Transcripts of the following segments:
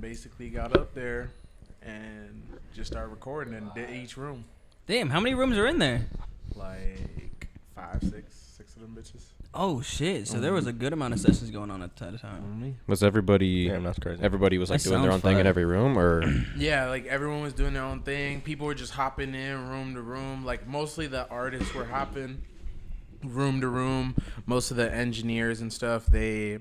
basically got up there and just started recording and did each room. Damn, how many rooms are in there? Like 5, 6 of them bitches. Oh shit! So there was a good amount of sessions going on at the time. Was everybody? Damn, that's crazy. Everybody was like That doing their own sounds thing in fun. every room, or Yeah, like everyone was doing their own thing. People were just hopping in room to room. Like mostly the artists were hopping room to room. Most of the engineers and stuff, they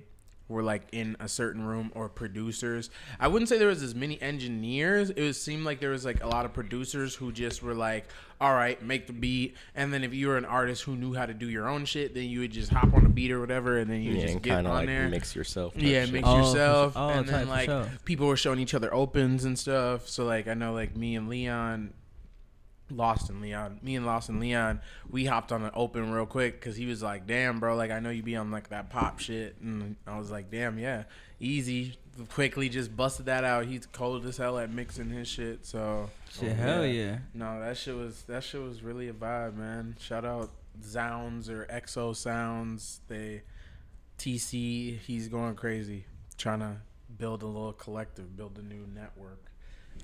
were like in a certain room, or producers. I wouldn't say there was as many engineers. It seemed like there was like a lot of producers who just were like, all right, make the beat. And then if you were an artist who knew how to do your own shit, then you would just hop on the beat or whatever, and then you just get on like there. Mix yourself. Yeah, shit. mix Oh, yourself. for- oh, and tight, then for like sure. people were showing each other opens and stuff. So like I know like me and Lost and Leon, we hopped on an open real quick because he was like, damn, bro, like I know you be on like that pop shit. And I was like, damn, yeah, easy. Quickly just busted that out. He's cold as hell at mixing his shit. So Shit, hell yeah. no, that shit was really a vibe, man. Shout out Zounds or Exo Sounds. TC, he's going crazy, trying to build a little collective, build a new network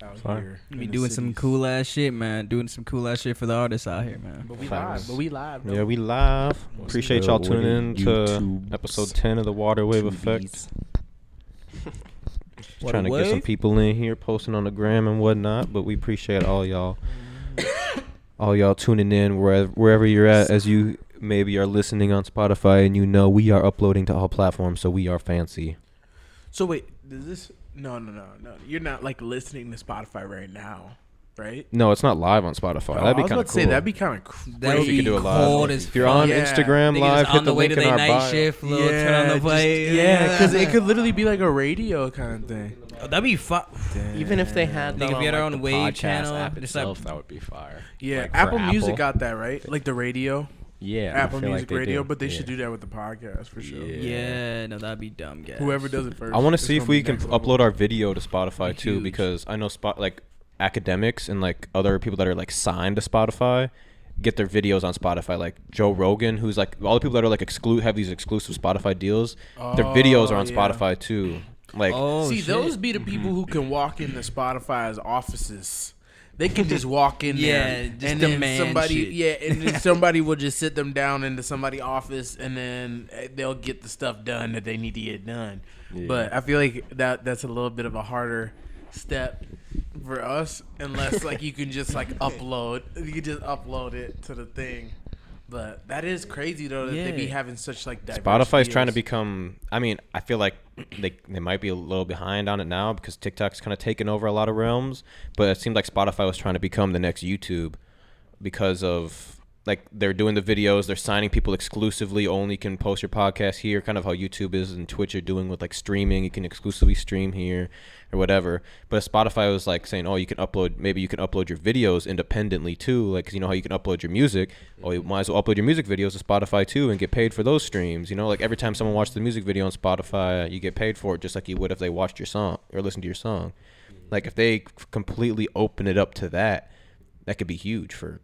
out here. You be in the doing some cities. cool ass shit, man. Doing some cool ass shit for the artists out here, man. But we Facts. live. yeah, we live. Appreciate y'all What tuning are in to YouTubes? episode 10 of the Water Wave Effect. Trying to get some people in here posting on the gram and whatnot, but we appreciate all y'all tuning in wherever you're at, as you maybe are listening on Spotify, and we are uploading to all platforms, so we are fancy. So wait, does this? No. You're not like listening to Spotify right now, right? No, it's not live on Spotify. That'd be kind of cool. Say that'd be kind of crazy. That would You could be do it live. cold as If you're on Yeah. Instagram live, hit on the the way link to in their our night bio. shift, little turn on the just- play. yeah, because it could literally be like a radio kind of thing. Oh, that'd be fun. Even if they had Nigga, that if on, you had our like, own the wave podcast channel, app just like- itself, that would be fire. Yeah, Like, for Apple Music got that right, like the radio, Yeah, I Apple feel Music like they Radio, do. but they Yeah. should do that with the podcast for sure. Yeah. Yeah, no, that'd be dumb, guys. Whoever does it first. I want to is see if gonna we be can next level. upload our video to Spotify Be too, huge. because I know like academics and like other people that are like signed to Spotify get their videos on Spotify. Like Joe Rogan, who's like all the people that are like have these exclusive Spotify deals. Their videos are on yeah. Spotify too. Like Oh, See, shit. those be the people who can walk into Spotify's offices. They can just walk in Yeah, there, just and then demand somebody, shit. and then somebody will just sit them down into somebody's office, and then they'll get the stuff done that they need to get done. Yeah. But I feel like that's a little bit of a harder step for us, unless like you can just like upload it to the thing. But that is crazy though that they be Yeah. having such like diverse Spotify's trying to deals. become. I mean, I feel like they might be a little behind on it now because TikTok's kind of taken over a lot of realms. But it seemed like Spotify was trying to become the next YouTube because of like they're doing the videos, they're signing people exclusively. Only can post your podcast here, kind of how YouTube is and Twitch are doing with like streaming. You can exclusively stream here or whatever. But Spotify was like saying, oh, you can upload your videos independently too. Like, 'cause you know how you can upload your music. Oh, you might as well upload your music videos to Spotify too and get paid for those streams. You know, like every time someone watched the music video on Spotify, you get paid for it just like you would if they watched your song or listened to your song. Like if they completely open it up to that could be huge for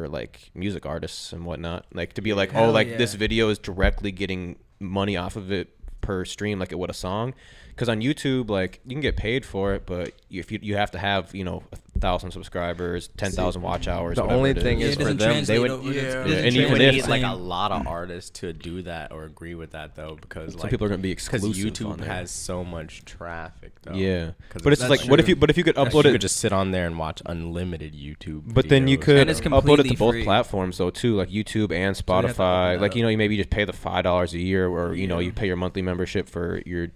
like music artists and whatnot, like to be like, Hell oh, like yeah. this video is directly getting money off of it per stream like it would a song, because on YouTube like you can get paid for it, but if you have to have 1,000 subscribers, 10,000 watch hours. The only thing Yeah, is it for doesn't them, they translate would. over. Yeah. It doesn't Yeah, and They even would if- need like a lot of artists to do that or agree with that though, because Some like people are gonna be because exclusive on YouTube there. has so much traffic though. Yeah, 'Cause but it's That's like true. what if you could upload you it could just sit on there and watch unlimited YouTube. But then you videos. could And it's upload it completely to both free. platforms though too, like YouTube and So you have to Spotify. open Like that up. you maybe just pay the $5 a year, or Yeah. you pay your monthly membership for your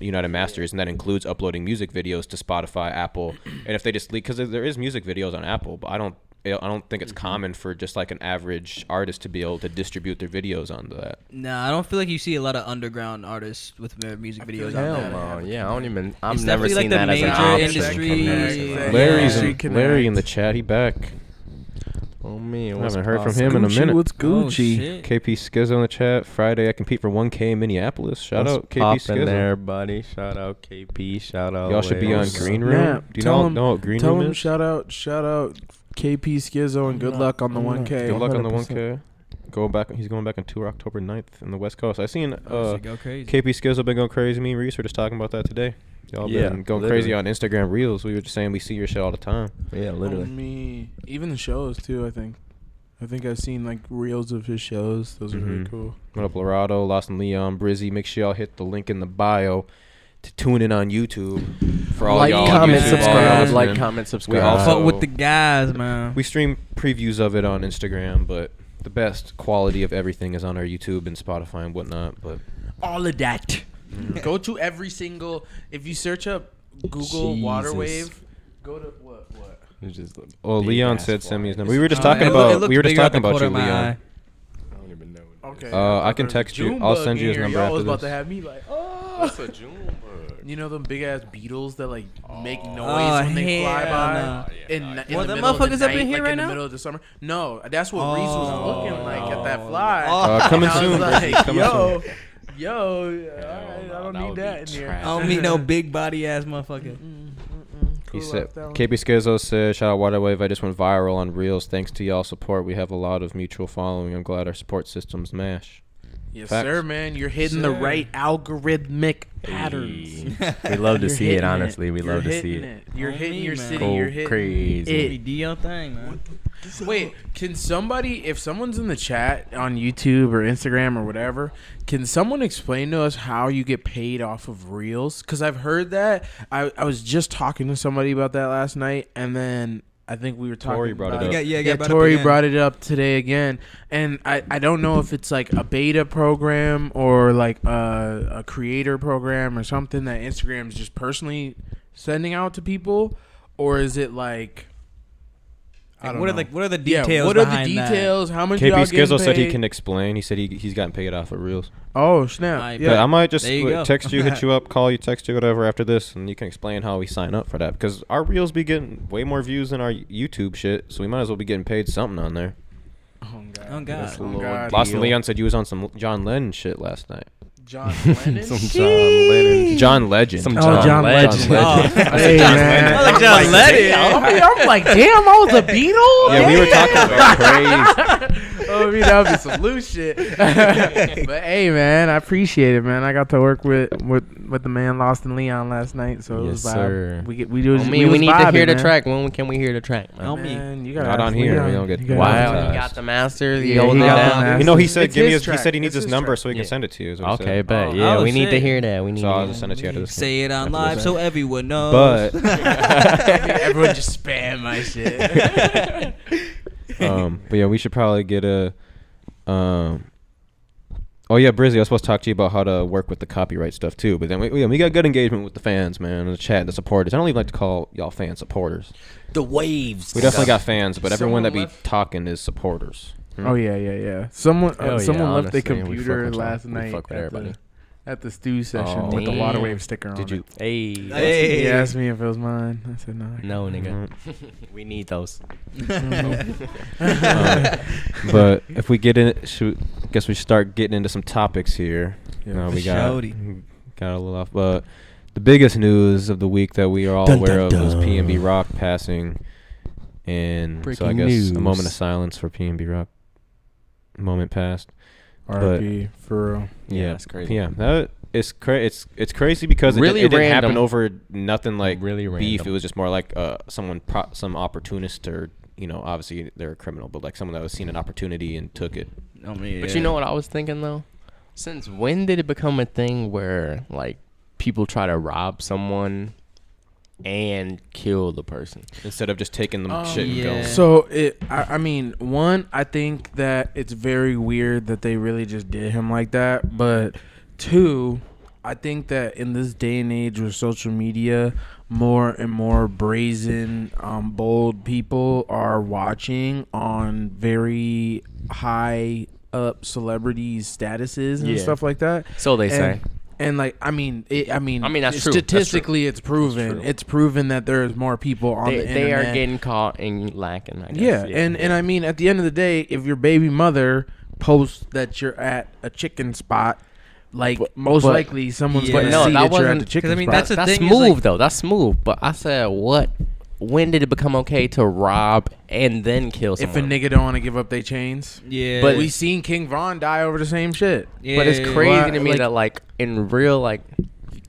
United Masters, and that includes uploading music videos to Spotify, Apple, and if they just leak, because there is music videos on Apple, but I don't think it's common for just like an average artist to be able to distribute their videos onto that. Nah, I don't feel like you see a lot of underground artists with their music videos like out Hell there. no, yeah, I don't even. I've It's never definitely seen like that the as an major option. industry- Yeah. Larry's Yeah. Larry in the chat, he back. Oh me, I haven't heard from him in a Gucci, minute. what's Oh, Gucci? shit. KP Skizzo in the chat. Friday, I compete for 1K in Minneapolis. Shout out KP Pop in Skizzo. there, buddy. Shout out KP. Shout out. Y'all should be on Lace. Green Snap. Room. Do you Tell know, him- know what Green Tell Room him is? shout out KP Skizzo and good luck on the 1K. Good luck on the 100%. 1K. He's going back on tour October 9th in the West Coast. I seen Shit go crazy. KP Skills have been going crazy. Me and Reese were just talking about that today. Y'all been going crazy on Instagram Reels. We were just saying we see your shit all the time. Yeah, literally. Me, even the shows too. I think I've seen like reels of his shows. Those are really cool. What up, Lorado, Lost and Leon, Brizzy? Make sure y'all hit the link in the bio to tune in on YouTube for all y'all. Like, comment, subscribe. We also Fuck with the guys, man. we stream previews of it on Instagram, but the best quality of everything is on our YouTube and Spotify and whatnot. But All of that. Go to every single. If you search up Google Water Wave, go to what? Leon said send me his number. We were just It talking looked about. We were just bigger at talking the about corner you, of my Leon. eye. I don't even know. Okay. I can text you. I'll send you his number Y'all after was about this. to have me like, oh. What's a June bug? You know them big ass beetles that like make noise Oh, when they fly hell by no. in Well, the them middle of the motherfuckers up in night, here like right in the now? middle of the summer. No, that's what Reese was looking like at that fly. Coming And I soon. was Brizzy, like, coming soon. yo, all right, I don't need that in here. I don't meet no big body ass motherfucker. He said, KP Skizzo said, shout out Waterwave. I just went viral on Reels. Thanks to y'all support. We have a lot of mutual following. I'm glad our support systems mash. Yes, Facts. sir, man. You're hitting the right algorithmic patterns. We love to You're see it, hitting honestly. We You're love to see hitting it. You're On hitting me, your man. city. Go You're hitting crazy. it. Hey, do your thing, man. Wait, can somebody, if someone's in the chat on YouTube or Instagram or whatever, can someone explain to us how you get paid off of Reels? Because I've heard that. I was just talking to somebody about that last night, and then I think we were talking Tori brought about it up. Yeah, brought it up Tori again. brought it up today again. And I don't know if it's like a beta program or like a creator program or something that Instagram's just personally sending out to people, or is it like... I don't know. What are the Yeah, details? what are the behind that? details? How much KP y'all Skizzo getting said he paid? can explain. He said he's gotten paid off at Reels. Oh snap! Alright, But I might just There you go. text you, hit you up, call you, text you, whatever after this, and you can explain how we sign up for that. Because our Reels be getting way more views than our YouTube shit, so we might as well be getting paid something on there. Oh god! Oh, God. That's a Oh, little God. Lost and deal. Leon said you was on some John Lennon shit last night. John Lennon. Some John Lennon. John Legend. Some Oh, John Legend. Hey, Hey man. I like John Lennon. I'm like, damn, I was a Beatle. Yeah, we were talking about crazy. Oh, I mean, that would be some loose shit. But hey, man, I appreciate it, man. I got to work with the man Lost and Leon last night, so it was Yes, vibe. sir. We do. I mean, we need to hear the track. When can we hear the track, man? On me. Man, you gotta Not ask on here. Leon. We don't get You gotta Wow. ask Wow, Leon. you got the master. Yeah, You hold he it got the down. master. You know, he said It's give me his his, he track. said he needs It's his his number track. so he can Yeah. send it to you. is what he Okay, said. bet. Oh, Yeah, oh, we need to shit. hear that. We need. So I'll just send it to you after this. Say it on After live this. so everyone knows. But Everyone just spam my shit. but yeah, we should probably get a oh yeah, Brizzy, I was supposed to talk to you about how to work with the copyright stuff too. But then we got good engagement with the fans, man, in the chat, the supporters. I don't even like to call y'all fan supporters. The waves. We definitely got fans, but everyone Someone that be left- talking is supporters. Oh yeah. Someone Hell yeah, someone left their honestly, we fuck computer with y'all. last We night fuck with everybody. at the stew session Oh, with the damn. water wave sticker on Did you? it. Hey. Hey. He asked me if it was mine. I said no. No, nigga. Mhm. We need those. But if we get in, guess we start getting into some topics here. Yeah. We Shouty. got a little off, but the biggest news of the week that we are all aware of was PNB Rock passing, and so I Breaking guess a news. moment of silence for PNB Rock. Moment passed. R.I.P. for real. Yeah, that's crazy. Yeah, that is it's crazy because Really it didn't happen random. over nothing like Really beef. random. It was just more like some opportunist, or obviously they're a criminal, but like someone that was seen an opportunity and took it. I mean, But you know what I was thinking though? Since when did it become a thing where like people try to rob someone and kill the person? Instead of just taking the shit and yeah. going. So I mean, one, I think that it's very weird that they really just did him like that. But two, I think that in this day and age with social media, more and more brazen, bold people are watching on very high up celebrities' statuses and Yeah. stuff like that. So they say. And like, I mean, that's true. that's true. Statistically, it's proven. That's true. It's proven that there's more people on the They internet. are getting caught and lacking, I Yeah, guess. and I mean, at the end of the day, if your baby mother posts that you're at a chicken spot, like most but- likely someone's Yeah. going to But no, see that that you're at wasn't- the chicken 'cause I mean, spot. that's the That's thing is, smooth like- though. That's smooth. But I said, what when did it become okay to rob and then kill If someone? a nigga don't want to give up their chains. Yeah. But- We seen King Von die over the same shit. yeah, But it's crazy Why- to me like- that like in real like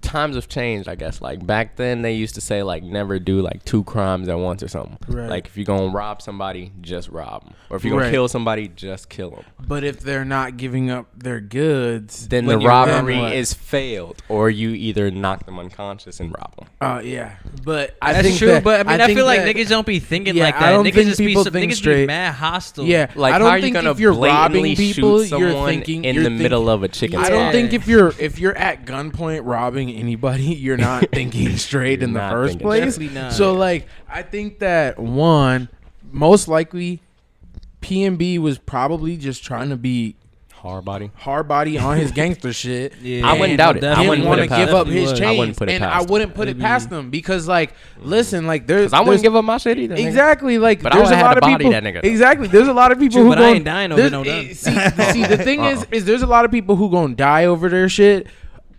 times have changed, I guess. Like back then they used to say like never do like 2 crimes at once or something. Right. Like if you're gonna rob somebody, just rob them. Or if you're gonna Right. kill somebody, just kill them. But if they're not giving up their goods, Then when the you're robbery what? is failed, or you either knock them unconscious and rob them. Yeah, but I That's think true, that, but I think feel like that- niggas don't be thinking Yeah, like I that. don't Niggas think just be people some, think niggas straight. be mad hostile. Yeah, Like I how don't are you think gonna if you're robbing blatantly people, shoot you're someone thinking in you're the thinking- middle of a chicken I spot? don't think if you're at gunpoint robbing anybody, you're not thinking straight in the Not first thinking place. Definitely not. So like, I think that one, most likely, PNB was probably just trying to be Hard body. hard body on his gangster shit. Yeah. I wouldn't doubt it. I Didn't wouldn't want put to it give past up him. his I chains, wouldn't put it and past I him. wouldn't put it past them because, like, listen, like there's I wouldn't there's- give up my shit either. nigga. Exactly, like But I there's a would've had lot to of body people. that nigga, though. Exactly, there's a lot of people True, who but I gon- ain't dying over there's- no gun. See, the thing is there's a lot of people who gonna die over their shit.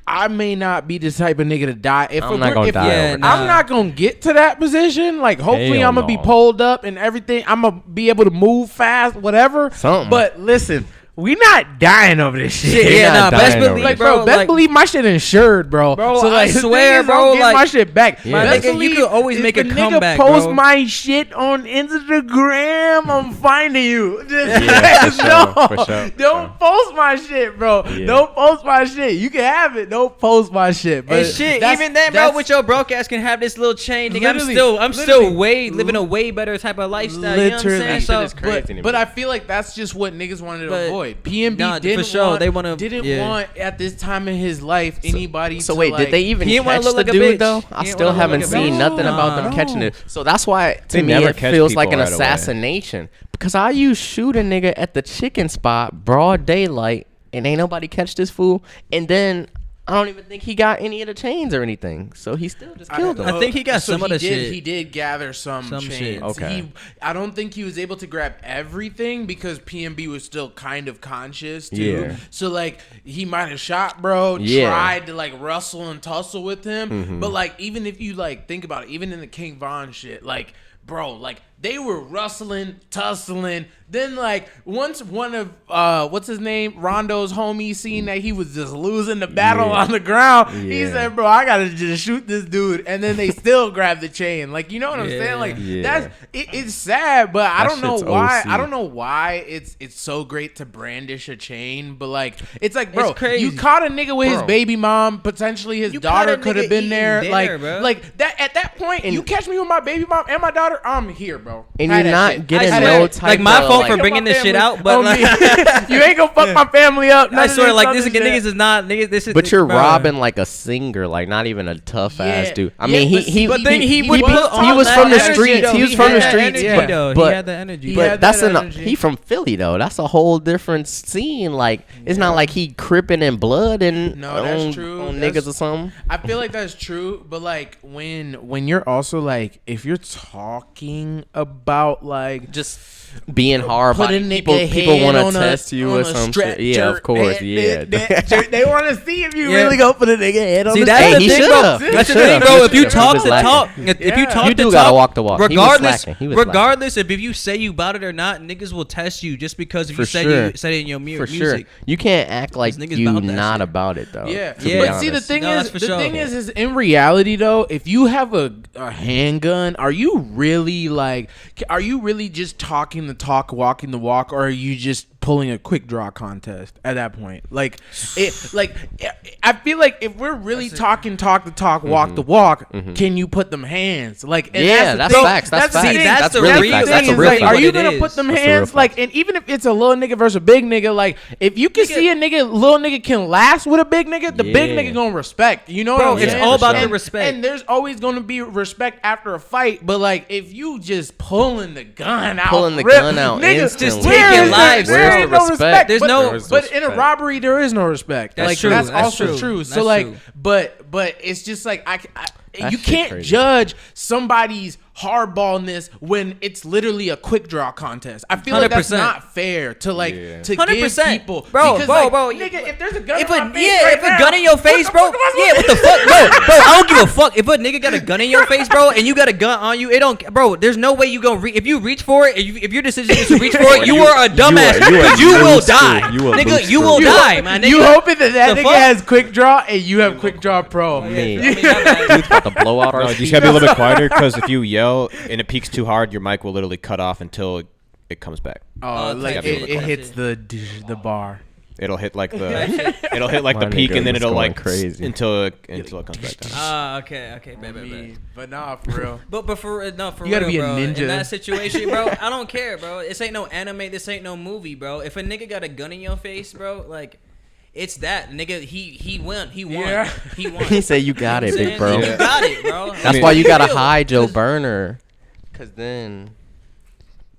I may not be the type of nigga to die. If I'm not gonna die Yeah, over nah. I'm not gonna get to that position. Like, hopefully, Hell I'm gonna be no. pulled up and everything. I'm gonna be able to move fast, whatever. Something. But listen, we not dying over this shit. Shit, yeah, not nah, best dying over believe, Like, bro, bro, best believe my shit insured, bro. Bro, so, like, I the swear, thing is, bro, I'm getting like, my shit back. Yeah. Best nigga, you believe could always if make a nigga comeback, post bro. my shit on Instagram, I'm finding you. Just Yeah, for sure, no, for sure, for don't sure. post my shit, bro. Yeah. Don't post my shit. You can have it. Don't post my shit. But And shit, that's- even then, bro, that's- with your broke ass can have this little chain. Nigga, Literally, I'm still literally. way living a way better type of lifestyle. You know what I'm Literally. saying? That So, shit is crazy. to me. But I feel like that's just what niggas wanted to But- avoid. PNB Nah, for didn't sure, want, they wanna- didn't yeah. want at this time in his life anybody. So to wait, like, did they even He didn't wanna catch look the like a dude bitch. though? He I didn't still wanna look haven't like a seen bitch. nothing about them No. catching it. So that's why to They me never it catch feels like an people right away. assassination. Because how you shoot a nigga at the chicken spot, broad daylight, and ain't nobody catch this fool, and then I don't even think he got any of the chains or anything. So he still just killed him. I think he got some of the shit. He did gather some chains. shit. Okay. I don't think he was able to grab everything because PNB was still kind of conscious too. Yeah. So like he might have shot bro, Yeah. tried to like wrestle and tussle with him. But like even if you like think about it, even in the King Von shit, like bro, like they were wrestling, tussling. Then like once one of what's his name, Rondo's homie, seen that he was just losing the battle Yeah. on the ground, he Yeah. said, "Bro, I gotta just shoot this dude." And then they still grab the chain. Like you know what I'm Yeah. saying? Like Yeah. that's it's sad, but I That don't know shit's why. OC. I don't know why it's so great to brandish a chain, but like it's like, bro, It's crazy. you caught a nigga with his Bro. baby mom, potentially his You caught daughter a could have nigga been eating there. dinner, bro. Like that at that point, you catch me with my baby mom and my daughter, I'm here, bro. And Had you're that not shit. getting Had no that- type like my of, fault like- for bringing this shit out, on but like, me. You ain't gonna fuck my family up. I none of swear, this like other this shit. niggas is not niggas. This is. But you're bro. robbing like a singer, like not even a tough ass Yeah. dude. I Yeah, mean, but he But then he he would was- put he on was that from the energy, streets. though. He was from had the that streets, energy, yeah. though. But- He had the energy. He But had that's that an energy. he from Philly though. That's a whole different scene. Like it's not like he cripping in blood and No, that's on, true. on That's- niggas or something. I feel like that's true, but like when you're also like if you're talking about like Just being hard. putting People want to test you or some shit. Yeah, of course. Yeah. They want to see if you Yeah. really go put a nigga head on See, the that's Hey, the he thing, should've. bro. He That's the should've. thing, bro. If you He talk was the lacking. talk, if you Yeah. talk You the do talk, gotta walk the walk. He was Regardless, slacking. He was slacking. regardless if you say you about it or not, niggas will test you just because if you For said sure. you said it in your For music. sure. You can't act like niggas you about that not shit. about it though. Yeah, to be Yeah. but see, the honest. thing No, is, that's for the sure. thing is in reality though, if you have a handgun, are you really like, are you really just talking the talk, walking the walk, or are you just pulling a quick draw contest at that point? Like, I feel like if we're really talking talk the talk, walk the walk, can you put them hands? Like, and Yeah, the that's thing. facts. That's the facts. thing. That's the really real facts. thing. That's a is, real like, fact. are you What gonna it put is. them That's the real hands? fact. Like, and even if it's a little nigga versus a big nigga, like if you can see a little nigga can last with a big nigga, the big Yeah. nigga gonna respect. You know Bro, what I'm it's saying? all about And- the respect. And there's always gonna be respect after a fight. But like if you just pulling the gun out, Pulling the rip, gun out nigga, instantly. where taking is lives, there bro. ain't no Where's the respect. respect? There's But- no- But in a respect. robbery, there is no respect. That's like true. that's That's also true. true. So That's like, true. but it's just like That you shit can't crazy. judge somebody's hardballness when it's literally a quick draw contest. I feel like that's 100%. not fair to like to give 100%. people, Bro, because, bro, nigga, if there's a gun If in a my face right if a now, gun in your face, bro, yeah, what the fuck, bro, I don't give a fuck. If a nigga got a gun in your face, bro, and you got a gun on you, it don't, bro. There's no way you gonna if you reach for it, if your decision is to reach for it, you are a dumbass. You will die, nigga. You will die, man. You hoping that The nigga fuck? has quick draw and you have quick draw pro. Me. I mean, my bad. Dude's about to blow out our No, you just gotta be a little bit quieter because if you yell and it peaks too hard, your mic will literally cut off until it comes back. Oh, like type it, shit. it hits the bar. It'll hit like the the My peak nigga and then was it'll going like crazy. until it comes back down. Okay, bad. But nah, for real. But for You real, gotta be a bro. In ninja. that situation, bro, I don't care, bro. This ain't no anime. This ain't no movie, bro. If a nigga got a gun in your face, bro, like, it's that nigga. He won. Yeah. He won. He said, "You got it, big bro." You got it, bro. That's why you gotta hide your burner, cause then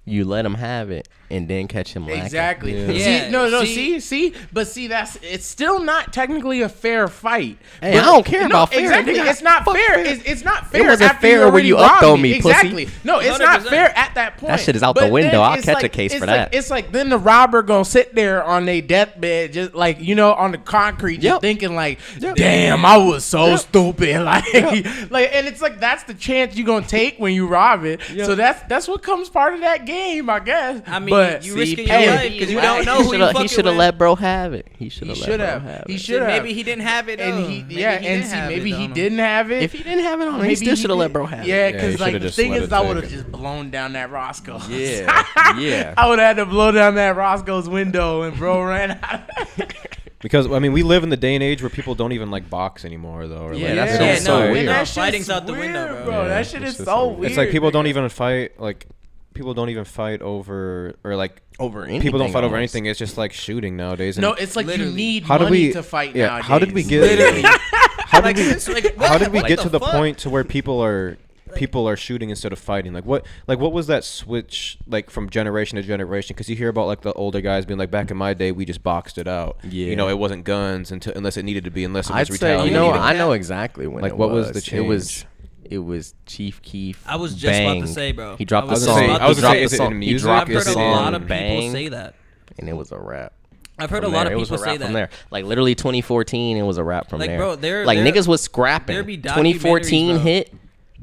you let him have it and then catch him lacking. Exactly. Yeah. See, but see, it's still not technically a fair fight. Hey, But- I don't care about fair, Exactly, nigga. it's not Fuck fair. fair. It's not fair. wasn't after fair when already you robbed up-throw me, pussy. Exactly. No, it's not 100%. fair at that point. That shit is out the But window. then I'll it's catch a case it's for like- that. It's like then the robber gonna sit there on their deathbed, just like on the concrete, just Yep. thinking like, "Damn, I was so stupid." Like, and it's like that's the chance you gonna take when you rob it. So that's what comes part of that game, I guess. I mean, but you risking hey, your life because you don't know who you fucking He should have with. let bro have it. He should He have should let have. bro have He it. should have. Maybe he didn't have it. And though. he, Maybe yeah, he and didn't see, have maybe it, he though. didn't have it. If he didn't have it on, he Maybe still should have let did. bro have Yeah, it. Yeah, he because like shoulda the just thing let is, it I would have take it. just blown down that Roscoe. Yeah. I would have had to blow down that Roscoe's window, and bro ran out. Because I mean, we live in the day and age where people don't even like box anymore, though. Or, Yeah, like, that's they so- don't- so and weird. that No, shit's fighting's out the window, weird, bro. Yeah, That shit it's is just so weird. weird. It's like people don't nigga. even fight. Like people don't even fight over Over anything. people don't fight over almost. anything. It's just like shooting nowadays. And No, it's like Literally. you need how did money we to fight yeah, nowadays. how did we get Literally. how did we it's like, how did we what get to the fuck? point to where people are shooting instead of fighting? Like what was that switch like from generation to generation? Because you hear about like the older guys being like, back in my day we just boxed it out. Yeah. You know, it wasn't guns unless it needed to be, unless it was I'd say, retaliation. I know exactly when. Like, it what was the It was Chief Keef. I was just about to Bang. say, bro. He dropped I was the just song. about I was to gonna say, say, is it in He music? dropped I've the heard a song lot of people Bang, say that. and it was a rap. I've heard From a lot there. of It was people a rap say from that. there. Like literally 2014, it was a rap from Like, there. bro, there niggas was scrapping. there be 2014 documentaries, bro. hit.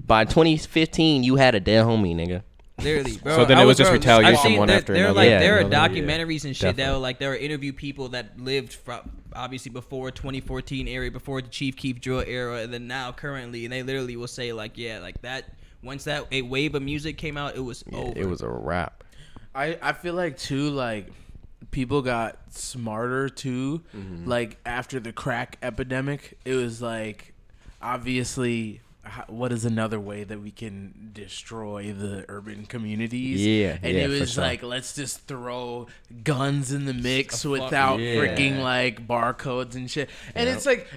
By 2015, you had a dead homie, nigga. Literally, bro. So then it was just retaliation I've seen one there, after there, another. Like, Yeah, there are another. documentaries and shit that Definitely. will, like, there are interview people that lived from obviously before 2014 era, before the Chief Keef drill era, and then now currently, and they literally will say like, yeah, like that. Once that a wave of music came out, it was over. It was a rap. I feel like too, like people got smarter too. Like after the crack epidemic, it was like obviously what is another way that we can destroy the urban communities? Yeah, and yeah, it for was sure. like, let's just throw guns in the mix without yeah. freaking like barcodes and shit. And it's like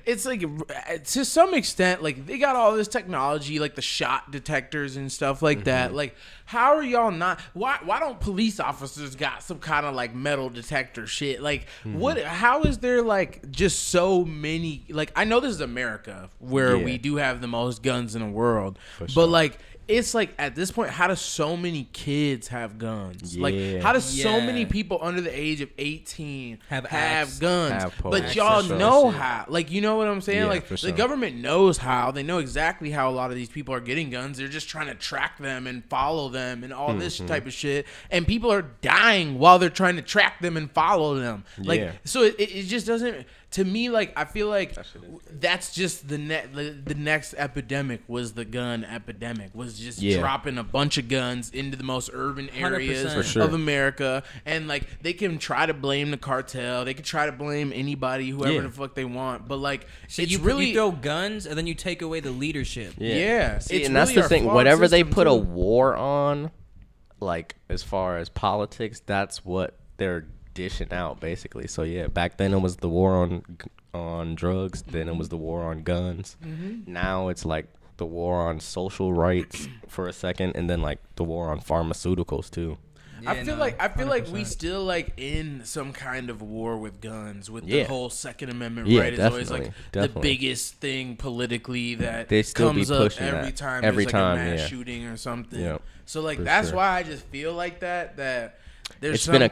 to some extent, like they got all this technology, like the shot detectors and stuff like that. Like, how are y'all not? Why don't police officers got some kind of like metal detector shit? Like, what? How is there like just so many? Like, I know this is America where Yeah. we do have the most guns in the world, For but sure. like. It's like at this point, how do so many kids have guns? Like, Yeah. how do so Yeah. many people under the age of 18 Have have axe. guns? Have But axe y'all for sure. know how. Like, you know what I'm saying? Yeah, Like, for the sure. government knows how. They know exactly how a lot of these people are getting guns. They're just trying to track them and follow them and all this Mm-hmm. type of shit. And people are dying while they're trying to track them and follow them. Like, Yeah. so it just doesn't. To me, like, I feel like that's just the next epidemic was the gun epidemic, was just Yeah. dropping a bunch of guns into the most urban areas 100%. For sure. of America. And like, they can try to blame the cartel, they can try to blame anybody, whoever Yeah. the fuck they want, but like, So it's you really throw guns and then you take away the leadership. yeah. See, It's and that's really the our thing. flawed Whatever they system, put a too. war on, like as far as politics, that's what they're dishing out basically. So yeah, back then it was the war on drugs. Then it was the war on guns. Now it's like the war on social rights for a second, and then like the war on pharmaceuticals too. I feel like we still like in some kind of war with guns with the whole Second Amendment right is always like the biggest thing politically that they still comes be up pushing every that. time Every there's time, like a mass shooting or something. Yep, so like that's why I just feel like that there's it's been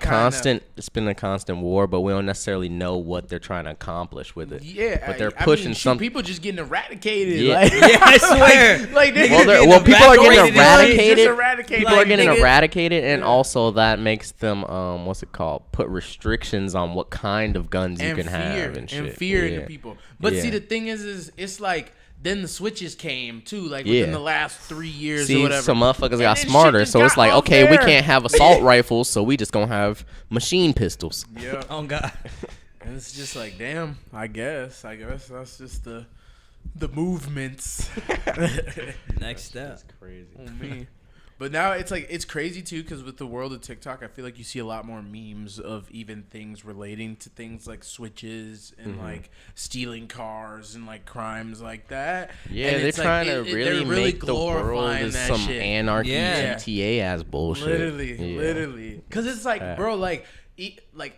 a constant war, but we don't necessarily know what they're trying to accomplish with it. Yeah, but they're pushing some people just getting eradicated. Yeah. Like, I swear. People are getting eradicated. People are getting nigga. eradicated, and also that makes them what's it called? Put restrictions on what kind of guns you can have and shit. And fear into people. But see, the thing is it's like. Then the switches came too, like within the last 3 years or whatever. Some motherfuckers got smarter, so it's like, okay, we can't have assault rifles, so we just gonna have machine pistols. Yeah. Oh God. And it's just like, damn. I guess that's just the movements. Next step. That's crazy. Oh, me. But now it's like it's crazy too because with the world of TikTok, I feel like you see a lot more memes of even things relating to things like switches and like stealing cars and like crimes like that. Yeah, and they're trying to really make the world as some anarchy GTA ass bullshit. Literally. Because it's like, bro, like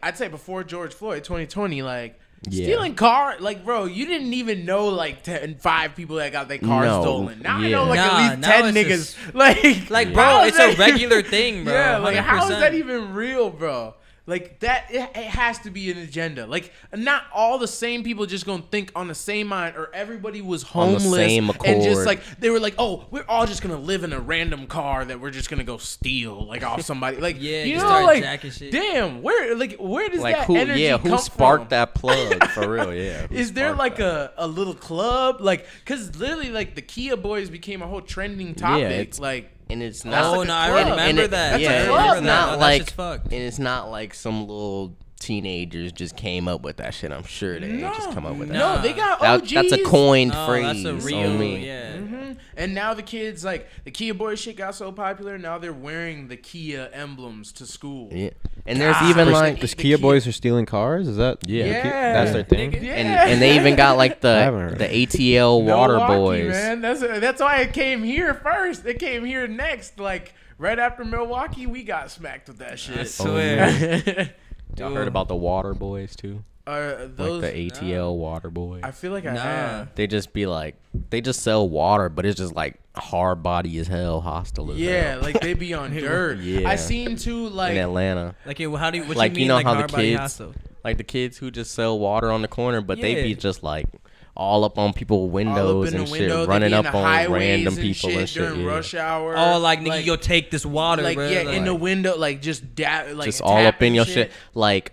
I'd say before George Floyd, 2020, like. Stealing car, like, bro, you didn't even know like 5 people that got their cars stolen. Now I know like at least 10 niggas. Like, bro, it's a regular thing, bro. Yeah, like 100%. how is that even real, bro? Like that, it has to be an agenda. Like not all the same people just gonna think on the same mind, or everybody was homeless and just like they were like, oh, we're all just gonna live in a random car that we're just gonna go steal like off somebody. Like you know, like damn, where does like that energy come from? Who sparked that plug for real? Yeah, is there like a little club like because literally like the Kia Boys became a whole trending topic like. And it's not. Oh no, I remember that. It's not like, and it's not like some little teenagers just came up with that shit. I'm sure they ain't just come up with that. No, they got OGs. That's a coined phrase. That's a real, yeah. Mm-hmm. And now the kids, like the Kia Boy shit got so popular. Now they're wearing the Kia emblems to school. Yeah. And there's even like the Kia Boys are stealing cars. Is that that's their thing? Yeah. And they even got like the ATL Water Boys. Man, that's why it came here first. It came here next. Like right after Milwaukee, we got smacked with that shit. I swear. Y'all heard about the Water Boys too? Those, like the ATL Water Boys. I feel like I have. They just be like, they just sell water, but it's just like hard body as hell, hostile as hell. Yeah, like they be on dirt. Yeah. I seen too like in Atlanta. Like how do you what like you mean you know like how the hard body kids hostile? like the kids who just sell water on the corner, but they be just like all up on people's windows and shit, running up on random people and shit during rush hour. Oh, like nigga, you'll take this water, like bro. in the window, like just just all up in your shit, like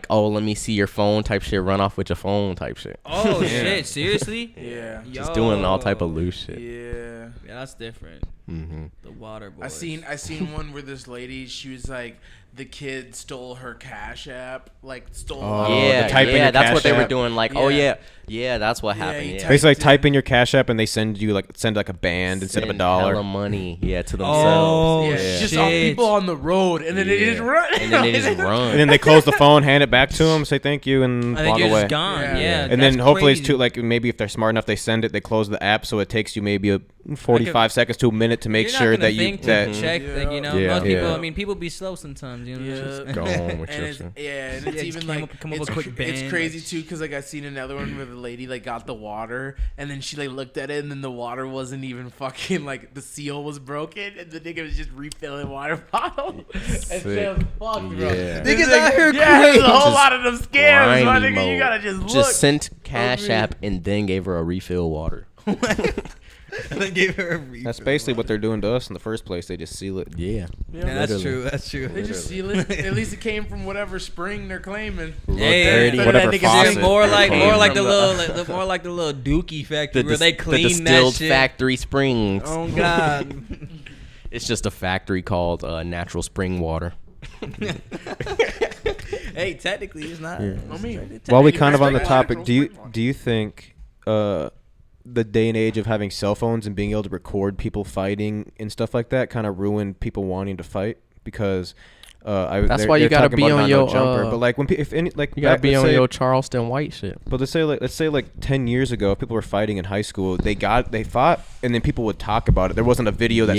oh, let me see your phone type shit, run off with your phone type shit. Oh shit, seriously? Yeah, just doing all type of loose shit. Yeah, that's different. Mm-hmm. The water boys. I seen one where this lady, she was like, the kid stole her Cash App, like stole. That's what they were doing. Like, that's what happened. Yeah. Basically, like type in your Cash App and they send like a band instead of $1. Hella money, to themselves. Oh, just all people on the road, and then they just run. And then they just run. And then they close the phone, hand it back to them, say thank you, and walk you're away. Just gone. Yeah. And then hopefully it's too like maybe if they're smart enough, they send it, they close the app, so it takes you maybe 45 seconds to a minute to make sure that you check. You know, most people. I mean, people be slow sometimes. You know. And it's even like it's crazy too because like I seen another one where the lady like got the water and then she like looked at it and then the water wasn't even fucking like the seal was broken and the nigga was just refilling water bottle and so fuck bro. Niggas out here crazy. There's a whole lot of them scams, my nigga. You gotta just look. Just sent Cash App and then gave her a refill water. They gave her a refill. That's basically what they're doing to us in the first place. They just seal it. Yeah, that's true. That's true. They just seal it. At least it came from whatever spring they're claiming. Dirty, whatever faucet. More like the little Dookie factory where they clean the distilled that shit. factory springs. Oh God. It's just a factory called Natural Spring Water. Hey, technically it's not. Yeah. I mean, While we kind of on the topic, do you think the day and age of having cell phones and being able to record people fighting and stuff like that kind of ruined people wanting to fight? Because That's why you gotta be on your jumper. But like when if any like you gotta be on your Charleston White shit. But let's say like 10 years ago, if people were fighting in high school, they fought, and then people would talk about it. There wasn't a video that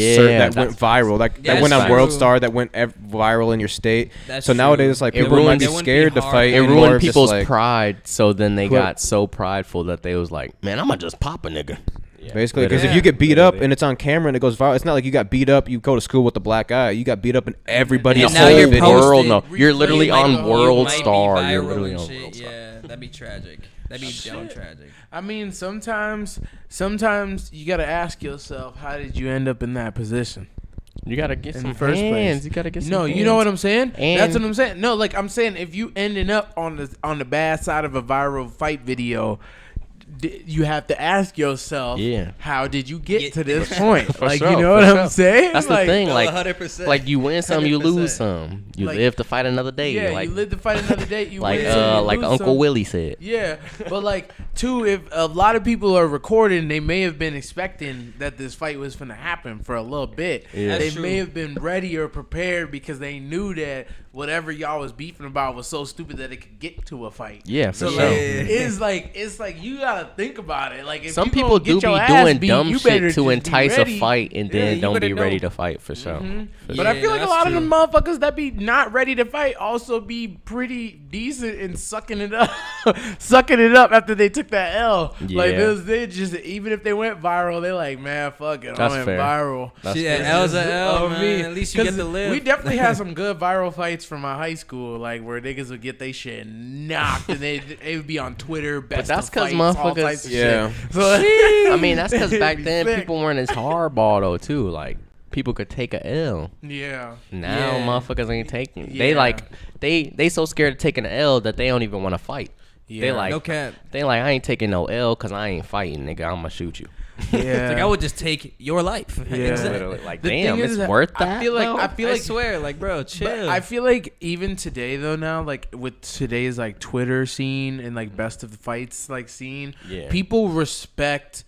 went viral, that went on World Star, that went viral in your state. So nowadays, like people might be scared to fight. It ruined people's pride. So then they got so prideful that they was like, man, I'm gonna just pop a nigga. Yeah, basically, because if you get beat up and it's on camera and it goes viral, it's not like you got beat up. You go to school with a black eye. You got beat up and everybody in the whole world. No, you're literally on World Star. You're literally on World Star. Yeah, that'd be tragic. That'd be dumb tragic. I mean, sometimes you gotta ask yourself, how did you end up in that position? You gotta get some first hands. place. You gotta get some No, hands. you know what I'm saying? And that's what I'm saying. No, like I'm saying, if you ending up on the bad side of a viral fight video, you have to ask yourself, how did you get to this point? Like, you know what I'm saying? That's like, the thing. Like, 100%. like you win some, you lose some. You Like, live to fight another day. Yeah, like, you live to fight another day. You like win some, you like lose Uncle some. Willie said. Yeah, but like too, if a lot of people are recording, they may have been expecting that this fight was going to happen for a little bit. Yeah. They That's may true. have been ready or prepared because they knew that whatever y'all was beefing about was so stupid that it could get to a fight. Yeah, for So sure. like, it's like you gotta think about it. Like if Some you people gonna do get your be ass doing beat, dumb you better shit to just be entice a ready. fight and Yeah, then you don't better be ready know. to fight for sure. For But I sure. feel like a that's lot of true. the motherfuckers that be not ready to fight also be pretty decent in sucking it up, sucking it up after they took that L. Like Yeah. they just, even if they went viral, they like, man, fuck it, That's I went fair. viral. That's Yeah, fair. L's a L, on man. At least you get 'Cause to live. We definitely had some good viral fights from my high school, like where niggas would get they shit knocked and they would be on Twitter. Best that's of 'cause fights, all motherfuckers- types of Yeah. shit. So, I mean, that's because back Be then sick. people weren't as hardball though too. Like people could take a L. Yeah. Now Yeah. motherfuckers ain't taking. They Yeah. like they so scared of taking an L that they don't even want to fight. They Yeah. like No cap. they like I ain't taking no L because I ain't fighting, nigga. I'ma shoot you. Yeah. It's like I would just take your life. Yeah. Exactly. Literally, like The damn, thing it's is that worth that. I feel like though? I swear, like, bro, chill. But I feel like even today though now, like with today's like Twitter scene and like best of the fights like scene, Yeah. people respect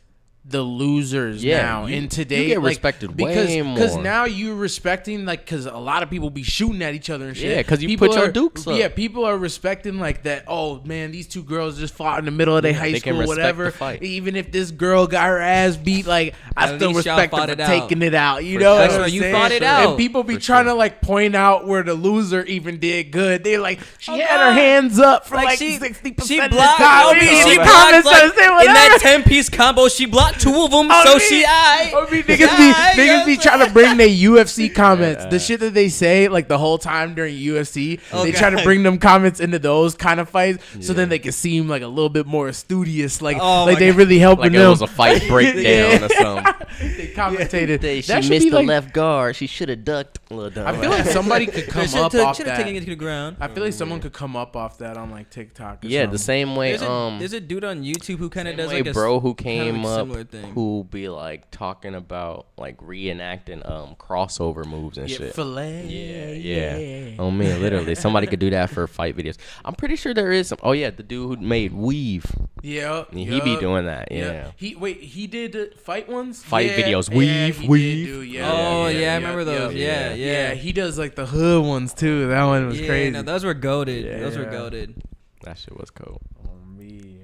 the losers Yeah, now you- in today. you get like, respected because, way Because more. now you're respecting like because a lot of people be shooting at each other and shit. Yeah, 'cause you People put your are- dukes up. Yeah, people are respecting like that. Oh man, these two girls just fought in the middle of their high they can school, respect whatever. the fight. Even if this girl got her ass beat, like I At still least y'all respect her fought for it out. taking it out. You For know, sure. what That's I'm right, you saying? fought it And out. people be For trying sure. to like point out where the loser even did good. They're like, she Oh, had God. her hands up for like she 60%. she of the blocked. time. Obi, She she blocked, blocked like, say in that whatever. 10-piece combo. She blocked 2 of them, so she I. Niggas be trying to bring their UFC comments, the shit that they say like the whole time during UFC. Oh, they try to God. bring them comments into those kind of fights, so then they can seem like a little bit more studious, like Oh, like my they God. really helping like it them. was a fight breakdown or something. They commentated. She That should missed be the like, left guard. She should have ducked. Little dumb. I feel like somebody could come up off Should have taken that. it to the ground. I feel like someone could come up off that on like TikTok. Or yeah, something. the same way. There's a dude on YouTube who kind of Same does way like a bro who kinda came like up similar thing. who be like talking about like reenacting crossover moves and Yeah, shit. fillet. Yeah. Oh man, literally, somebody could do that for fight videos. I'm pretty sure there is some. Oh yeah, the dude who made Weave. Yeah. He be doing that. Yeah. He did fight ones. Fight Yeah, videos. yeah, Weave, he did weave. do, Oh, yeah, I remember those. Yeah. Yeah, he does like the hood ones too. That one was Yeah, crazy. no, those were goated. Yeah. Those were goated. That shit was cool. On me.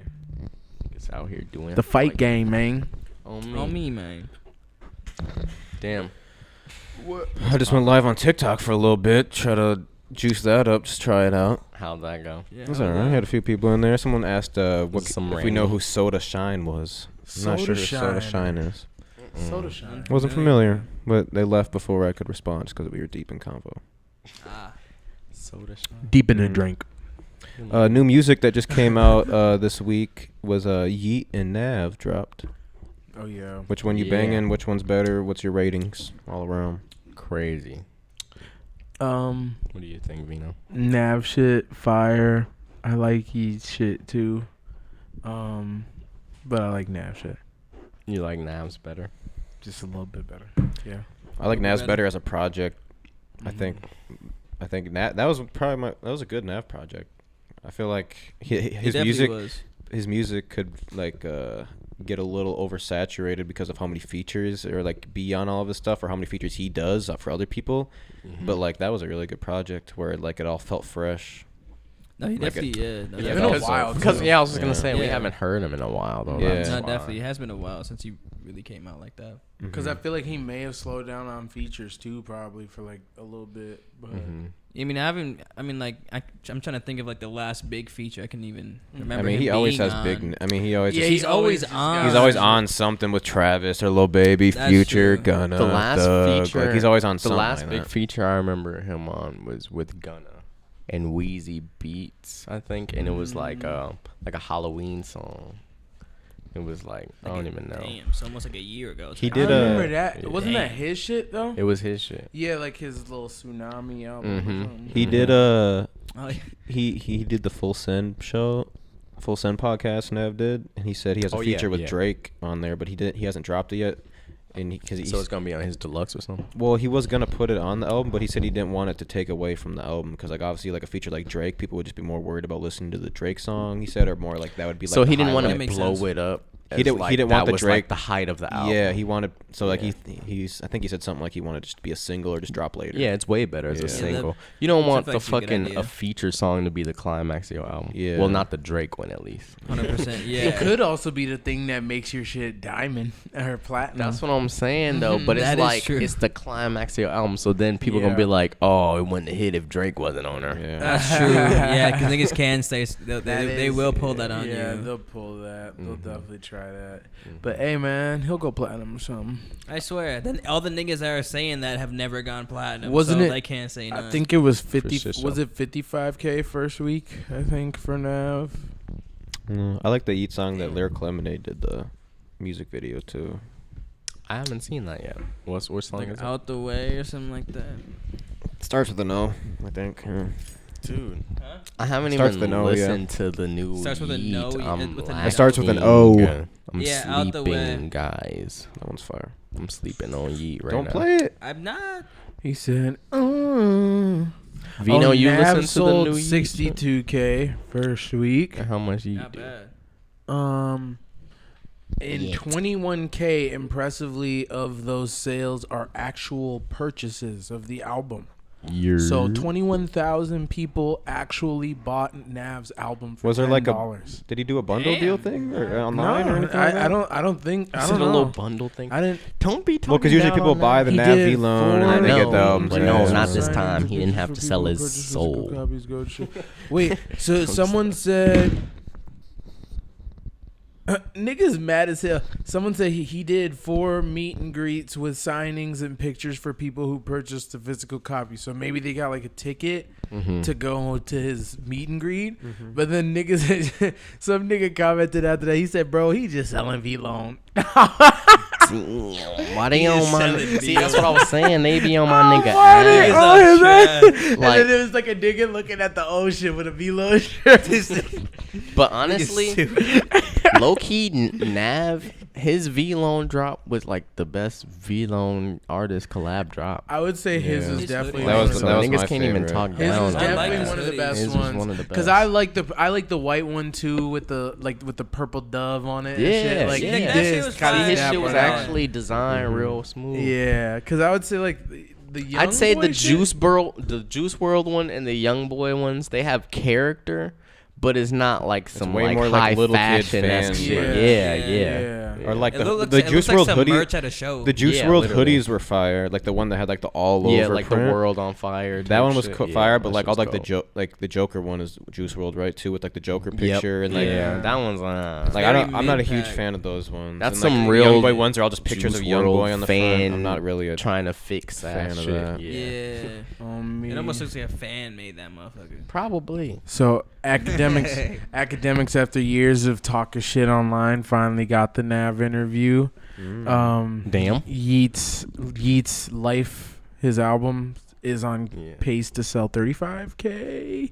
It's out here doing The fight game, man. On me, man. Damn. I just went live on TikTok for a little bit, try to juice that up, just try it out. How'd that go? Yeah, It was alright. I had a few people in there. Someone asked what Some if we know random- who Soda Shine was. I'm not sure who Soda Shine is. Soda Shine. Wasn't familiar, but they left before I could respond just because we were deep in convo. Soda shine. Deep in the drink. New music that just came out this week was Yeet and Nav dropped. Oh yeah. Which one you Yeah. banging? Which one's better? What's your ratings all around? Crazy. What do you think, Vino? Nav shit, fire. I like Yeet shit too. But I like Nav shit You like Nav's better? just a little bit better. Yeah. I like Nav's Better. better as a project. I think Nav, that was probably that was a good Nav project. I feel like his definitely music was. his music could like get a little oversaturated because of how many features or like be on all of this stuff or how many features he does for other people. But like that was a really good project where like it all felt fresh. No, he Like definitely, It's been a while. Because too. I was just gonna say we Yeah. haven't heard him in a while though. Yeah. That's No, why. definitely. It has been a while since he really came out like that. Because I feel like he may have slowed down on features too, probably for like a little bit. But I mean, I'm trying to think of like the last big feature I can even remember. I mean, him he always being has on. big. I mean, he always. Yeah, just, he's always just on. got- he's always on something with Travis or Lil Baby, That's Future, true. Gunna. The last Thug. feature, Like, he's always on the something. last like big that. feature I remember him on was with Gunna and Wheezy Beats, I think, and it was like a Halloween song. It was like I don't even know. Damn, it's almost like a year ago. He I did remember a. that. Wasn't that Damn. his shit though? It was his shit. Yeah, like his little tsunami album. Or something. He did a. Oh, yeah. He did the Full Send show, Full Send podcast. Nev did, and he said he has a Oh, yeah, feature with yeah. Drake on there, but he hasn't dropped it yet. And because So it's gonna be on his deluxe or something. well, he was gonna put it on the album, but he said he didn't want it to take away from the album because, like, obviously, like a feature like Drake, people would just be more worried about listening to the Drake song. He said, or more like that would be like. So he the didn't want highlight. to makes blow sense. it up. He as, didn't- like, he didn't that want the was Drake- like the height of the album. Yeah, he wanted so like Yeah. he's I think he said something like he wanted it just to be a single or just drop later. Yeah, it's way better as Yeah. a Yeah, single. that- You don't that's want the actually a good fucking idea. a feature song to be the climax of your album. Yeah. Well, not the Drake one at least. 100%. Yeah. It could also be the thing that makes your shit diamond or platinum. That's what I'm saying though. But it's That is like true. it's the climax of your album. So then people Yeah. gonna be like, "Oh, it wouldn't have hit if Drake wasn't on her." Yeah. That's true. Yeah, because niggas can say That they is- will pull that on yeah, you. they'll pull that. They'll definitely try that. Mm-hmm. But hey, man, he'll go platinum or something. I swear. Then all the niggas that are saying that have never gone platinum. Wasn't so it- They can't say nothing. I think it was 50. sure so. Was it 55K first week? I think for Nav. I like the Eat song that Lyric Lemonade did the music video too. I haven't seen that yet. What song like is it? out the way or something like that. It starts with an O, I think. Yeah. Dude, Huh? I haven't Starts even with an O, yeah. listened to the new. Starts with a Yeet. no, I'm with an lacking. It starts with an O. I'm Yeah, out the way. sleeping, guys. That one's fire. I'm sleeping on Yeet right Don't now. play it. I'm not. He said, "Oh, Vino, you Nav listen to the sold new Yeet? 62K first week. How much Yeet? Not do? bad. And Yeah. 21K impressively of those sales are actual purchases of the album. So 21,000 people actually bought Nav's album for Was there like $10. Did he do a bundle deal thing or No, online or anything? like that? I don't think. I Is don't it a little know. bundle thing? I didn't. Don't be talking Well, because usually down people on buy that. the He Nav did V loan and four then they get the No, album. but no, not this time. He didn't have to sell his soul. Wait, so someone said, niggas mad as hell. Someone said he did 4 meet and greets with signings and pictures for people who purchased the physical copy. So maybe they got like a ticket to go to his meet and greet. But then niggas, some nigga commented after that. He said, "Bro, he just selling V loan." Why they on my? selling See, that's what I was saying. They be on my nigga funny. ass. Oh, his ass. And Like- then there was like a nigga looking at the ocean with a V loan shirt. But honestly, low key, Nav, his V Loan drop was like the best V Loan artist collab drop. I would say his Yeah. is His definitely hoodie. That was So that was niggas my can't even favorite. talk His down is on I that. like definitely his one of the hoodie. best His was ones. one of the Because best. I like the white one too with the purple dove on it. and Yeah, shit. Like yeah. he That did shit was kinda fire. His snap shit was on that. actually designed real smooth. Yeah, because I would say like the young I'd say boy the shit- Juice World one and the Young Boy ones, they have character, but it's not like some way like more high like little kid fashion fan shit. shit. Yeah. Or like It the looks the it Juice looks like WRLD some hoodie. merch at a show. The Juice Yeah, WRLD literally. hoodies were fire. Like the one that had like the all over. Yeah, like print. the world on fire. That type one was shit. fire, Yeah, but that like shit all was like dope. the Joker one is Juice WRLD, right? Too, with like the Joker Yep. picture and like yeah, that one's like Very I'm not a huge mid-pack. fan of those ones. That's and, like, some the real Young Boy ones are all just pictures Juice of Young WRLD Boy on the fan front. I'm not really a trying to fix that fan of shit. that. Yeah. It almost looks like a fan made that motherfucker. Probably. So academics after years of talking shit online finally got the Nav interview. Damn. Yeats Life, his album is on Yeah. pace to sell 35K.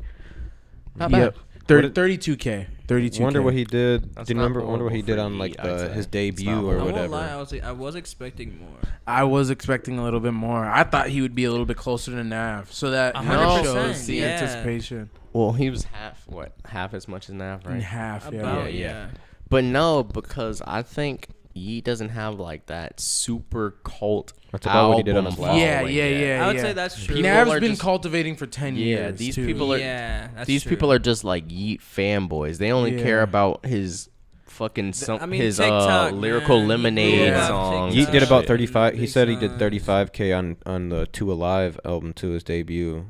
Not bad. 32K. 32K. Wonder what he did. That's Do you not remember? Wonder what he horrible did for on like Yeet, I'd say. his It's debut not or I horrible. won't whatever. lie, I was expecting more. I was expecting a little bit more. I thought he would be a little bit closer to Nav, so that 100%, shows the yeah. anticipation. Well, he was half as much as Nav, In right? half, yeah. About, Yeah, yeah. But no, because I think Yeet doesn't have like that super cult. That's about what he did on his last Yeah, album. yeah. I would say that's true. Nav's are been just- cultivating for 10 years. Yeah, these too. people are. that's These true. people are just like Yeet fanboys. They only Yeah. care about his fucking his TikTok, lyrical man. lemonade Yeah. song. Yeet did about Shit. 35. He Big said he did signs. 35K on the Two Alive album to his debut.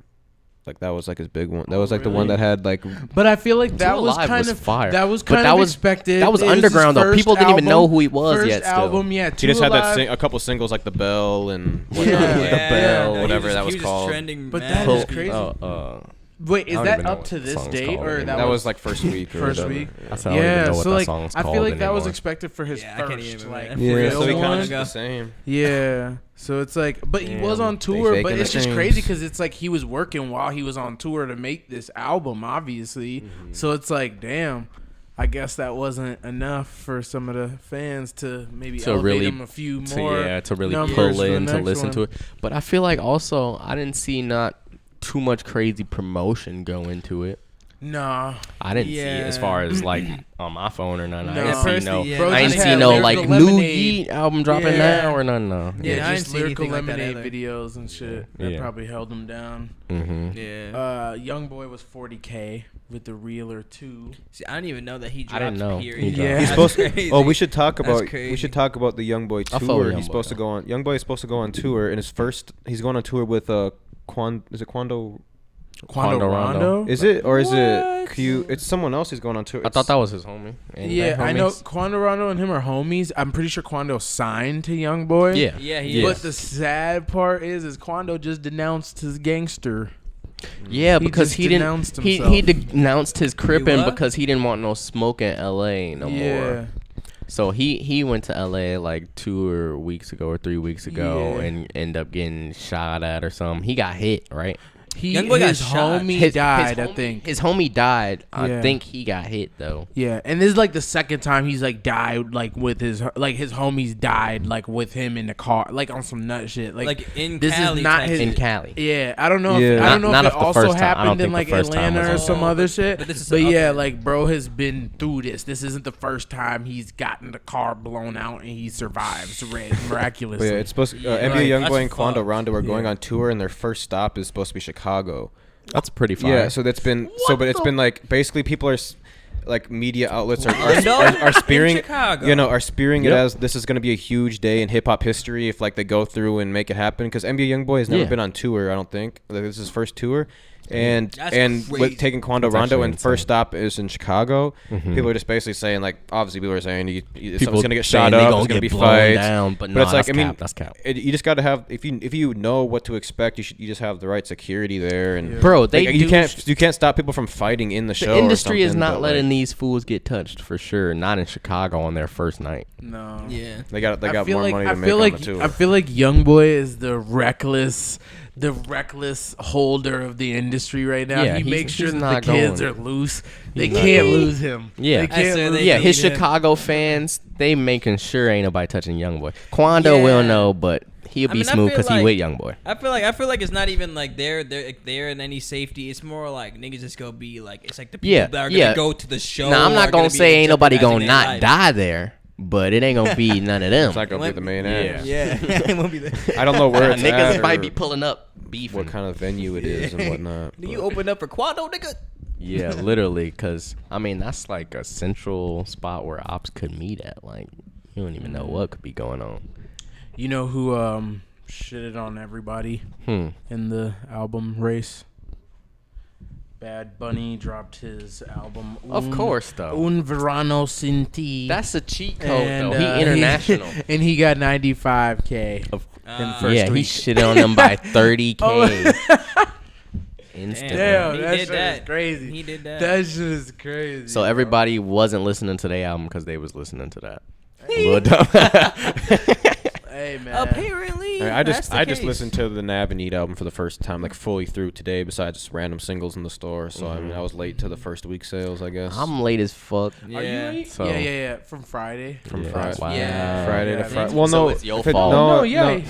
Like that was like his big one. That was like the one that had like. But I feel like that Too was Alive kind was of fire. That was But kind that of was- expected. that was It his underground, though. first People didn't even know who he was first yet still. album, yeah. He just had Alive. a couple singles like The Bell and Yeah. whatnot. Yeah. The Bell, he whatever was- that was he just called. Trending But mad that heavy. is crazy. I Wait, is don't that even know up what to the this song's date called or anymore. That was like first week. Or first whatever. week? I don't even know what so that like song's I called feel like that was anymore. expected for his Yeah, I can't first even like remember. Yeah, real so he one. kind of the same. Yeah, so it's like, but he was Damn, on they tour. faking But the it's just things. crazy because it's like he was working while he was on tour to make this album, obviously. So it's like, damn, I guess that wasn't enough for some of the fans to maybe To elevate really- him a few more. to really numbers pull for the in to next listen one. to it. But I feel like also I didn't see not too much crazy promotion go into it. Nah, I didn't see it as Yeah. far as like on my phone or nothing. No. I Yeah, didn't see personally, no. yeah. Bro I just didn't see had no Lyrical like new Lemonade. Yeet album dropping Yeah. now or nothing. No. Yeah, I just didn't see lyrical anything like that lemonade either. videos and shit. That Yeah. probably held him down. Mm-hmm. Yeah. Young Boy was 40K with the Reeler 2. See, I didn't even know that he dropped. I didn't know. Period. He dropped. Yeah. He's That's supposed to. crazy. Oh, we should talk That's about. We crazy. should talk about the Young Boy I fuck with tour. Young He's Boy, supposed to though. go on. Young Boy is supposed to go on tour, and his first. He's going on tour with Is it Quando? Quando Rondo. Rondo? Is it or is it What? Q? It's someone else. He's going on tour. I thought that was his homie. Ain't Yeah, that I know homies? Quando Rondo and him are homies. I'm pretty sure Quando signed to Young Boy. Yeah. Yeah, he But is. the sad part is Quando just denounced his gangster. Yeah, He because just he didn't. denounced He himself. denounced his crippin' what? because he didn't want no smoke in L.A. no Yeah. more. So he went to L.A. like 2 weeks ago or 3 weeks ago Yeah. and ended up getting shot at or something. He got hit, right? Young Boy got His shot. homie died, I homie- think. His homie died. Yeah. I think he got hit though. Yeah, and this is like the second time he's like died like with his homies died like with him in the car like on some nut shit like in this Cali, is not type his shit. In Cali. Yeah, I don't know. Yeah. If, I don't know Not if if it the also first time. I don't happened in think the like first time Atlanta or was some on. other shit. But this is But yeah, okay. like bro has been through this. This isn't the first time he's gotten the car blown out and he survives But miraculously. yeah, it's supposed to. Yeah, NBA right. Young That's Boy and Quando fucked. Rondo are going Yeah. on tour, and their first stop is supposed to be Chicago. That's pretty fire. Yeah, so that's been but it's been like basically people are like media outlets are In spearing Chicago. are spearing it Yep. as this is going to be a huge day in hip hop history if like they go through and make it happen because NBA Young Boy has never Yeah. been on tour. I don't think like, this is his first tour. And That's and crazy. with taking Quando That's Rondo actually and first insane. stop is in Chicago, Mhm. people are just basically saying like obviously people are saying People someone's gonna get saying shot they up, gonna there's gonna get be blown fights, down, but but nah, it's like that's I mean cap, that's cap. you just got to have if you know what to expect, you just have the right security there and Yeah. Bro, they like, do you can't stop people from fighting in the show. The industry or is something, not but, letting like, these fools get touched for sure. Not in Chicago on their first night. no. Yeah. They got I feel more like money I to make feel on like the tour. I feel like Young Boy is the reckless holder of the industry right now. Yeah, he he's- makes sure he's that not the kids going. are loose. They He's not can't going. lose him. Yeah. they can't said lose they Yeah, him. his need him. Chicago fans, they making sure ain't nobody touching Youngboy. Quando Yeah. will know, but he'll I be mean, I smooth feel because he like- with Youngboy. I feel like it's not even like they're in any safety. It's more like niggas just go be like it's like the people Yeah, that are yeah. gonna go to the show. Now I'm are not gonna be say ain't nobody jeopardizing gonna their not life. die there, but it ain't gonna be none of them. it's not gonna be the main act. Yeah, it won't be there. I don't know where it's Niggas at might or be pulling up beefing. what kind of venue it is and whatnot. Do you but- open up for Quando, nigga? Yeah, literally, because I mean that's like a central spot where ops could meet at. Like you don't even know what could be going on. You know who shitted on everybody Hmm. in the album race? Bad Bunny dropped his album. Of course, though. Un Verano Sin Ti. That's a cheat code, And, though. He he- international. and he got 95K. Of- in first yeah, he week. shitted on them by 30K. Oh. Instantly. Damn, He that did shit that. is crazy. He did that. That shit is crazy. So bro. everybody wasn't listening to the album because they was listening to that. Little dumb. Hey man. Apparently, I that's the just case. listened to the Nav and Eat album for the first time, like fully through today. Besides just random singles in the store, so I mean I was late to the first week sales, I guess. I'm late as fuck. Are Yeah. you late? So- yeah. From Friday. From Yeah. Friday. Wow. Yeah. Friday Yeah, to I Friday. think Well, so no, it's your if it- fault. No, yeah.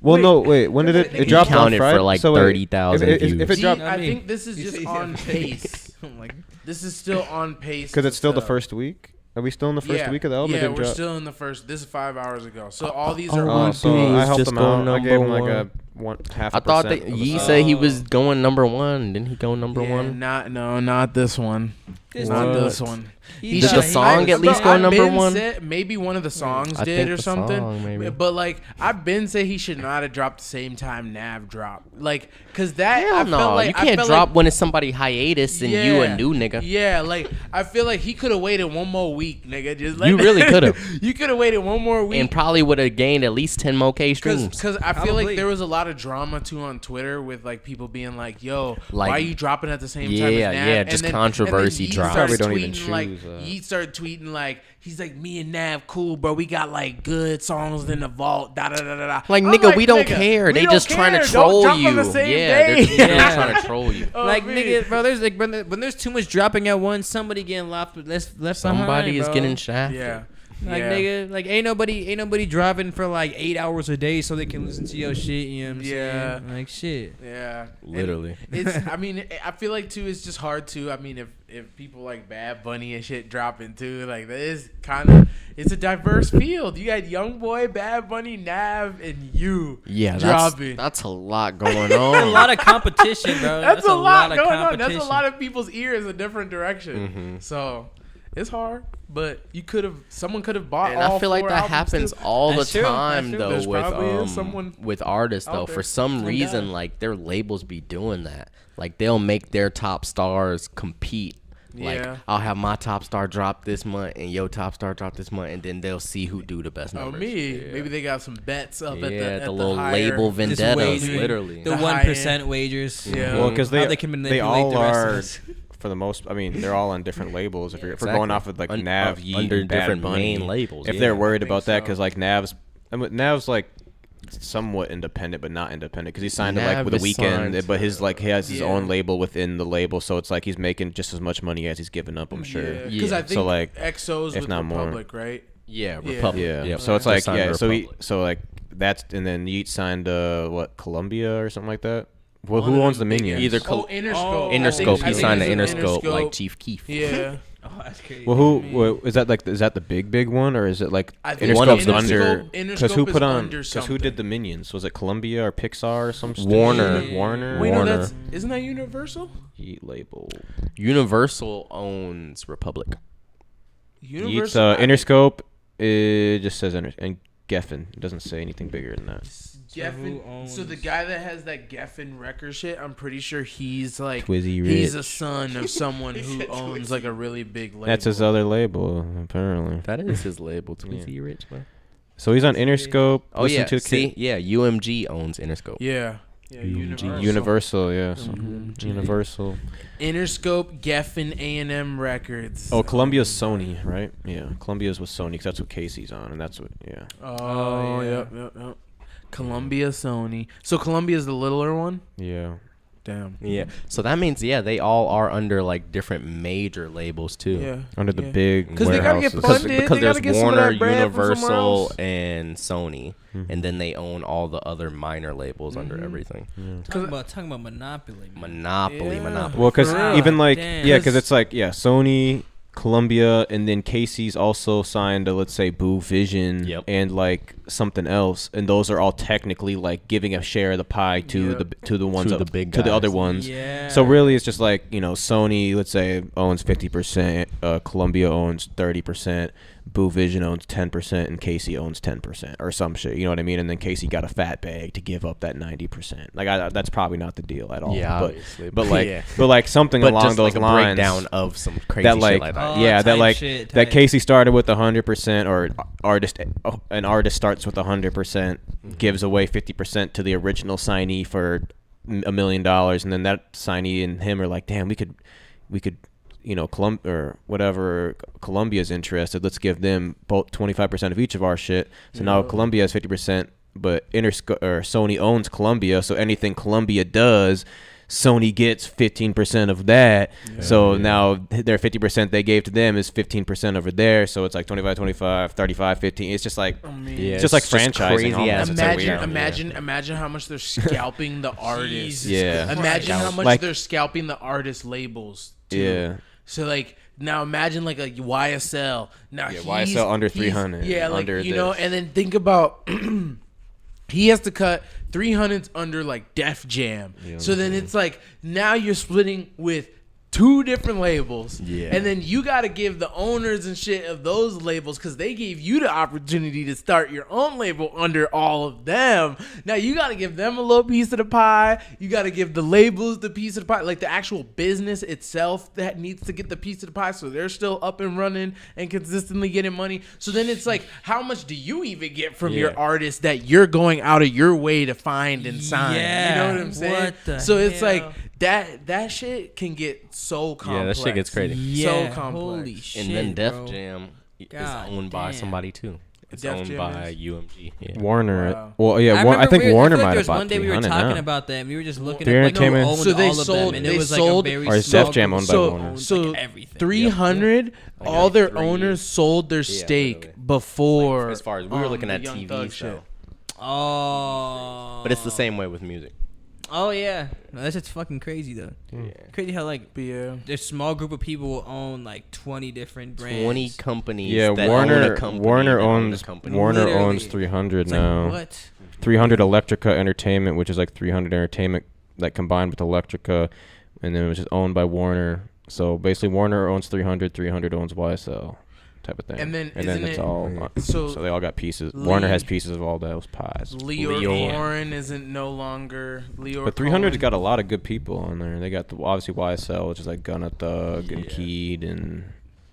Well, Wait. no, wait. When did it? He It dropped on counted Friday. for like so wait, 30,000 if views. it See, dropped, I think this is You just say on yeah. pace. I'm like, This is still on pace. because it's still the to- first week. Are we still in the first week of the album? Yeah, we're still in the first. This is 5 hours ago. So all these are oh, on. So Dude, I he's helped just him out. I going gave him number like one. half. I thought that Yee said he was going number one. Didn't he go number one? Not this one. This Not one. this one. He Did should- the song at least go I've number been one? said- maybe one of the songs I did think or the something. song, maybe. But like I've been say he should not have dropped the same time Nav dropped. Like cause that Hell I no, felt like you I can't felt drop like, when it's somebody hiatus and you a new nigga. Yeah, like I feel like he could have waited one more week, nigga. Just You really coulda. You could have waited one more week. And probably would have gained at least 10 more K streams. Because I feel Probably. like there was a lot of drama too on Twitter with like people being like, "Yo, Like- why are you dropping at the same time?" Yeah, as Nav? yeah, just controversy Yeet drops. started Probably don't even tweeting, like, choose, Yeet started tweeting like, he's like, "Me and Nav cool, bro. We got like good songs in the vault." Da da da da da. Like, I'm nigga, we don't nigga, care. we They don't just trying to care. Don't troll jump you. on the same Yeah, day. they're just trying to troll you. Oh, Like man. nigga, bro, there's like when there's too much dropping at once, somebody getting left Somebody behind, is bro. getting shafted. Yeah. Like yeah. nigga, like ain't nobody driving for like 8 hours a day so they can listen to your shit. You know what I'm Yeah. saying? Like shit. Yeah, Literally. And it's. I mean, I feel like too. It's just hard to. I mean, if people like Bad Bunny and shit dropping too, like that is kind of. It's a diverse field. You got Young Boy, Bad Bunny, Nav, and you. Yeah, dropping. that's a lot going A on. lot of competition, bro. That's a lot of going on. That's a competition. lot of people's ears a different direction. Mm-hmm. So it's hard, but you could have. Someone could have bought. And all I feel like 4 that albums, happens too. all That's the true. time That's true. There's though probably is with someone with artists out though. there. For some Some reason, guy. like their labels be doing that. Like they'll make their top stars compete. Like Yeah. I'll have my top star drop this month and your top star drop this month, and then they'll see who do the best Oh, numbers. me. Yeah. Maybe they got some bets up at Yeah, the the little higher- label vendettas, wagering. literally. The The 1% wagers. Yeah. Well, because How they they can they manipulate all the rest of are us. for the most. I mean, they're all on different labels. If we're Exactly. going off of like Nav, Yeet, under and Bad different Bunny, main labels. if yeah. they're worried think about that, so. because like Nav's like somewhat independent, but not independent, because he signed to like Nav with a is weekend, signed but his like he has his Yeah. own label within the label, so it's like he's making just as much money as he's giving up. I'm sure. Because I Yeah. think So, like, XO's if with not more. Republic, right? Yeah, Yeah. Republic. Yeah. Yep. So it's They're like signed to Republic. Republic. So like that's, and then Yeet signed what, Columbia or something like that. Well, One who of owns the them big Minions? Either Oh, Interscope. Interscope. I He think signed to it's Interscope like Chief Keef. Yeah. Oh, that's crazy. Well, who is that? Like, is that the big one, or is it like I think one of Interscope's them. under? Interscope Because who is put on? under Because who something. did the Minions? Was it Columbia or Pixar or some? stupid Warner. shit? Warner. Wait, no, Warner. isn't that Universal? Yeet label. Universal owns Republic. Yeet's Interscope. It just says and Geffen. It doesn't say anything bigger than that. Geffen. So the guy that has that Geffen record shit, I'm pretty sure he's like Twizzy he's Rich. a son of someone who owns like a really big label. That's his other label, apparently. That is his label. Twizzy Rich, man. So he's on Interscope. Oh Listen yeah. to See, yeah. UMG owns Interscope. Yeah. Yeah, Universal. Universal, yes. Universal. Interscope, Geffen, A&M Records. Oh, Columbia's Sony, right? Yeah, Columbia's with Sony, because that's what Casey's on, and that's what, yeah. Oh, yeah. yep. Columbia, Sony. So Columbia's the littler one? Yeah. Damn. Yeah. So that means they all are under like different major labels too. Yeah. Under the Yeah. big 'Cause they gotta get warehouses. funded. Because They gotta there's get some of Warner, that bread from somewhere Universal, else. and Sony, and then they own all the other minor labels under everything. Talking about monopoly. Man. Monopoly, Yeah. monopoly. Well, because For real. even like, Damn. yeah, because it's like, yeah, Sony, Columbia, and then Casey's also signed to, let's say, Boo Vision Yep. and like something else, and those are all technically like giving a share of the pie to Yep. the ones To the up- big to the other guys. ones. Yeah. So really, it's just like, you know, Sony, let's say, owns 50%, Columbia owns 30%, Boo Vision owns 10%, and Casey owns 10% or some shit. You know what I mean? And then Casey got a fat bag to give up that 90%. Like, that's probably not the deal at all. Yeah, but, obviously. but like, Yeah. but like something But along just those like a lines. breakdown of some crazy That like, shit like that. Oh, yeah, that type like shit, that type. Casey started with 100%, or an artist starts with 100%, gives away 50% to the original signee for $1 million, and then that signee and him are like, damn, we could, you know, Columbia's interested. Let's give them both 25% of each of our shit. So now Columbia has 50%, but Sony owns Columbia, so anything Columbia does, Sony gets 15% of that. So now their 50% they gave to them is 15% over there. So it's like 25, 25, 35, 15. It's just like, Yeah, it's just like it's just franchising crazy almost. ass. It's like Imagine, weird. imagine how much they're scalping the artists. Yeah. Imagine how much Like- they're scalping the artist labels. Too. Yeah. So like now imagine like a YSL. Now YSL under 300. Yeah, like under you know, this. and then think about he has to cut 300s under like Def Jam. Yeah, so then it's like now you're splitting with 2 different labels. Yeah. And then you got to give the owners and shit of those labels, because they gave you the opportunity to start your own label under all of them. Now you got to give them a little piece of the pie. You got to give the labels the piece of the pie. Like the actual business itself that needs to get the piece of the pie, so they're still up and running and consistently getting money. So then it's like, how much do you even get from your artist that you're going out of your way to find and sign? Yeah. You know what I'm saying? What the so it's hell? like that shit can get so complex. Yeah, that shit gets crazy. Yeah, So complex. holy shit, And then Def bro. Jam is God owned by damn. somebody too. It's Def owned Jam by is? UMG. Yeah. Warner. Wow. Well, yeah, I remember think we were- Warner feel like might there have was one bought day we were 300 talking now. about that. And we were just looking Their at like who entertainment- owned So they all of sold- them, and they it was sold- like a very Or is small Def Jam group owned by that Warner? owned, So like, everything. 300, I got all their 3. owners sold their Yeah, stake literally. before. As far as we were looking the at Young TVs Thug shit. though. Oh, But it's the same way with music. Oh yeah, no, that's just fucking crazy though. Yeah. Crazy how like But yeah. this small group of people own like 20 different brands. 20 companies. Yeah, that own Warner. a company Warner that own a owns. company. Warner Literally. owns 300 It's like, now. what? 300 Electrica Entertainment, which is like 300 Entertainment that combined with Electrica, and then it was just owned by Warner. So basically, Warner owns 300. 300 owns YSL, type of thing. And then it's isn't it- all. So, So they all got pieces. Warner Lee- has pieces of all those pies. Leor Corin isn't no longer Leor. But 300's got a lot of good people on there. They got obviously YSL, which is like Gunna Thug and Yeah. Keed and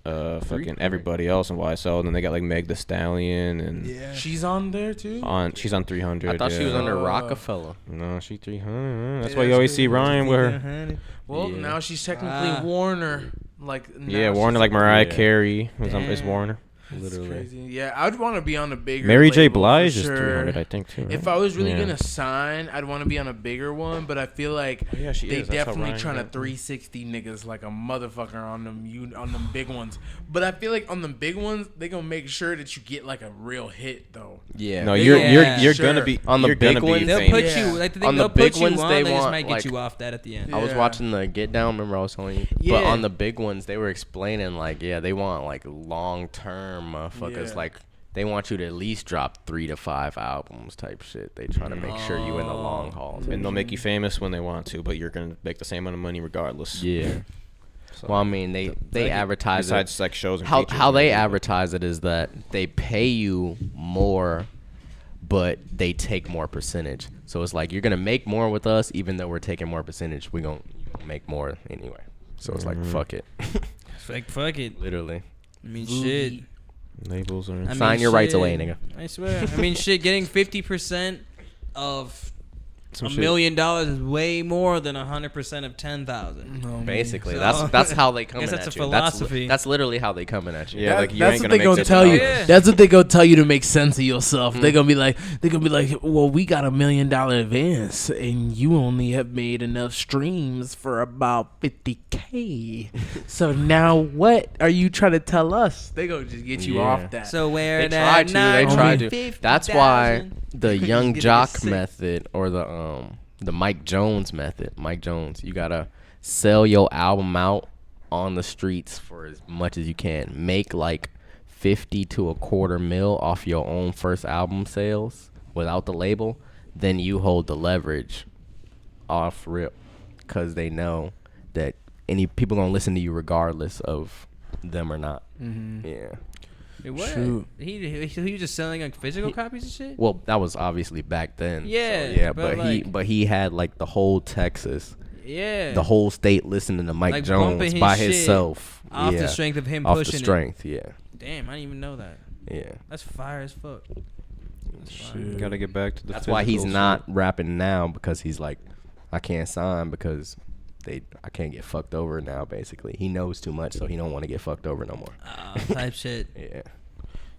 fucking everybody else in YSL. And then they got like Meg The Stallion and She's on there too. she's on 300. I thought she was yeah. under Rockefeller. No, she 300. That's Yeah, why you that's always see crazy. Ryan with her. Well, Yeah. now she's technically Warner. Like Yeah, now Warner she's- like Mariah Yeah. Carey is Damn. Warner. That's Literally. crazy. Yeah, I'd want to be on a bigger. Mary J. label for Blige is sure. 300, I think too. If right? I was really Yeah. gonna sign, I'd want to be on a bigger one. But I feel like Oh, yeah, she they is. That's how definitely Ryan trying to got- 360 niggas like a motherfucker on them big ones. But I feel like on them big ones, they gonna make sure that you get like a real hit though. Yeah. No, They you're gonna- you're Yeah. you're Sure. gonna be On the you're gonna big be ones, They'll famous. put Yeah. you like the thing. On the They'll big put you ones, on. they They just want, might get like- you off that at the end. I was Yeah. watching the Get Down. Remember I was telling you? Yeah. But on the big ones, they were explaining like, yeah, they want like long-term motherfuckers. Yeah. Like they want you to at least drop 3 to 5 albums type shit. They trying to make sure you in the long haul. And they'll make you famous when they want to, but you're gonna make the same amount of money regardless. Yeah. So, Well, I mean, they advertise it. besides like shows and How features how and they everything. advertise it is that they pay you more, but they take more percentage. So it's like you're gonna make more with us, even though we're taking more percentage. We gonna make more anyway. So it's like fuck it, It's like fuck it. literally. I mean, shit. labels are. I mean, Sign your rights shit. away, nigga. I swear. I mean, shit. Getting 50% of Some $1 shit. million is way more than 100% of 10,000. Basically, So- that's how they come Guess in that's at a you. philosophy. That's literally how they coming at you. Yeah, like you that's ain't what gonna they gonna make tell you. Yeah. That's what they gonna tell you to make sense of yourself. They're gonna be like, well, we got $1 million advance, and you only have made enough streams for about 50K. So now what are you trying to tell us? They gonna just get you Yeah. off that. So where They that tried to. They tried to. 950,000 That's why the Just young get jock sick. method or the Mike Jones method. Mike Jones, you gotta sell your album out on the streets for as much as you can. Make like 50 to a quarter mil off your own first album sales without the label. Then you hold the leverage off rip, because they know that any people gonna listen to you regardless of them or not. Yeah. Wait, what? Shoot. He was just selling like physical copies and shit? Well, that was obviously back then. so Yeah, yeah, but but he had like the whole Texas, Yeah. the whole state listening to Mike Like, Jones bumping his by shit himself. off yeah. the strength of him off pushing the it. strength. Yeah, Damn, I didn't even know that. yeah. That's fire as fuck. That's fire. You gotta get back to the. That's why he's physical not shit. rapping now, because he's like, I can't sign because I can't get fucked over now. Basically, he knows too much, so he don't want to get fucked over no more. Type shit. Yeah.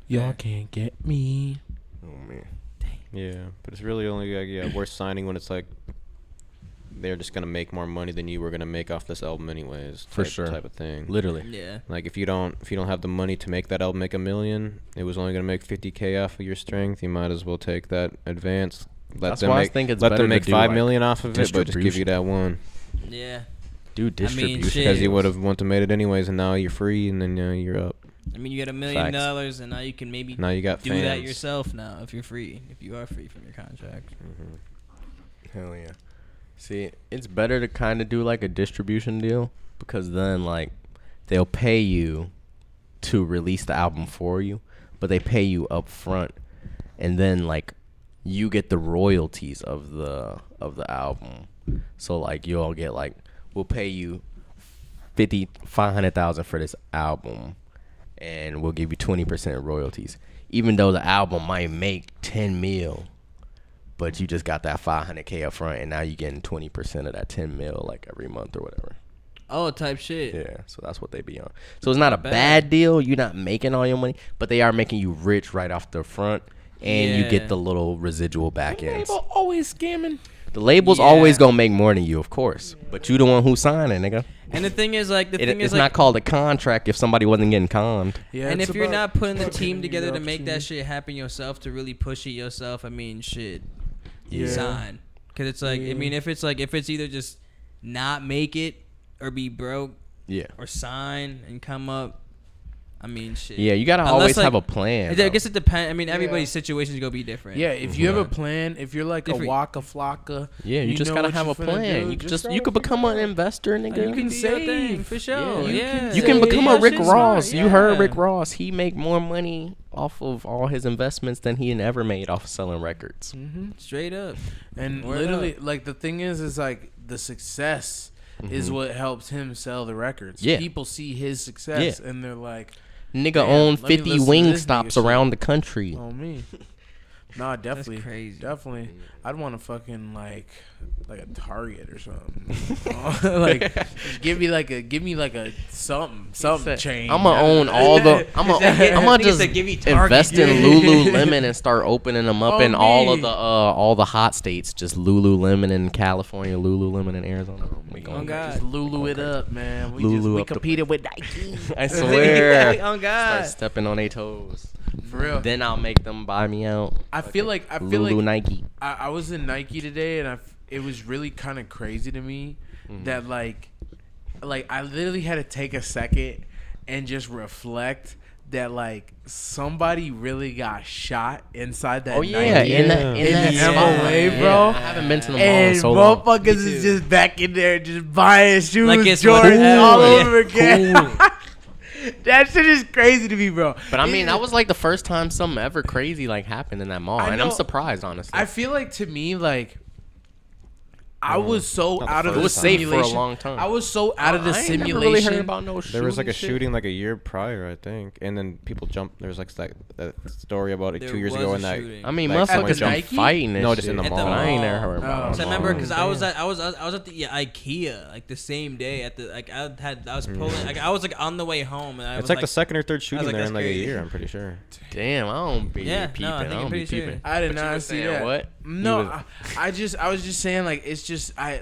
Y'all can't get me. Oh man. Yeah, but it's really only like worth signing when it's like they're just gonna make more money than you were gonna make off this album anyways. For type- sure. type of thing. Literally. Yeah. Like if you don't have the money to make that album make $1 million, it was only gonna make 50K off of your strength. You might as well take that advance. That's why I think it's let better them to make do, 5 like, million off of it, but just give you distribution. that one. Yeah. do distribution. shit. Because you would have wanted to made it anyways, and now you're free, and then you're up. I mean, you get $1 million, and now you can maybe Now you got do fans. that yourself now if you're free, if you are free from your contract. Hell yeah. See, it's better to kind of do like a distribution deal because then like they'll pay you to release the album for you, but they pay you up front, and then like you get the royalties of the album. So like you'll get like, we'll pay you $500,000 for this album, and we'll give you 20% royalties, even though the album might make 10 mil. But you just got that $500K up front, and now you're getting 20% of that 10 mil like every month or whatever. Oh, type shit. Yeah, so that's what they be on. So it's not a bad deal. You're not making all your money, but they are making you rich right off the front, and you get the little residual back ends. Label always scamming. The label's always gonna make more than you, of course, but you the one who's signing, nigga. And the thing is, like, It's not called a contract if somebody wasn't getting conned. Yeah, and it's if you're about not putting the fucking team together to your make that opportunity. shit happen yourself, to really push it yourself, I mean, shit, Yeah. sign. Because it's like, I mean, if it's either just not make it or be broke Yeah. or sign and come up, I mean, shit. Yeah, you gotta Unless, always like, have a plan. I though. guess it depends. I mean, everybody's situation is gonna be different. Yeah, if you have a plan, if you're like Different. a Waka Flocka, Yeah, you just know gotta what have you a finna plan. do, You just you could become an investor, nigga. You can do do your your thing thing. for sure. Yeah, You can become a That Rick shit's Ross. smart, You heard yeah. Rick Ross. He make more money off of all his investments than he ever made off of selling records. Straight up. And Word literally, up. like the thing is like the success is what helps him sell the records. Yeah. People see his success and they're like, Nigga Damn, owned let me 50 listen to wing this nigga stops shit. around the country. "Oh me." Nah, definitely, crazy. definitely. I'd want to fucking like a Target or something. Like, just give me like a something chain. I'm gonna own all the. I'm gonna just said, "Give me Target." invest in Lululemon and start opening them up Oh, in all of me. all the hot states. Just Lululemon in California, Lululemon in Arizona. We Oh, going God. Just Lulu it up, man. We Lulu up the- competed with Nike. I swear. Oh, God. Start stepping on their toes. For real. Then I'll make them buy me out. I feel like Lulu Nike. I was in Nike today, and it was really kind of crazy to me that like I literally had to take a second and just reflect that like somebody really got shot inside that. Oh yeah, Nike in that in spot. MOA, bro. I haven't been to the mall in And so long. motherfuckers is just back in there just buying shoes, Like it's Jordans whatever. all Yeah. over again. That shit is crazy to me, bro. But I mean, that was like the first time something ever crazy like happened in that mall, I and I'm know. surprised, honestly. I feel like to me, like I was so Not the out of first the It was safe for a simulation. long time. I was so out of the I ain't never simulation. really heard about no There was like a shit. shooting like a year prior, I think, and then people jumped. There was like that story about it There 2 years was ago, a and that shooting. I mean, Like, motherfuckers at been Nike? fighting and No, shit. just in the At the mall. I ain't never mall. heard about Oh. it. So I remember because I was Damn. at the IKEA like the same day at the like I was pulling like I was like on the way home and I It's was like the second or third shooting like, there that's in like a crazy. year. I'm pretty sure. Damn, I don't be Yeah, no, peeping. I I think I'm don't be pretty sure. peeping. I did But you not was see saying that. what? No, You was- I was just saying like it's just I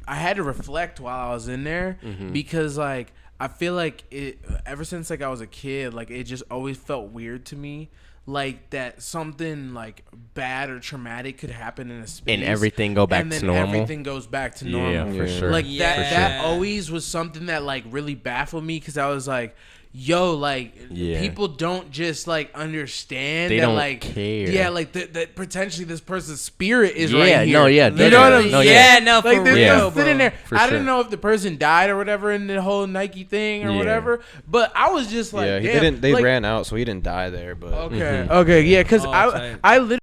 had to reflect while I was in there because like I feel like it ever since like I was a kid, like it just always felt weird to me. Like that something like bad or traumatic could happen in a space And everything go back and to then normal? everything goes back to normal. Yeah, for Yeah. sure. Like Yeah. that For that sure. always was something that like really baffled me because I was like, yo, like Yeah. people don't just like understand They that don't like care. yeah, like that potentially this person's spirit is Yeah, right here. no, yeah, You know what I'm no, saying? yeah, no, Like for they're real, just sitting bro. there. For I sure. didn't know if the person died or whatever in the whole Nike thing or Yeah. whatever, but I was just like, Yeah, he damn, didn't. They like, ran out, so he didn't die there. But Okay, okay, yeah, because Oh, I tight. I literally.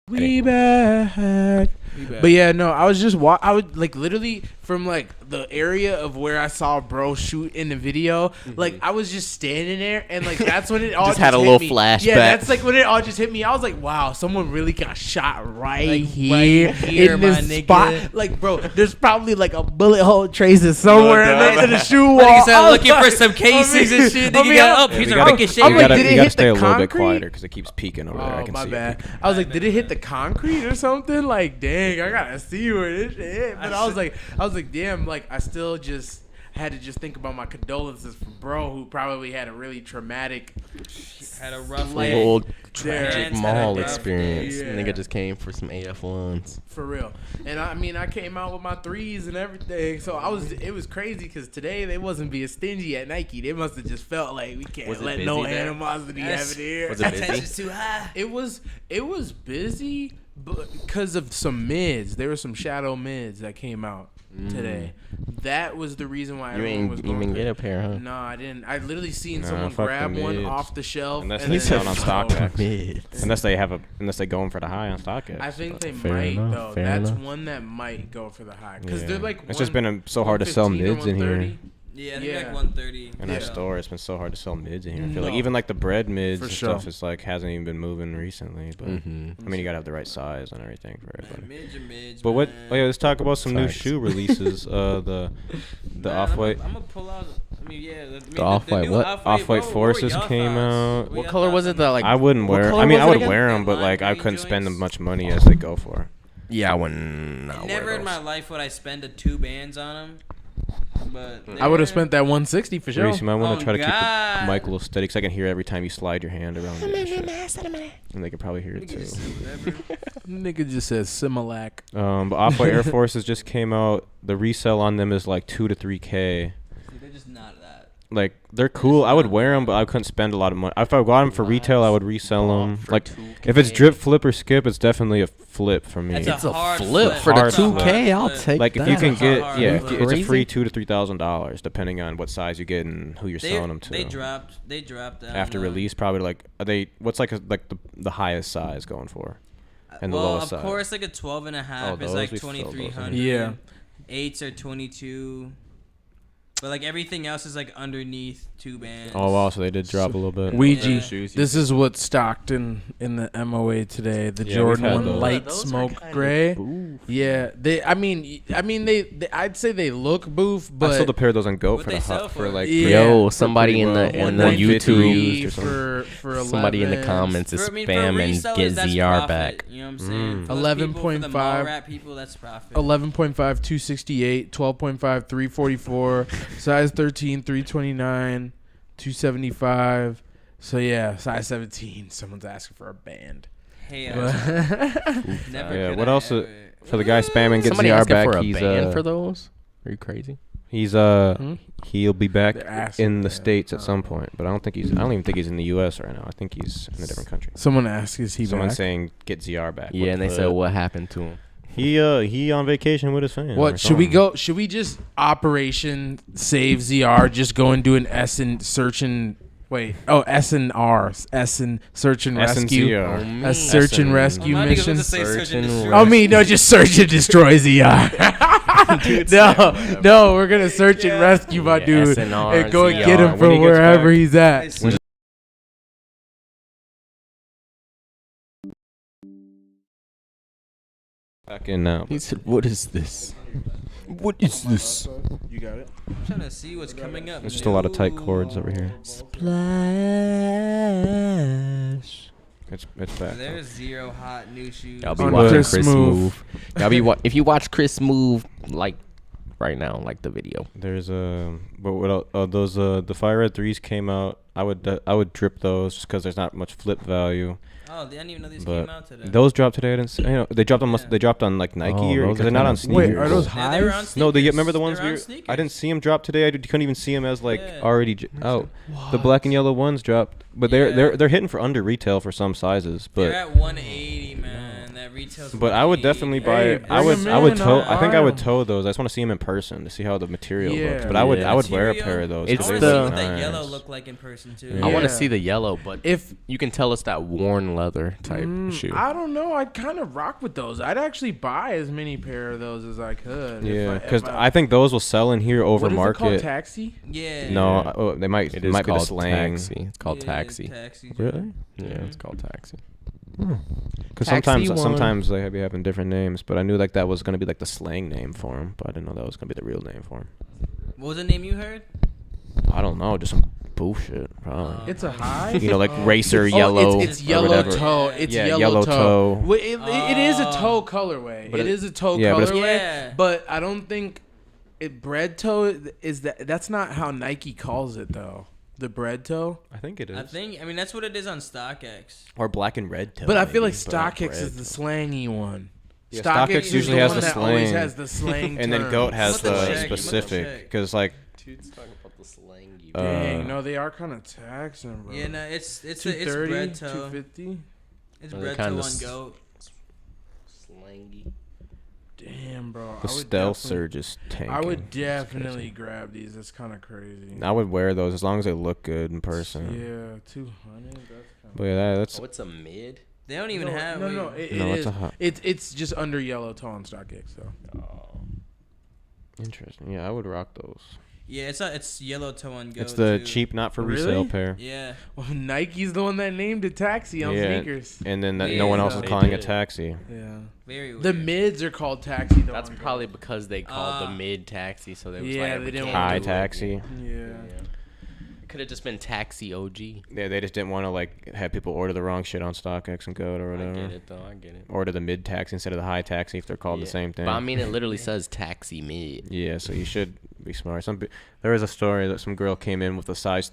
We back. But yeah, no, I was just I would like literally from like the area of where I saw bro shoot in the video, like I was just standing there and like that's when it all Just had a hit little me. flashback. Yeah, that's like when it all just hit me. I was like, wow, someone really got shot right Like, here, right here, in my this nigga. spot. Like, bro, there's probably like a bullet hole traces somewhere next to the shoe wall. Like you said, I was looking for like- some cases and shit. Then I you mean, got I'm- up. Yeah, He's we a gotta- ricochet. I'm we like, gotta, did it we gotta hit stay the a little bit concrete? quieter because it keeps peeking over there. I Oh, can my see bad. it. I was like, did it hit the concrete or something? Like, dang, I gotta see where this shit hit. But I was like, damn, like I still just had to just think about my condolences for bro who probably had a really traumatic, Had a rough Like, day. Old there. tragic Had a mall rough experience. day. Nigga just came for some AF1s. for real. And I mean, I came out with my threes and everything, so it was crazy because today they wasn't being stingy at Nike. They must have just felt like we can't Was it let no busy there? animosity Yes. happen here. Was it busy? Tension's too high. It was busy, but because of some mids, there were some shadow mids that came out today. That was the reason why You everyone was ain't going even crazy. get a pair, huh? No, I didn't. I literally seen Nah, someone fuck grab the one mids. off the shelf. Unless and they then sell it on StockX. Mids. Unless they going for the high on StockX. I think they Fair might enough, though. fair That's enough. one that might go for the high because Yeah. they're like. It's just been so hard to sell 115 or mids in here. 130. Yeah, I think Yeah. like 130. In our store, it's been so hard to sell mids in here. I feel like No. even like the bread mids For and sure. stuff is like hasn't even been moving recently. But Mm-hmm. I mean, you gotta have the right size and everything for everybody. Mids are mids. But what? man. Oh yeah, let's talk about some new Facts. shoe releases. The off white. I'm gonna pull out. I mean, yeah. The Off-White new what? Off-White bro, Forces what were y'all came thoughts? out. What What y'all color thoughts was on it that like? I wouldn't what wear. color I mean, was I it would again? wear them, but Lime like I green couldn't spend as joints? much money as they go for. Yeah, I wouldn't. Not Never wear in my those. life would I spend a 2 bands on them. But I would have spent that 160 for sure. Reese, you might want Oh, to try to keep God. the mic a little steady, because I can hear every time you slide your hand around it and shit. And they can probably hear it too. Nigga just says Similac. But Off-White Air Forces just came out. The resale on them is like 2 to 3K. They're just not that. Like they're cool. I would wear them, but I couldn't spend a lot of money. If I got them for retail, I would resell them. For Like 2K. if it's drip, flip, or skip, it's definitely a flip for me. That's It's a hard flip flip. for the Hard 2K. I'll flip. take Like that. if you can That's a get, hard yeah, flip. it's a free Crazy. $2,000 to $3,000 depending on what size you get and who you're selling them to. They dropped. They dropped down, After release, probably like are they? What's like the highest size going for? And the well, lowest of size. course, like a 12 and a half Oh, is those like we sold those, 2,300. Yeah. 8s are 22. But like everything else is like underneath 2 bands. Oh wow, so they did drop a little bit. Ouija. Yeah. Shoes, This is what's stocked in the MOA today. The Yeah, Jordan we've had 1 those. light Those are smoke kinda gray. boof. Yeah, they. I mean, they. I'd say they look boof, I but sold a pair of those on Goat What for they the sell hot for? for like Yeah. Yo, somebody pretty in well. the 150 YouTube, used or something. for 11. somebody in the comments is For spam and resellers, get that's ZR profit, back. You know what I'm saying? Mm. For those people, for the 11.5. mall rat people, that's profit. 11.5 268, 12.5 344, size 13 329, 275. So yeah, size 17. Someone's asking for a band. Hey, But- never Yeah, could what I else ever- for the guy spamming get Somebody ZR asking back. for a He's band for those? Are you crazy? he's Hmm? he'll be back They're asking in the for that. States at some point, but I don't even think he's in the US right now. I think he's in a different country. Someone asked, is he Someone's back? saying get ZR back. Yeah, and they said what happened to him. he on vacation with his fans. or What should we something. go? Should we just Operation Save ZR? Just go and do an S and search and wait. Oh, S and R, S and search and rescue. SNCR. A search and rescue My niggas mission. want to say search and Search and destroy. Oh me, no, just search and destroy ZR. no, we're gonna search and rescue my Yeah, dude SNR, and go and ZR. get him When from he gets wherever back. he's at. When- Back in now. He said, "What is this? What is this?" You got it. I'm trying to see what's coming up. There's just a lot of tight cords over here. Splash. It's back. though. There's 0 hot new shoes. Y'all be On watching Chris Chris Move. move. Y'all be if you watch Chris move like right now, like the video. There's but what else? Those the Fire Red 3s came out. I would drip those just because there's not much flip value. Oh, I didn't even know these But came out today. those dropped today. I didn't see, they dropped on Yeah. they dropped on like Nike Oh, or those because are they're not on kinda- sneakers. Wait, are those Yeah, they were on highs? No, sneakers. remember the ones They're on I sneakers. didn't see them drop today. I couldn't even see them as like Yeah. already out. The black and yellow ones dropped, but Yeah. they're hitting for under retail for some sizes. They're But at 180, man. That retail's. but I would 180. definitely buy Hey, it. I bring would 'em I would in, tow. I'll I think buy I would 'em. tow those. I just want to see them in person to see how the material Yeah. looks. But I would Yeah. I would wear a Material? pair of those. It's I 'cause want they to see look what that nice. yellow look like in person too. Yeah. I want Yeah. to see the yellow, but If you can tell it's that worn leather type shoe. I don't know, I'd kind of rock with those. I'd actually buy as many pair of those as I could. Yeah, because I think those will sell in here over what is it called? market. Taxi. Yeah. No, Yeah. they might. It It is might be the called slang. taxi. It's called Yeah, taxi. Taxi. Really? Yeah, it's called taxi. Because Taxi sometimes they be having different names, but I knew like that was gonna be like the slang name for him, but I didn't know that was gonna be the real name for him. What was the name you heard? I don't know, just some bullshit, probably. It's a high. You know, like racer Oh, yellow. It's or yellow whatever. toe. It's Yeah, yellow, yellow toe. toe. It is a toe colorway. But It is a toe yeah, but it's- colorway. Yeah. But I don't think bread toe is that's not how Nike calls it though. The bread toe. I think it is. I mean that's what it is on StockX. Or black and red toe. But I feel maybe, like but not StockX bread is the toe. slangy one. Yeah, StockX StockX is usually the has one the that always slang. has the slang. And then terms. Goat has You must the have checked. specific because like Dude's talking about the slangy. Dang, no, they are kind of taxing, bro. Yeah, no, it's 230, bread toe. 250. It's They're bread toe kinda on Goat. Slangy. Damn, bro. the I would stealth definitely- surge is tanking. I would definitely grab these. That's kind of crazy. I would wear those as long as they look good in person. Yeah, 200. That's kind But yeah, that's Oh, it's a mid. They don't even have. No, wait. it No, it's is. a hot- It's just under yellow toe on StockX. So Oh. interesting. Yeah, I would rock those. Yeah, it's yellow toe on Goat. It's the too. cheap, not for Really? resale pair. Yeah. well, Nike's the one that named it taxi on Yeah. sneakers. And then Yeah, no one else is they calling it did. taxi. Yeah. Very weird. The mids are called taxi. Though That's on probably because they called the Ah. mid taxi, so they was Yeah, like, they didn't High want to taxi. Goat. Yeah. It could have just been taxi OG. Yeah, they just didn't want to like have people order the wrong shit on StockX and Goat or I whatever. get it though. I get it. Order the mid taxi instead of the high taxi if they're called the Yeah. same thing. But I mean, it literally says taxi mid. Yeah, so you should be smart. There was a story that some girl came in with a size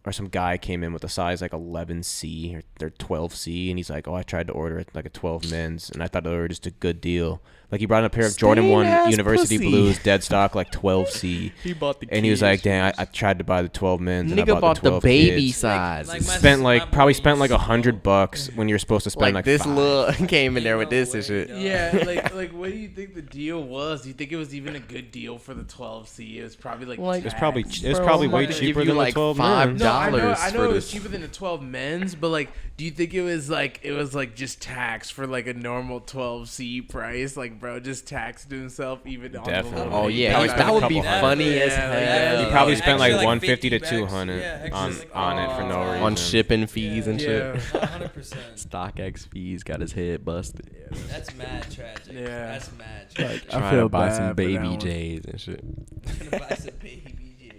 or some guy came in with a size like 11C or 12C, and he's like, "Oh, I tried to order it like a 12 men's, and I thought they were just a good deal." Like he brought in a pair of Jordan 1 Stain-ass University pussy. Blues, dead stock, like 12C, He bought the. and he was like, "Dang, I tried to buy the 12 men's, and I Nigga bought the bought 12 the baby kids." size. Like my- Spent my probably boy spent like used to $100 when you're supposed to spend like this 5. little came in there with No this and way, shit. dog. Yeah, like what do you think the deal was? Do you think it was even a good deal for the 12C? It was probably like It was probably tax. it was Bro, probably I'm way about to give cheaper you, than like, the 12 $5 men's. No, I dollars know for it was this. cheaper than the 12 men's, but like, do you think it was like just taxed for like a normal 12C price? Like, bro, just taxed himself even on the Definitely. low Oh end. yeah, Probably that spent a would be couple funny hundred. as Yeah, hell. He probably Yeah, spent like extra, 150 to 50 bucks. 200 Yeah, extra, on like, it for no reason. On shipping fees and Yeah. shit. 100%. StockX fees got his head busted. That's mad tragic. Yeah. That's mad tragic. I Trying feel to buy bad some for baby that one. J's and shit. Gonna buy some baby J's.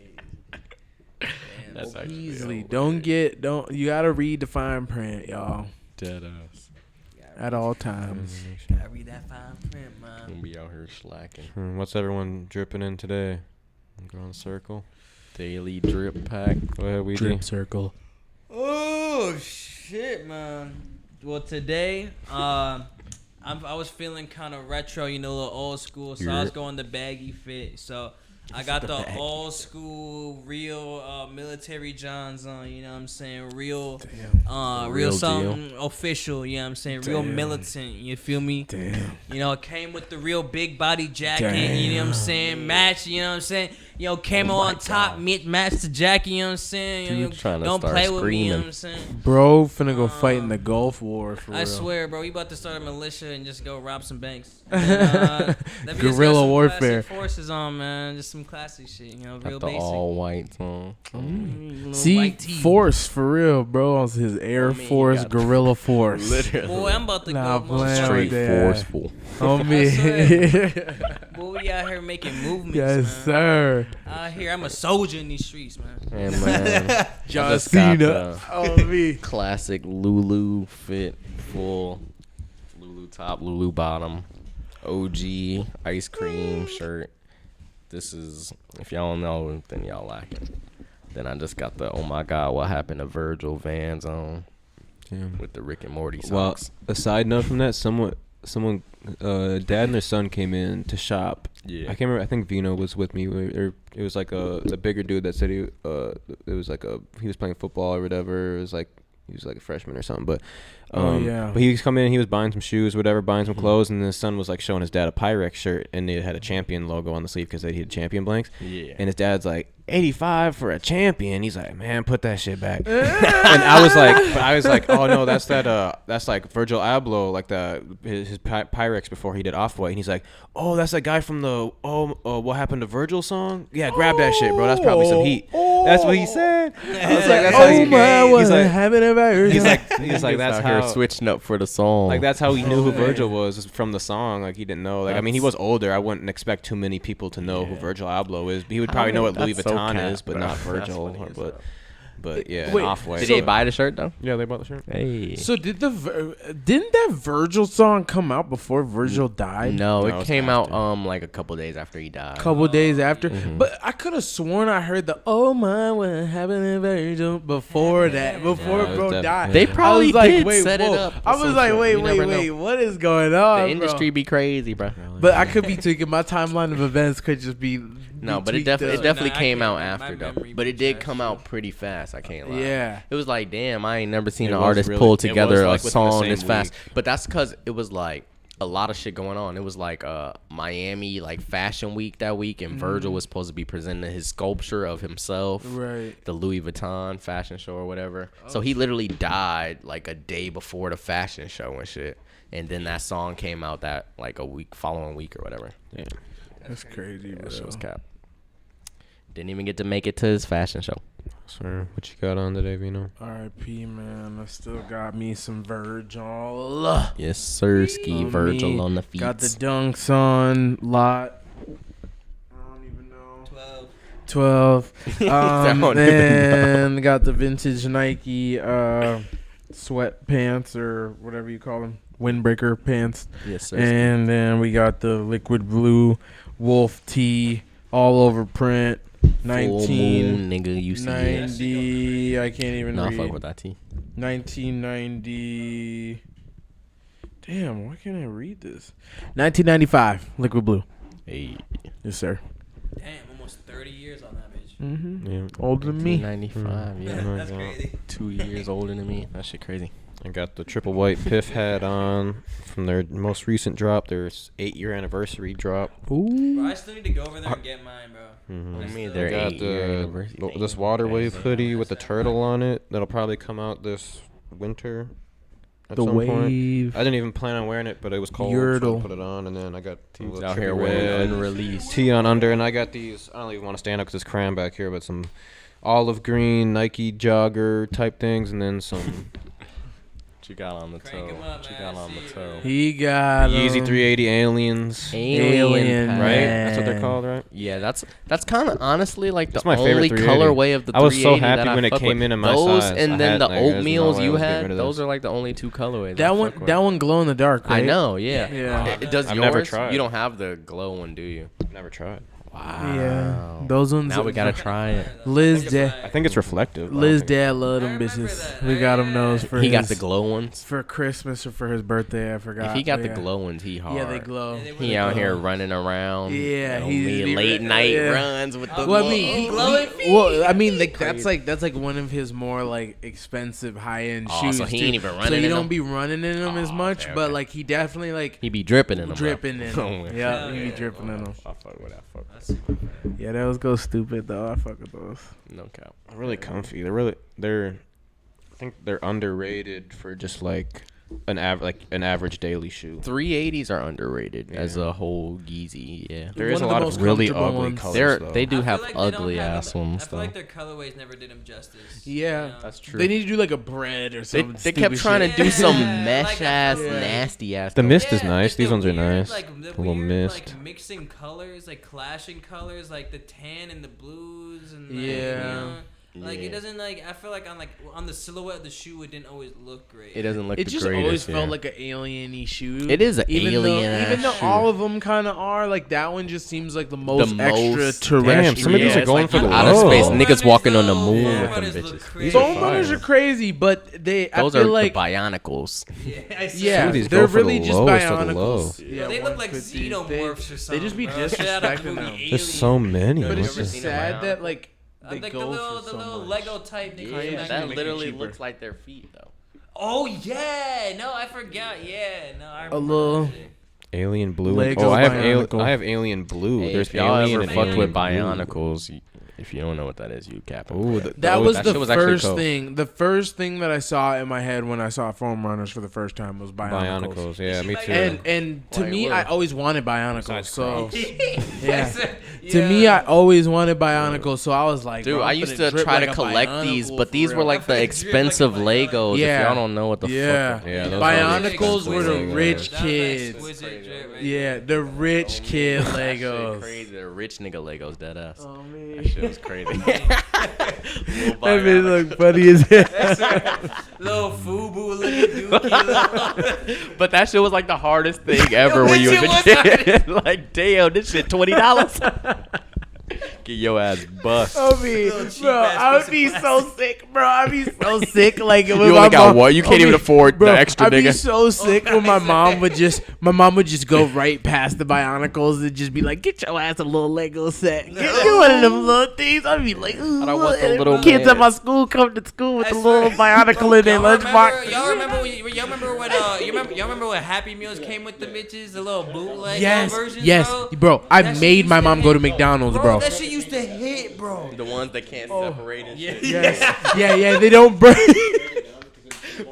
Damn. That's actually Easily, hilarious. don't. You gotta read the fine print, y'all, Dead ass. at all times. Gotta read that fine print, man. Gonna be out here slacking. What's everyone dripping in today? Go on circle. Daily drip pack. Go ahead, Weezy. circle. Oh shit, man. Well, today, I was feeling kind of retro, a little old school. So I was going the baggy fit. So I got the old school, real military Johns on. You know what I'm saying? Real Real something official. You know what I'm saying? Real Damn. militant. You feel me? Damn. It came with the real big body jacket, Damn. you know what I'm saying? Match, you know what I'm saying? Camo on top, match the jacket, you know what I'm saying? Dude trying to Don't start play with me, you know screaming. what I'm saying? Bro, finna go fight in the Gulf War for I real. swear, bro, we about to start a militia and just go rob some banks. And then, let me just Guerrilla got some warfare. classic forces on, man. Just some classic shit, real Got the basic. all whites on. Little See, white tee. Force for real, bro. On his Air I mean, you Force got- Guerrilla Force. Literally. Boy, I'm about to Nah, go playing Straight with that. forceful. On I me. Boy, we out here making movements, Yes, man. sir. Out here, I'm a soldier in these streets, man. And man, I John just got Cena. the On me. classic Lulu fit, full Lulu top, Lulu bottom, OG ice cream shirt. This is, if y'all don't know, then y'all lacking. Then I just got the oh my god, what happened to Virgil Vans on Damn. with the Rick and Morty Well, socks. a side note from that, someone, dad and their son came in to shop. Yeah. I can't remember. I think Vino was with me. Or it was like a bigger dude that said he was playing football or whatever. It was like he was like a freshman or something. But yeah. But he was coming in. He was buying some shoes, whatever, buying some clothes, and his son was like showing his dad a Pyrex shirt, and it had a champion logo on the sleeve because they had champion blanks. Yeah. And his dad's like, 85 for a champion. He's like, man, put that shit back. And I was like, oh no, that's like Virgil Abloh, like his Pyrex before he did Off-White. And he's like, oh, that's that guy from the What Happened to Virgil song? Yeah, grab that shit, bro. That's probably some heat. That's what he said. I was like, that's how Oh he, my, he's what like, happened about he's like, that's out here how. switching up for the song. Like that's how he knew who man. Virgil was from the song. Like he didn't know. Like I mean, he was older. I wouldn't expect too many people to know who Virgil Abloh is. He would probably know what Louis That's so Vuitton cap, is, but bro. not That's Virgil. funny as But hell. But yeah, Wait, off white. Did they buy the shirt though? Yeah, they bought the shirt. Hey. So didn't that Virgil song come out before Virgil died? No, No, it it's came after. out like a couple days after he died. Couple days after, but I could have sworn I heard the "Oh my, what happened to Virgil" before that, before Yeah, bro it was died. They I probably was like, did wait, set it whoa. up. I was like, wait, what is going on? The industry be crazy, bro. But I could be tweaking. My timeline of events could just be No, but it tweaked up. definitely Nah, I came can't- out my after though. memory But be it did trash, come too. out pretty fast. I can't lie. Yeah. It was like, damn, I ain't never seen It an was artist really- pull it was, together like, a within the song same this fast. week. But that's because it was like a lot of shit going on. It was like Miami like fashion week that week, and Virgil was supposed to be presenting his sculpture of himself, Right. the Louis Vuitton fashion show or whatever. So he literally died like a day before the fashion show and shit. And then that song came out that like following week or whatever. Yeah. That's crazy, bro. That shit was cap. Didn't even get to make it to his fashion show. Sir, what you got on today, Vino? R.I.P. Man, I still got me some Virgil. Yes, sir. Ski On Virgil me. on the feet. Got the dunks on lot. I don't even know. 12. don't even Then got the vintage Nike sweatpants or whatever you call them, windbreaker pants. Yes, sir. And then we got the liquid blue wolf tee all over print. Full 1990. moon, nigga, you see it. I can't even Nah, read. fuck with that T. 1990. Damn, why can't I read this? 1995, liquid blue. Hey, Yes, sir. Damn, almost 30 years on that bitch. Mm-hmm. Yeah. Older than me. 95. Yeah, That's crazy. 2 years older than me. That shit crazy. I got the triple white Piff hat on from their most recent drop, their 8-year anniversary drop. Bro, I still need to go over there and get mine, bro. Mm-hmm. I mean, I they're got 8-year anniversary. this water wave hoodie with the turtle on it that'll probably come out this winter at The some point. wave. I didn't even plan on wearing it, but it was cold, so Yurdle. I put it on, and then I got the He's little out here trippy wearing red unreleased. tee on under, and I got these. I don't even want to stand up because it's cram back here, but some olive green Nike jogger type things, and then some What you got on the Crank toe? 'em up, What you man. got on the See, toe? He got Yeezy 380 aliens, Alien, pack. right? That's what they're called, right? Yeah, that's kind of honestly like the That's my favorite only 380. colorway of the 380 I was so happy that I when it fuck came with. in my those size. and I then had, the like, there's no oatmeals way I you was getting had. rid of Those this. are like the only 2 colorways. that I one. fuck with. That one glow in the dark. Right? I know. Yeah. Yeah. Does I've yours? never tried. You don't have the glow one, do you? Never tried. Wow. Yeah. Those ones. Now we gotta try it. Liz I dad. think it's reflective. I don't Liz think- dad loved I them remember bitches. that. We got him those for He his, got the glow ones. for Christmas or for his birthday. I forgot. If he got but the yeah. glow ones, he hard. Yeah, they glow. Yeah, they were He the out glow. here running around. Yeah, you know, he's me be late re- night yeah. runs with the. Well, I mean, glowing feet. well, I mean, like that's like one of his more like expensive high end Oh, shoes. so he too. ain't even So running you in don't them? be running in them as Oh, much, okay, but okay. like he definitely like he be dripping in them. dripping in bro. them. Yeah, Hell he be yeah. dripping in them. I fuck with that. Fuck. That's Yeah, those go stupid though. I fuck with those. No cap. They're really comfy. I think they're underrated for just like an average daily shoe. 380s are underrated as Yeah. a whole Yeezy. Yeah. There One is a of the lot most of really comfortable ugly ones. colors though. They do I feel have like they don't ugly have ass the- ones I feel though. like their colorways never did them justice. Yeah. you know? That's true. They need to do like a bread or They, something. they kept stupid trying shit. to do some Yeah, mesh like ass, yeah. nasty ass. The stuff. mist is Yeah, nice. like These the ones are weird, nice. Like, the A little weird, mist. Like mixing colors, like clashing colors, like the tan and the blues, and like, Yeah. you know, like Yeah. it doesn't like. I feel like on the silhouette of the shoe, it didn't always look great. It doesn't look It the just greatest. always yeah. felt like an alien-y shoe. It is an even alien-ass Though, even though shoe. all of them kind of are, like that one just seems like the most most- extraterrestrial. Damn, some of these Yeah, are it's going like for the outer low. space. Foam Niggas runners, walking on the though, moon foam with them runners look bitches. crazy. These are Foam runners fire. are crazy, but Those I are feel like the Bionicles. Yeah, I see. yeah, Some of these they're go for the really just lowest of the low. bionicles. Yeah, They look like 150s. xenomorphs or something. They just be bro. Straight out of disrespecting movie them. Alien. There's so many. But What's it's never just this? seen them sad around. that like they Like go the little, for the so little much. Lego type. They Yeah, come make that it literally cheaper. looks like their feet though. Oh yeah, no, I forgot. Yeah, no, I remember little- that shit. Alien blue. Lego Oh, I have Bionicle. I have alien blue. Hey, There's if y'all alien ever and fucked alien with blue. Bionicles, if you don't know what that is, you cap. Ooh, That was that the shit was actually first cool. thing. The first thing that I saw in my head when I saw foam runners for the first time was bionicles. Bionicles. Yeah, me too. And to Like, me, what? I always wanted bionicles. Besides So Crocs. yeah. To me, I always wanted bionicles. So I was like, Dude, bro, I I'm used finna to drip try like to a collect these, Bionicle but for these real. were like the I drip like a expensive Bionicle. Legos. Yeah. If y'all don't know what the Yeah. fuck. Yeah, those Bionicles are were the expensive. rich That was kids. exquisite drip right Yeah, the rich kid That shit Legos. crazy. The rich nigga Legos, dead ass. Oh man. That shit was crazy. That bitch look funny as hell. Little FUBU looking dookie. But that shit was like the hardest thing ever when you was a kid. Like, damn, this shit $20. Get your ass bust. I would be so sick, bro. I'd be so sick. Like, You only got one. You can't even afford the extra, I'd be nigga. so sick when my mom would just go right past the Bionicles and just be like, "Get your ass a little Lego set. Get you one of them little things." I'd be like, "Ooh." I don't want the And little kids man. at my school come to school with I the swear. little Bionicle in their lunchbox. Y'all remember when Happy Meals came with the bitches, the little bootleg versions, bro. I That shit made used my to mom hit. go to McDonald's, bro. That shit used to hit, bro. The ones that can't separate and shit. Yeah, they don't break.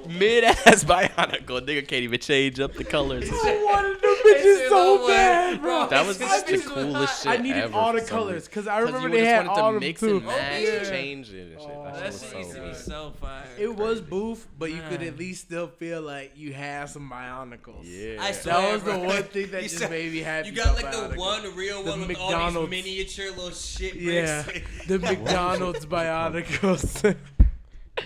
Mid-ass Bionicle. Nigga can't even change up the colors. I wanted them bitches so bad, bro. That was just the coolest shit I needed ever all the for some colors reason. because I remember you they just had wanted all to of them mix too. and match Yeah. and change it and shit. That shit shit was used to so be good. so fire. It was boof, but you could at least still feel like you had some Bionicles. Yeah. I swear, That was the bro. one thing that You just said- made me happy. You got like about the Bionicles. one real The one with all McDonald's. these miniature little shit Yeah, bricks. the McDonald's Bionicles.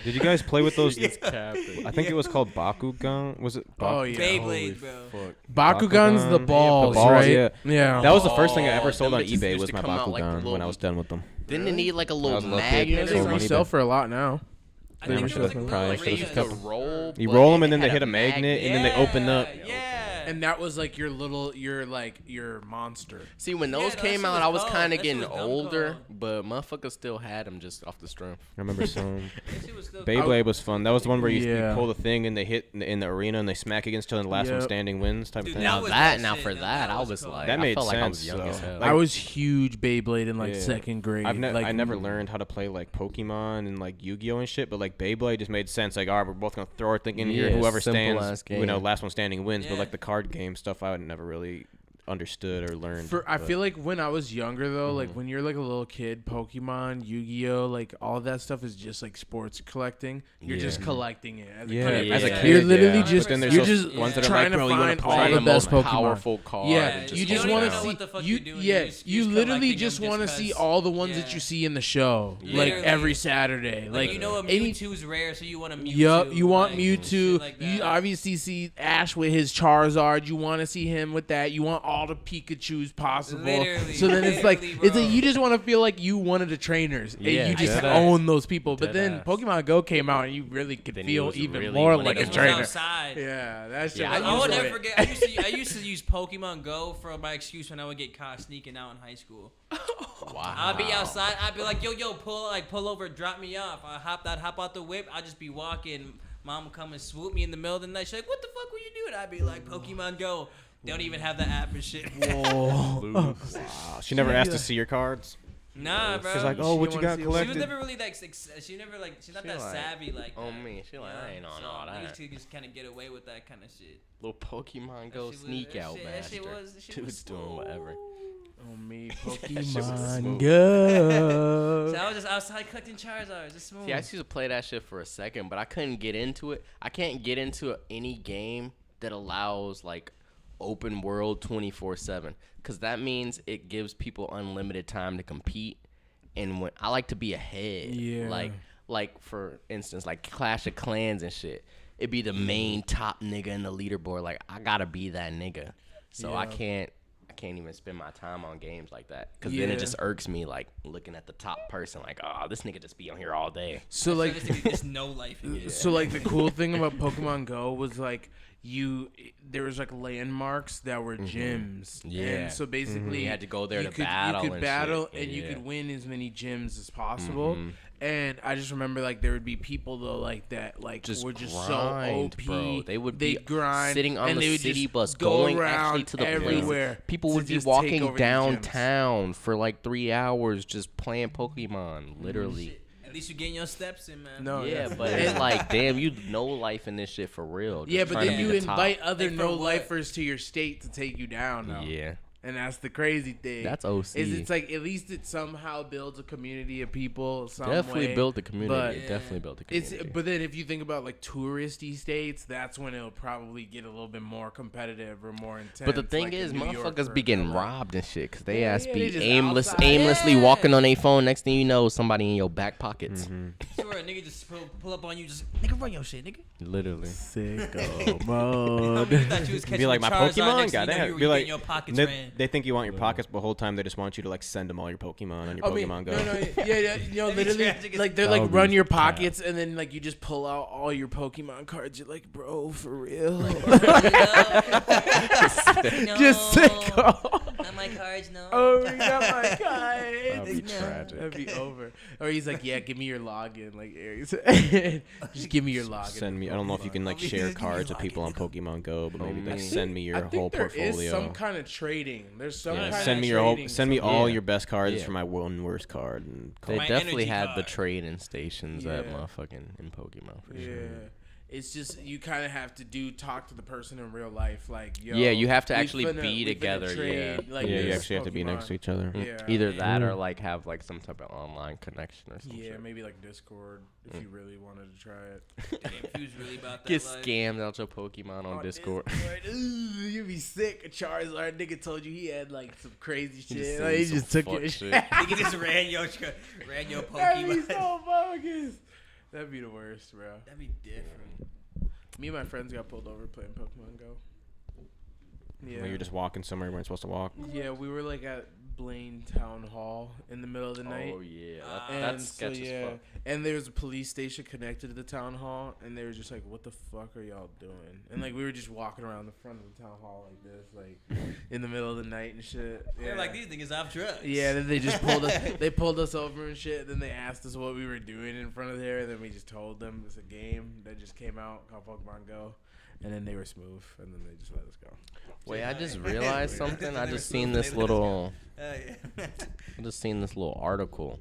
Did you guys play with those? Captain. I think it was called Bakugan. Was it? Oh yeah, Beyblade, bro. Bakugan's the Bakugan. balls, balls, right? yeah. Yeah. That was the first thing I Oh, ever sold them on bitches eBay used was to my come out like Bakugan little- when I was done with them. Didn't it need like a little was a little kid. Yeah, magnet they or sold on do eBay. sell for a lot now. I think should've- it was probably like should've really kept good. roll. You but roll them it and then they had hit a magnet and then they open up. Yeah. And that was like your monster. See, when Yeah, those that came shit out, was I was cold. kind of That shit getting was dumb older, cold. but motherfuckers still had them just off the strength. I remember some. That shit was still Beyblade was fun. That was the one where you Yeah. pull the thing and they hit in the arena and they smack against each other and the last one Yep. standing wins type Dude, of thing. Now was that, that now shit. for Now that, that I was was cool. like, That I made felt like I was sense, young as though. hell. Like- I was huge Beyblade in like Yeah. second grade. I like, never learned how to play like Pokemon and like Yu-Gi-Oh and shit, but like Beyblade just made sense. Like, all right, we're both gonna throw our thing in here. Yeah, Whoever simple stands, ass game. last one standing wins. But Yeah. like the card game stuff, I would never really understood or learned. I but- feel like when I was younger though, like when you're like a little kid, Pokemon, Yu-Gi-Oh, like all that stuff is just like sports collecting. You're just collecting it. As a kid. as a Yeah. kid, You're literally yeah. just But then there's you're those just ones that are trying like, bro, to you wanna find play all the the best most Pokemon. powerful card. Yeah, just you don't just even want know to what the fuck see you're doing. yeah, You're just you literally collecting just them want to just see 'cause- all the ones that yeah. you see in the show, like Literally. every Saturday. Like, Like you know, a any Mewtwo's rare, so you want a Mewtwo. Yup, you want like, Mewtwo. shit like You that. obviously see Ash with his Charizard. You want to see him with that. You want all the Pikachu's possible. Literally, So then it's like literally, it's bro. you just want to feel like you one of the trainers Yeah, and you just dead ass. own those people. But then Dead ass. Pokemon Go came out and you really could Then you feel was even really more one of like a them. It was trainer. outside. Yeah, that shit. Yeah, was I will lit. never forget. I used to use Pokemon Go for my excuse when I would get caught sneaking out in high school. Wow. I'd be outside. I'd be like, yo, pull over, drop me off. I'd hop out the whip. I'd just be walking. Mom would come and swoop me in the middle of the night. She's like, what the fuck were you doing? I'd be like, Pokemon Go. They don't even have the app and shit. Wow, she never asked to see your cards. Nah, bro. She's like, She oh, what didn't you wanna got see it. She was collected? never really like. She's not She that like, savvy like. oh, that. me. She like, I ain't on so all I that. used to just kind of get away with that kind of shit. Little Pokemon Go That shit was- sneak that out shit- master. that shit was Dude's doing whatever. Oh me, shit was Pokemon smooth. Go. So I was just outside collecting Charizards. It's smooth. See, I used to play that shit for a second, but I couldn't get into it. I can't get into any game that allows like open world 24/7, because that means it gives people unlimited time to compete. And when I like to be ahead, Yeah. like for instance, like Clash of Clans and shit, it'd be the main top nigga in the leaderboard. Like I gotta be that nigga, so I can't even spend my time on games like that, because then Yeah. it just irks me, like looking at the top person, like, oh, this nigga just be on here all day. So like there's no life in it. So like the cool thing about Pokemon Go was like there was like landmarks that were gyms. Yeah. And so basically You had to go there you to could, battle You could and battle shit. and you Yeah. could win as many gyms as possible. And I just remember like there would be people though like that like Just were just grind, so OP. bro. They would be grind sitting on and the they would city just bus, go going around actually to the everywhere. places. People to would be just take over walking these gyms. downtown for like 3 hours just playing Pokemon, literally. At least you getting your steps in, man. No, Yeah, yeah. but it's like, damn, you know life in this shit for real. Just Yeah, but trying then to you be the top. invite other Like, for no what? lifers to your state to take you down. Though. Yeah. And that's the crazy thing. That's OC. Is it's like at least it somehow builds a community of people. Definitely way. built the community. But Definitely built the community. But then if you think about like touristy states, that's when it'll probably get a little bit more competitive or more intense. But the thing like is, in New York motherfuckers or be getting LA. robbed and shit because they Yeah, ass yeah, be they just outside. aimlessly Yeah. walking on their phone. Next thing you know, somebody in your back pockets. Sure, a nigga just pull up on you, just nigga run your shit, nigga. Literally. Sicko How mode. many you thought you was catching Be like, my Charizard, Pokemon? next thing you know, Goddamn. you were Be like, getting your pockets they, ran. they think you want your pockets, but the whole time they just want you to like send them all your Pokemon on your I mean, Pokemon Go. yeah, you know, That'd be literally, tragic as like they're That like would run be your bad. pockets, and then like you just pull out all your Pokemon cards. You're like, bro, for real? No. Just sicko. Not my cards, no. Oh, you got my That'd cards. be No. tragic. That'd be over. Or he's like, yeah, give me your login. Like, Aries. Just give me your login. Send me. I don't know if you can like I'll be- share just give me cards your with people on login. Pokemon Go, but maybe like me. send me your I whole think there portfolio. is some kind of trading. There's some Yeah. kind Send of me your whole. trading Send me somewhere. all Yeah. your best cards Yeah. for my one worst card. And They My definitely energy had the card. trading stations at Yeah. motherfucking in Pokemon for Yeah. sure. It's just you kind of have to talk to the person in real life, like yo. Yeah, you have to we actually finna- be we finna together, trade, yeah. like, yeah, you this actually have to be next to Pokemon. each other. Yeah. Either that Yeah. or like have like some type of online connection or something. Yeah, maybe like Discord if you really wanted to try it. Damn, if you was really about that Get life. scammed out your Pokemon on Discord. Ooh, you'd be sick. A Charizard nigga told you he had like some crazy He shit. just Like, he sent just some took fuck your shit. shit. Nigga just ran your That'd be Pokemon. so bogus. That'd be the worst, bro. That'd be different. Me and my friends got pulled over playing Pokemon Go. Yeah. When you're just walking somewhere you weren't supposed to walk. Yeah, we were like at Blaine Town Hall in the middle of the night. Oh yeah, And that's so, sketchy yeah, as fuck. and there was a police station connected to the town hall, and they were just like, "What the fuck are y'all doing?" And like we were just walking around the front of the town hall like this, like in the middle of the night and shit. They're Yeah. like, these niggas off drugs. Yeah, then they just pulled us. They pulled us over and shit. Then they asked us what we were doing in front of there. And then we just told them it's a game that just came out called Pokemon Go. And then they were smooth, and then they just let us go. Wait, I just realized something. I just seen this little. I just seen this little article.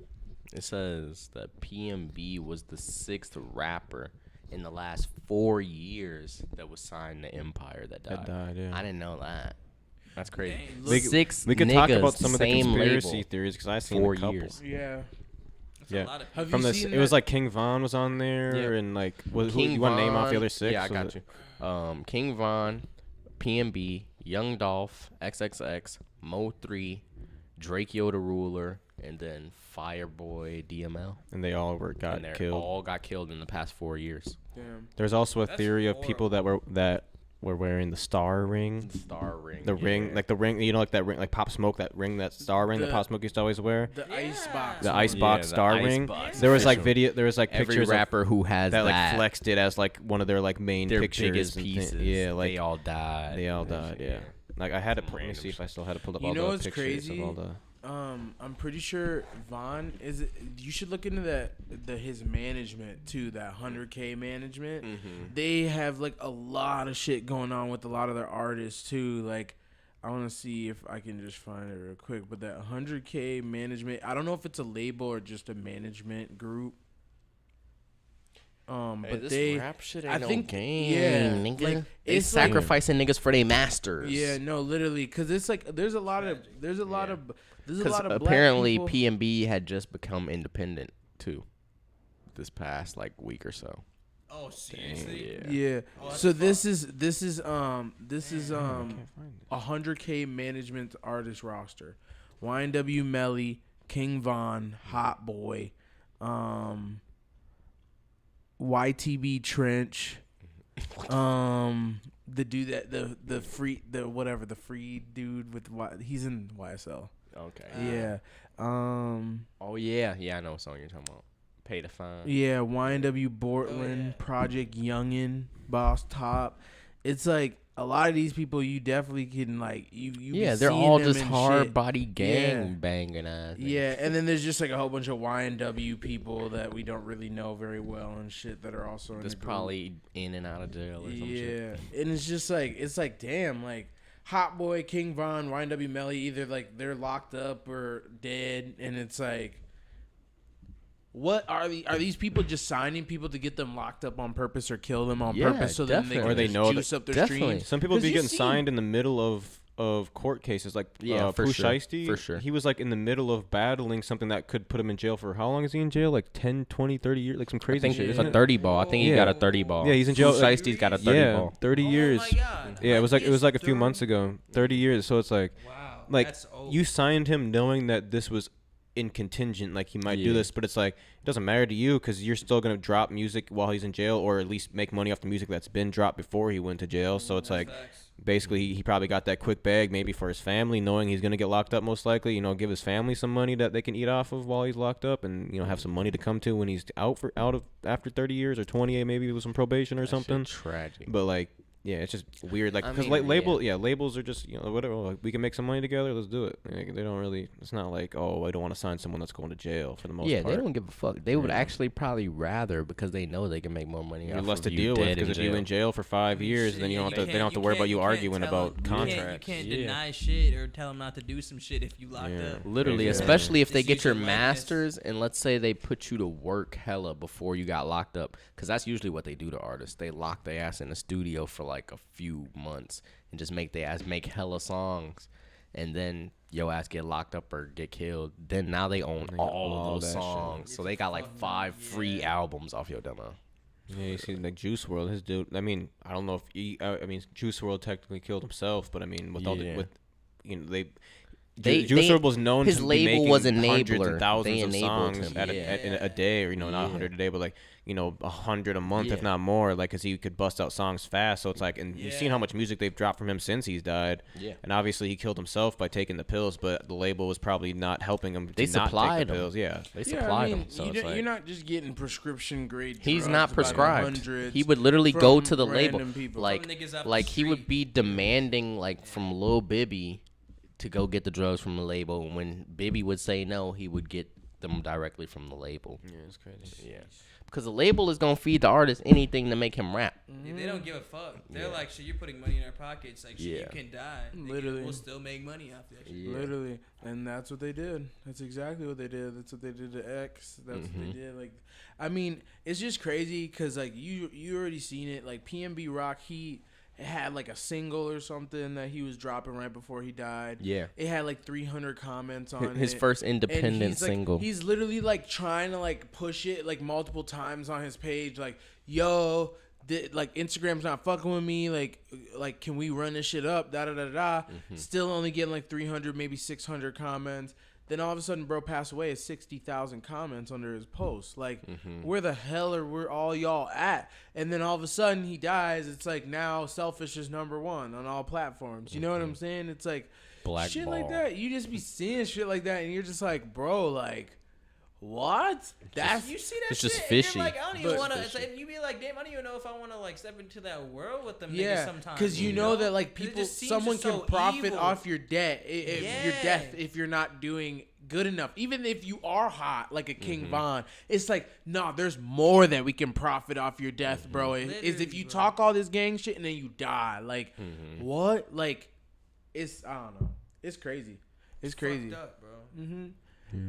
It says that PNB was the 6th rapper in the last 4 years that was signed to Empire that died. That died, yeah. I didn't know that. That's crazy. Dang. We, Six we could niggas, talk about some of the same conspiracy label, theories because I seen 4 a couple. years. Yeah. That's Yeah. a lot of Have From you this, seen it was that- like King Von was on there, Yeah. and like who King you want to name off the Von- other 6? Yeah, I Was got it- you. King Von, PNB, Young Dolph, XXX, Mo3, Drake Yoda Ruler, and then Fireboy DML. And they all got And they killed. all got killed in the past 4 years. Damn. There's also a That's theory of people that were wearing the star ring. Star ring. The ring, like the ring, you know, like that ring, like Pop Smoke, that ring, that star ring that The- Pop Smoke used to always wear. The ice box. The one. icebox the star ice ring. box, There was like official. there was like Every pictures rapper who has that that, like flexed it as like one of their like main their pictures. biggest and pieces. yeah, like they all died. they all and died. shit, Yeah. Like I had it. Some Let me random see if I still had it pulled up. You all know the what's pictures crazy? of all the. I'm pretty sure Von you should look into his management too, that 100K management. Mm-hmm. They have like a lot of shit going on with a lot of their artists too. Like I want to see if I can just find it real quick, but that 100K management, I don't know if it's a label or just a management group. But this they rap shit I ain't no think game, yeah, nigga. like They it's like, sacrificing niggas for their masters. yeah, no, literally, cause it's like there's a lot of Because black apparently people. PNB had just become independent too, this past like week or so. Oh, seriously? Yeah. Yeah. Oh, that's So fucked. this is 100K management artist roster. YNW Melly, King Von, Hot Boy, YTB Trench, the dude that the free dude with he's in YSL. Okay. Yeah. Oh yeah, I know what song you're talking about. Pay to find. Yeah, YNW Bortland, Oh, yeah. Project Youngin, Boss Top. It's like a lot of these people you definitely can like you Yeah, be they're seeing all them just and hard shit. body gang Yeah. banging ass. niggas. Yeah, and then there's just like a whole bunch of YNW people that we don't really know very well and shit that are also in That's the group. probably in and out of jail or some shit. Yeah, and it's just like damn, like Hot Boy, King Von, YNW Melly, either like they're locked up or dead, and it's like, what are these people just signing people to get them locked up on purpose or kill them on Yeah, purpose so then they definitely. can Or they just know juice that- up their definitely. streams? Some people 'Cause be you getting see- signed in the middle of of court cases, like Yeah, for Pooh sure. Shiesty. For sure. He was like in the middle of battling something that could put him in jail for how long is he in jail? Like 10, 20, 30 years, like some I crazy think shit. it's isn't a it? 30 ball. I think he Yeah. got a 30 ball. Yeah, he's in jail. Pooh Shiesty's got a 30 Yeah, ball. 30 years. Oh my God. Yeah, it was like a few 30 months ago. 30 years. So it's like, Wow. like That's old. you signed him knowing that this was in contingent, like he might do Yeah. this, but it's like it doesn't matter to you because you're still gonna drop music while he's in jail, or at least make money off the music that's been dropped before he went to jail. So it's like Facts. basically he probably got that quick bag maybe for his family, knowing he's gonna get locked up most likely. You know, give his family some money that they can eat off of while he's locked up, and you know have some money to come to when he's out of after 30 years or 28 maybe with some probation or something. Tragic. But like. Yeah, it's just weird. Like, I because mean, labels are just, you know, whatever. Like, we can make some money together. Let's do it. Like, they don't really. It's not like, oh, I don't want to sign someone that's going to jail for the most Yeah, part. they don't give a fuck. They would Yeah. actually probably rather because they know they can make more money. You're off less of to you deal with dead because if you're in jail for 5 years, then you don't have to. They don't have to worry about you arguing about contracts. You can't Yeah. deny shit or tell them not to do some shit if you locked Yeah. up. Literally, Yeah. especially if they Just get use your your likeness. masters and let's say they put you to work hella before you got locked up, because that's usually what they do to artists. They lock their ass in the studio for like a few months and just make their ass make hella songs, and then your ass get locked up or get killed. Then now they own They got all all of those that shit. songs, so they got like 5 free albums off your demo. Yeah, you see, like Juice World, his dude. I mean, I don't know if I mean, Juice World technically killed himself, but I mean, with all the Yeah. with, you know, They- Juice they- WRLD was known his to be label making was hundreds enabler. and thousands They of enabled songs him, in a day, or you know, not Yeah. 100 a day, but like you know, 100 a month, if Yeah. not more, like because he could bust out songs fast. So it's like, and you've seen how Yeah. much music they've dropped from him since he's died. Yeah. And obviously he killed himself by taking the pills, but the label was probably not helping him. They to not supplied take the him. pills. Yeah. They supplied him, so you it's don't- like you're not just getting prescription grade. he's drugs not by the prescribed. hundreds He would literally go from to the label, random people. like From niggas off the like he would street. be demanding like from Lil Bibby to go get the drugs from the label. And when Bibby would say no, he would get them directly from the label. Yeah, it's crazy. Yeah, because the label is gonna feed the artist anything to make him rap. Yeah, they don't give a fuck. They're like, shit, you're putting money in our pockets. Like, shit, Yeah. you can die. Nigga, Literally. We'll still make money off that shit. Yeah. Literally, and that's what they did. That's exactly what they did. That's what they did to X. That's what they did. Like, I mean, it's just crazy because like you already seen it. Like PNB Rock, he had like a single or something that he was dropping right before he died. Yeah. It had like 300 comments on His it. first And independent he's, like, single. He's literally like trying to like push it like multiple times on his page. Like, yo, like Instagram's not fucking with me. Like, can we run this shit up? Da da da da. Still only getting like 300, maybe 600 comments. Then all of a sudden, bro passed away. It's 60,000 comments under his post. Like, where the hell are we all y'all at? And then all of a sudden he dies. It's like now Selfish is number one on all platforms. You know what I'm saying? It's like shit like Blackball. that. You just be seeing shit like that, and you're just like, bro, like, what? That's You see that It's shit, just and fishy. you're like, I don't even But- want to. You be like, damn, I don't even know if I want to like step into that world with them niggas yeah, sometimes. because you know that like 'Cause it people, just seems someone just can so profit evil. off your debt, your death, Yeah. if you're not doing good enough. Even if you are hot like a King Von, it's like, nah, there's more that we can profit off your death, bro. Is if Literally, you bro. talk all this gang shit and then you die, like what? Like, it's I don't know. It's crazy. It's crazy. Fucked up, bro.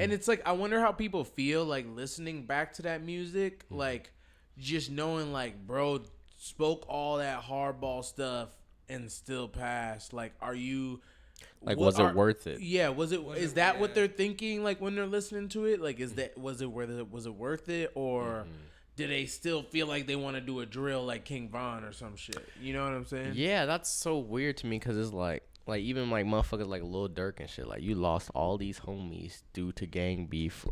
And it's like I wonder how people feel like listening back to that music, like just knowing like bro spoke all that hardball stuff and still passed. Like, are you Like, what was are- it worth it? Yeah, was it? Was Is it- that what yeah. they're thinking? Like when they're listening to it, like is that was it worth it, or do they still feel like they want to do a drill like King Von or some shit? You know what I'm saying? Yeah, that's so weird to me because it's like even like motherfuckers like Lil Durk and shit. Like you lost all these homies due to gang beef,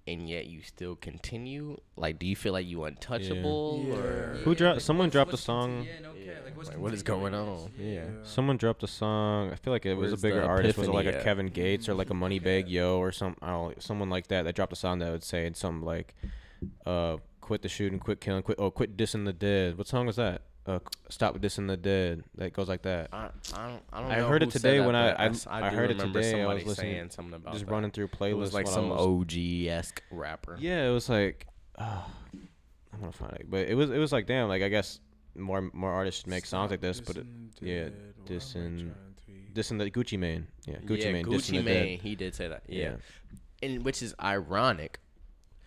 and yet you still continue. Like, do you feel like you untouchable Yeah. or Who dropped? Someone what's- dropped a what's song. Yeah, no care. Like, what's like, what is continuing going this? on? Yeah. Someone dropped a song. I feel like it was a Where's bigger the artist. Was it like a epiphany at? Kevin Gates or like a Moneybag Yo or some? I don't know, someone like that. That dropped a song that would say something like, "Quit the shooting, quit killing, quit dissing the dead." What song was that? Stop dissing the dead. That goes like that. I don't I know heard who it said today that, when but I do heard it remember today. I somebody was listening, saying something about just that. running through playlists. It was like while I some was- OG-esque rapper. Yeah, it was like, I'm gonna find it, but it was like, damn, like I guess more artists should make songs like this, but yeah, dissing the Gucci Mane, yeah, Gucci Mane, dissing Gucci the Mane, dead. he did say that. Yeah. Yeah. And which is ironic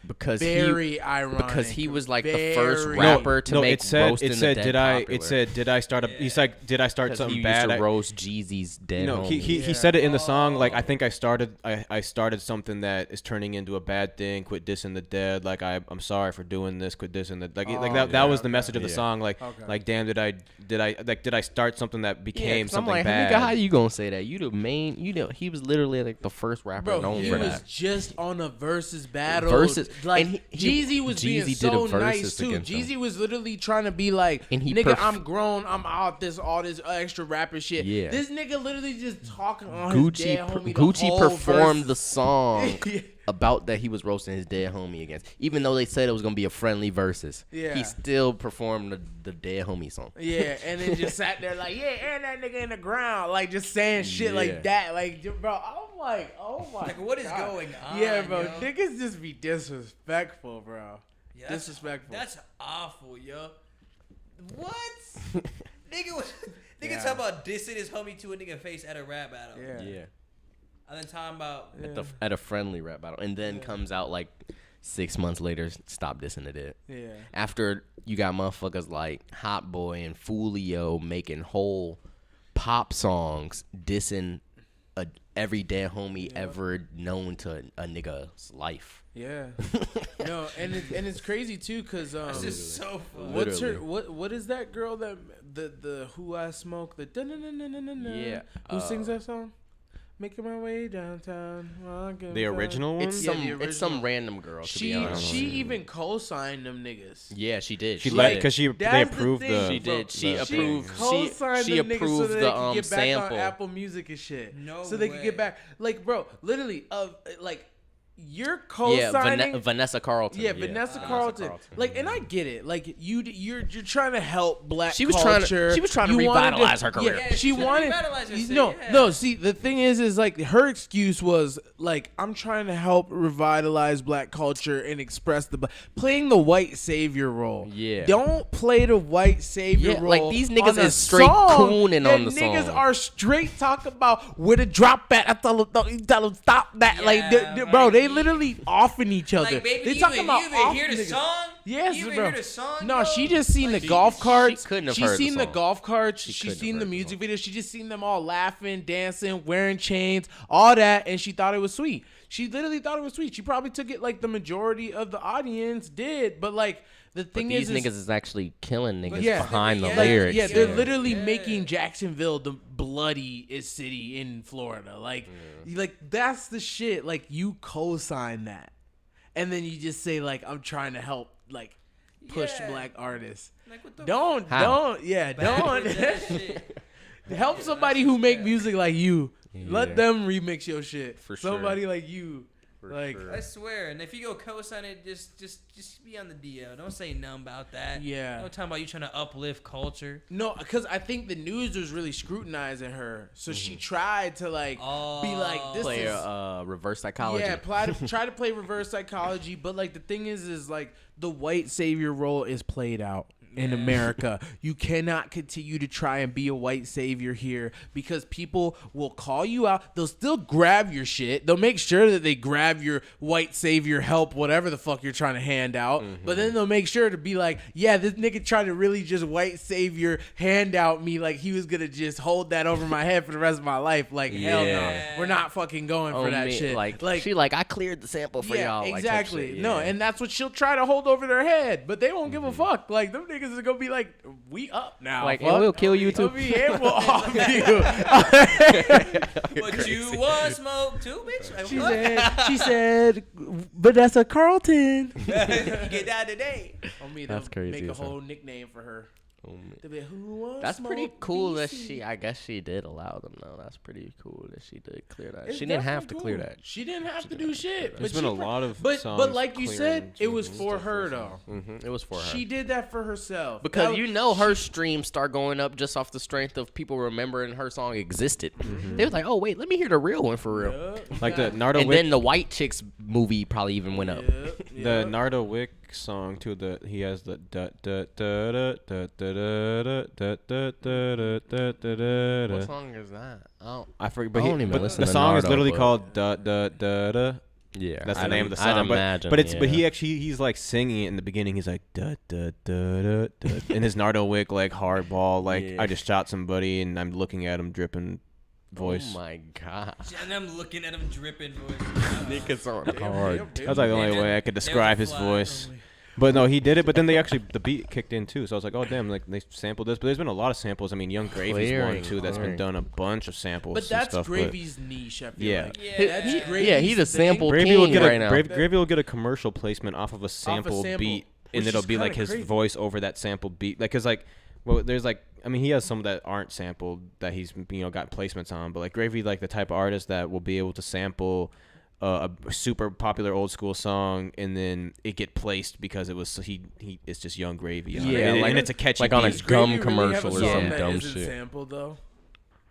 because very ironic. Because he was like the Very- first rapper to make it said roasting it said the dead did I popular. it said did I start a he's like did I start 'Cause something he bad? used to I- roast Jeezy's dead No, homie. he said it in the song. Like I think I started something that is turning into a bad thing. Quit dissing the dead. Like I'm sorry for doing this. Quit dissing the that was the message of the song. Like damn, did I start something that became I'm something like, bad? nigga, how you gonna say that? You the main, he was literally like the first rapper Bro, known he for was that. just on a versus battle. Versus- like and Jeezy was being Jeezy did so a nice versus too. against him. Jeezy was literally trying to be like, And he nigga, I'm grown, I'm out all this extra rapper shit. Yeah. This nigga literally just talking on his dead homie. The Gucci whole performed the verse. song Yeah. about that he was roasting his dead homie against. Even though they said it was gonna be a friendly versus, Yeah. he still performed the dead homie song. Yeah, and then just sat there like, yeah, and that nigga in the ground, like just saying shit like that, like, bro. I'm like, oh my, Like, what is God. going on? Yeah, bro, yo? niggas just be disrespectful, bro. Yeah, that's- Disrespectful. That's awful, yo. What? Nigga was Yeah. talking about dissing his homie to a nigga face at a rap battle. Yeah. And then talking about At a friendly rap battle, and then comes out like 6 months later, stop dissing the dead. Yeah. After you got motherfuckers like Hot Boy and Foolio making whole pop songs dissing every dead homie ever known to a nigga's life. Yeah. No, and it's crazy too, cause it's just so funny. what's her Literally. what is that girl that the Who I Smoke the Yeah, who sings that song? Making my way downtown. walking The by- original one? It's Yeah, some the it's some original. random girl. To be She honest. even co-signed them niggas. Yeah, she did. She She let did. because they That's the approved thing, the She did. She the approved. thing. Co-signed She them niggas so approved that they the could get back sample. on Apple Music and shit. No so they could way. get back, like, bro, literally, you're Yeah, co-signing. Vanessa Carlton. Yeah, Vanessa Carlton. Like, and I get it. Like, you're trying to help black She was trying to- culture. she was trying to You wanted revitalize her career. Yeah, Yeah, she she was wanted. revitalize her shit, No, yeah. no. See, the thing is like her excuse was like, I'm trying to help revitalize black culture and express playing the white savior role. Yeah. Don't play the white savior Yeah, role. like, these niggas on a is straight song. cooning Yeah, on the niggas song. are straight talking about where to drop at. I tell them stop that. Like, Yeah, bro, like, they literally offing each other. Like, baby, they you talking even, about you even off hear the niggas. song? Yes, you even bro. hear the song? No, yo? she just seen the She- golf carts. she couldn't have She heard the seen the song. golf carts. She She couldn't seen have the heard the music song. video. She just seen them all laughing, dancing, wearing chains, all that, and she thought it was sweet. She literally thought it was sweet. She probably took it like the majority of the audience did, but like the But thing these is, niggas is actually killing niggas Yeah. behind the Like, lyrics. yeah, they're Yeah. literally Yeah. making Jacksonville the bloodiest city in Florida. Like that's the shit. Like, you co-sign that, and then you just say like, I'm trying to help like push Yeah. black artists. Like, what the Don't How? don't with that shit? help somebody who make music like you. Yeah. Let them remix your shit. For sure. Somebody like you. Like, sure. I swear, and if you go co-sign it, just be on the DL. Don't say nothing about that. Yeah. Don't talk about you trying to uplift culture. no, because I think the news was really scrutinizing her, so she tried to like be like, this Play is reverse psychology. yeah, try to play reverse psychology, but like the thing is like the white savior role is played out in America. You cannot continue to try and be a white savior here because people will call you out. They'll still grab your shit. They'll make sure that they grab your white savior help, whatever the fuck you're trying to hand out. But then they'll make sure to be like, yeah, this nigga tried to really just white savior hand out me like he was gonna just hold that over my head for the rest of my life. Like, hell no. Yeah. We're not fucking going for that shit. Like she I cleared the sample for y'all. Like, type exactly. shit, No, yeah. and that's what she'll try to hold over their head, but they won't give a fuck. Like, them niggas are gonna be like, we up now. Like, fuck. and we'll kill you too. I mean, and we'll off you. But you want smoke too, bitch? Like, she what? said, Vanessa Carlton. You get that today. On me, That's they'll crazy make a as hell. whole nickname for her. They'll be like, who wants That's pretty smoke cool that BC? I guess she did allow them though. That's pretty cool that she did clear that. It's She didn't have to definitely clear cool. that. She didn't have to do shit. There's but been she a lot of but songs like you clearing said, it was and for stuff her like though. It was for her. She did that for herself. Because That you was- know her streams start going up just off the strength of people remembering her song existed. They was like, oh wait, let me hear the real one for real. Yup, Like the got- Nardo And Wick, then the White Chicks movie probably even went up. Yup, the yup. Nardo Wick song too. He has the da da da da da da da da da da da da What da. song is that? Oh, I forget, I but don't even but listen the to song is Nardo, literally but- called da da da da Yeah, That's the name of the song. I'd imagine, but he's like singing it in the beginning. He's like da da da da da in his Nardo Wick like hardball. Like I just shot somebody and I'm looking at him dripping voice. Oh my god. And I'm looking at him dripping voice. Niggas on hard. That's like the only way I could describe his voice. But no, he did it. But then the beat kicked in too. So I was like, oh damn, like they sampled this. But there's been a lot of samples. I mean, Young Gravy's one too. That's been done a bunch of samples. But that's and stuff, Gravy's niche. I feel yeah. like. Yeah, Gravy's he's a thing. sample Gravy king will get right now. Gravy will get a commercial placement off of a sample beat, and which it'll is be like kinda his crazy. voice over that sampled beat. Like, cause like, well, there's like, I mean, he has some that aren't sampled that he's got placements on, but like Gravy, like the type of artist that will be able to sample a super popular old school song and then it get placed because it was he it's just Young Gravy. Yeah, and, like- and it's a catchy like on a beat. gum Gravy really have a commercial or song some that dumb isn't shit. Sampled though.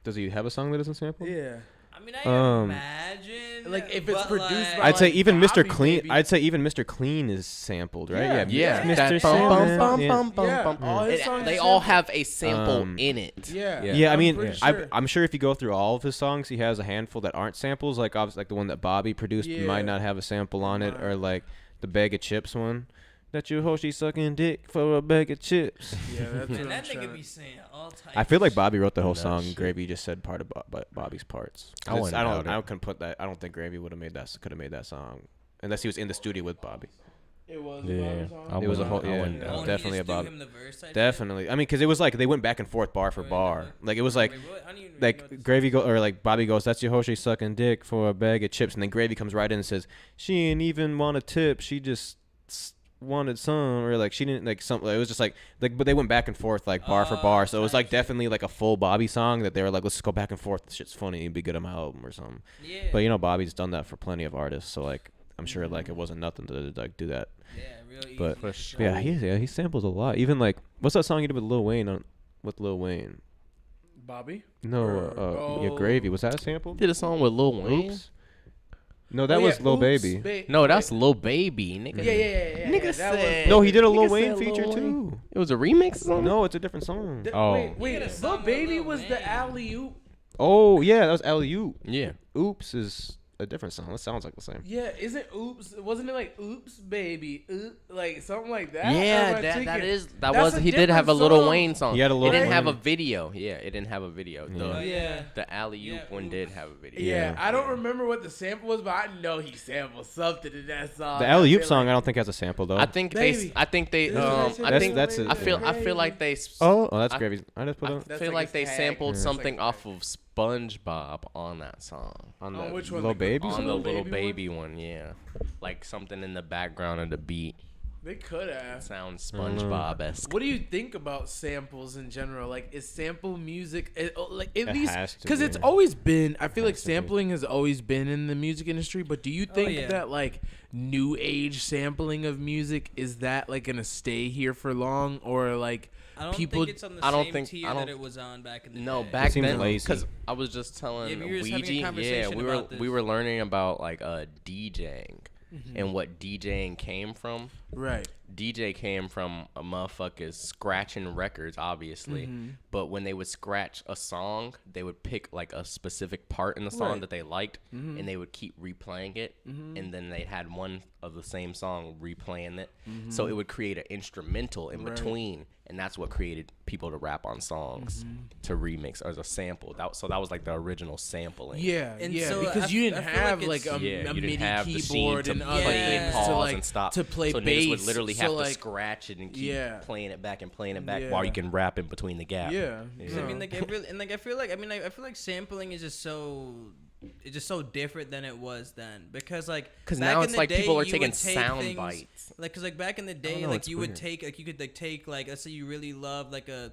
Does he have a song that isn't sampled? Yeah. I mean, I imagine. Like, if it's but, produced like, by, I'd say like, even Bobby, Mr. Clean. maybe. I'd say even Mr. Clean is sampled, right? Yeah, Mr. that Sandman. bum, Yeah. bum, bum, Yeah, bum, all bum. his songs They are all sampled. have a sample in it. Yeah. Yeah, I I'm mean, pretty sure. I'm sure if you go through all of his songs, he has a handful that aren't samples. Like obviously, like the one that Bobby produced Yeah. might not have a sample on it, or like the Bag of Chips one. That you hope she's sucking dick for a bag of chips. Yeah, that's what And I'm that trying nigga to- be saying all types. I feel like Bobby wrote the whole That song. shit. Gravy just said part of Bobby's parts. I wouldn't doubt it. I couldn't put that. I don't think Gravy would have made that. Could have made that song unless he was in the studio with Bobby. It was Yeah, a Bobby song? It was a whole. I Yeah, wouldn't it doubt was it. definitely a Bobby. Him the verse type Definitely. I mean, because it was like they went back and forth bar for Wait, bar. no. Like it was like. Wait, what? I don't even know Like what this Gravy or like Bobby goes, that's your hoe, she sucking dick for a bag of chips, and then Gravy comes right in and says, she ain't even want a tip, she just wanted some, or like she didn't like something. It was just like but they went back and forth like bar for bar, so it was like definitely like a full Bobby song that they were like, let's just go back and forth. This shit's funny, it'd be good on my album or something. Yeah. But you know, Bobby's done that for plenty of artists, so like I'm sure like it wasn't nothing to like do that. Yeah, real easy. But For sure. yeah, he samples a lot. Even like what's that song he did with Lil Wayne with Lil Wayne? Bobby? No, yeah, Gravy. Was that a sample? Did a song with Lil Wayne? Oops. No, that was Lil Baby. No, that's Lil Baby, nigga. Yeah. Nigga that said. No, he did a Lil nigga Wayne said feature Lil Wayne. too. It was a remix or something? No, it's a different song. Oh. Wait, He had a Lil song with Baby Lil was the Wayne. alley oop. Oh yeah, that was Alley-Oop. Yeah. Oops is a different song. That sounds like the same. Yeah, isn't oops? Wasn't it like oops, baby? Oop, like something like that? Or am Yeah, I that tweaking? that That's was a he did have a different Lil song. Wayne song. He had a Lil It didn't have a Wayne. video. Yeah, it didn't have a video. Oh, yeah. The alley oop Yeah, one oops. did have a video. Yeah, I don't remember what the sample was, but I know he sampled something in that song. The Alley-Oop I feel song, I like- don't think has a sample though. I think Baby. they. I think they. This is I what think. That's it. I feel like they. oh, that's I- Gravy's. I just put I it That's feel like like his they tag. sampled Yeah. something off of SpongeBob on that song. on On the which one? Lil The- Baby. on On the Lil little Baby baby one, yeah. Like something in the background of the beat They could have. sounds SpongeBob esque. What do you think about samples in general? Like, is sample music like at It least has to because be. it's always been? I feel like Has to be. sampling has always been in the music industry. But do you think yeah. that like new age sampling of music is that like gonna stay here for long, or like I don't people? think it's on the I don't same think- tier I that don't- it was on back in the No, day. back seems then, lazy. because I was just telling Yeah, we were just having a Ouija. Yeah, conversation we were about this. learning about like DJing and what DJing came from. Right. DJ came from a motherfuckers scratching records, obviously. But when they would scratch a song, they would pick like a specific part in the song Right. that they liked, and they would keep replaying it. And then they had one of the same song replaying it. So it would create an instrumental in between. And that's what created people to rap on songs, to remix as a sample. So that was like the original sampling. Yeah, And yeah, so because I- you I didn't feel have like like it's- a Yeah, you MIDI didn't have the scene keyboard to and play, other things pause, to like and stop. to play so bass. niggas would literally so have like, to scratch it and keep Yeah. playing it back and playing it back Yeah. while you can rap in between the gap. Yeah, I mean, like, I feel like, I feel like sampling is just so, it's just so different than it was then, because like, 'Cause back now in it's the like day, people are you taking would take sound things- bites. Like, cause like back in the day, know, like it's you would weird. take, like you could like take like, let's say you really love like a,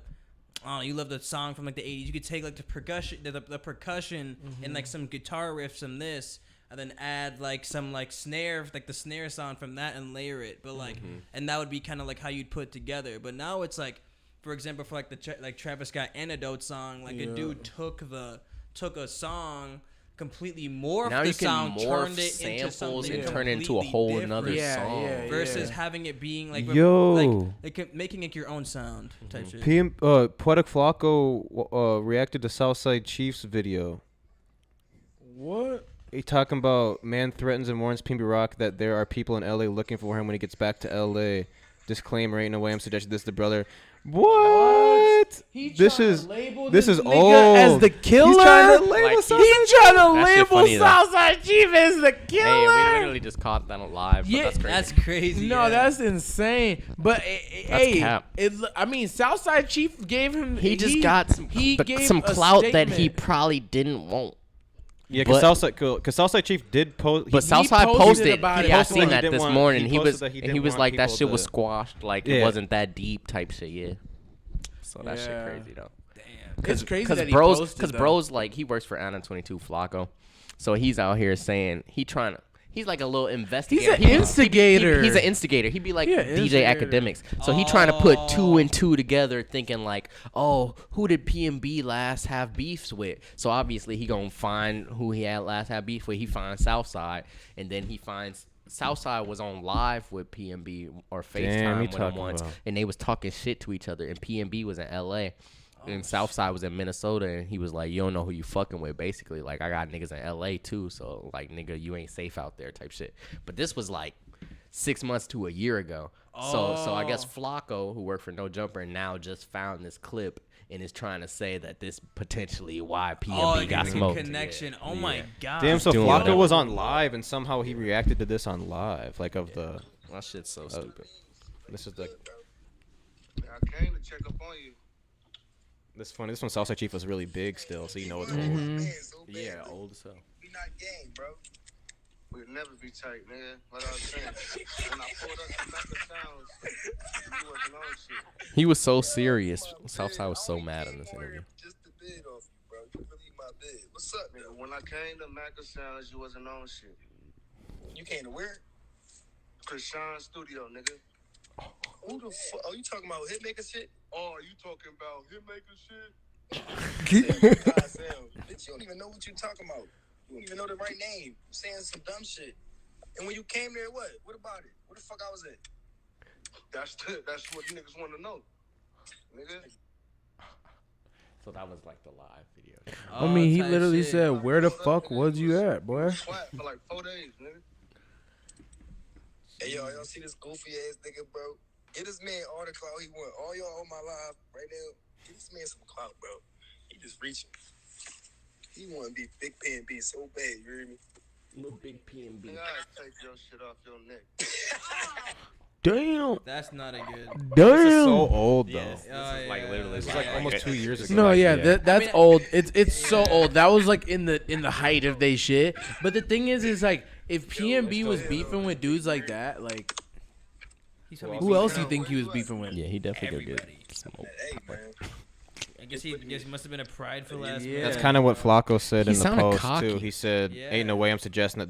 I don't know, you love the song from like the 80s. You could take like the percussion, the percussion and like some guitar riffs from this, and then add like some like snare, like the snare sound from that, and layer it. But like, and that would be kind of like how you'd put it together. But now it's like, for example, for like the like Travis Scott Antidote song, like a dude took a song, completely morphed Now the you can sound, morph turned it into samples something and turn it into a completely whole different. another Yeah, song. yeah. Versus having it being like Yo. like making it your own sound type shit. PM Poetic Flacco reacted to Southside Chiefs video. What? He talking about man threatens and warns PNB Rock that there are people in LA looking for him when he gets back to LA. Disclaimer: ain't no way I'm suggesting this. The brother. What? This is old. As the killer. He's trying to label Like, He's trying to That shit label funny, though. Southside Chief as the killer. Hey, we literally just caught that on live. But Yeah, that's crazy. That's crazy. No, yeah. that's insane. But hey, cap. I mean, Southside Chief gave him. he just got some, gave some a clout that he statement. probably didn't want. Yeah, But- because Southside Chief did post. But Southside posted posted. about it. Yeah, I Posted seen he that didn't this want- morning. he He posted was that he he didn't was want like that people shit was to- squashed. Like Yeah. it wasn't that deep type shit. Yeah. So that shit Yeah. crazy though. Damn. It's crazy Because that he bros, posted, because though. bros like he works for Anna 22 Flacco, so he's out here saying he's like a little investigator. He's an instigator. He's an instigator. He'd be like Yeah, DJ instigator. Academics. So he trying to put 2 and 2 together, thinking like, oh, who did PNB last have beefs with? So obviously he gonna find who he had last have beef with. He finds Southside, and then he finds Southside was on live with PNB or FaceTime he with him talking once, about- and they was talking shit to each other. And PNB was in LA. And Southside was in Minnesota, and he was like, "You don't know who you fucking with." Basically, like, I got niggas in LA too, so like, nigga, you ain't safe out there, type shit. But this was like 6 months to a year ago. So I guess Flacco, who worked for No Jumper, now just found this clip and is trying to say that this potentially why PNB got like a smoked. connection. Oh my god. Damn, so doing Flacco whatever. was on live and somehow he reacted to this on live, like of the. That shit's so stupid. This is the. I came to check up on you. This funny. This one Southside Chief was really big still, so you know it's old. Mm-hmm. Man, so bad. Yeah, old as hell. We not gang, bro. We'll never be tight, nigga. What I was saying. When I pulled up to Mecca Sounds, you wasn't on shit. He was so serious. Southside was so mad in this interview. Just the bid off you, bro. You really my bid. What's up, nigga? When I came to Mecca Sounds, you wasn't on shit. You came to where? Krishan Studio, nigga. Who the fuck? Oh, you talking about hitmaker shit? Oh, you talking about hitmaker shit? Bitch, you don't even know what you talking about. You don't even know the right name. You saying some dumb shit. And when you came there, what? What about it? Where the fuck I was at? That's what niggas want to know, nigga. So that was like the live video. I mean, he type literally shit. said, "Where the fuck was you at, boy?" Quiet for like 4 days, nigga. Hey, y'all see this goofy ass nigga, bro? Get this man all the clout he want. All y'all on my live right now. Get this man some clout, bro. He just reaching. He want to be big PNB so bad, you hear me? Little big PNB. Nigga, I'll take your shit off your neck. Damn. That's not a good. This is Damn. so old though. Yes. like literally This is like almost 2 years ago. No, yeah, Yeah. that's old. It's so old. That was like in the height of they shit. But the thing is like if PNB was beefing with dudes like that, like who else do you think he was beefing with? Yeah, he definitely gonna Everybody. get smoked. Hey, man. I guess he must have been a prideful last Yeah. man. That's kind of what Flacco said He in the sounded post cocky. too. He said, Yeah. "Ain't no way I'm suggesting that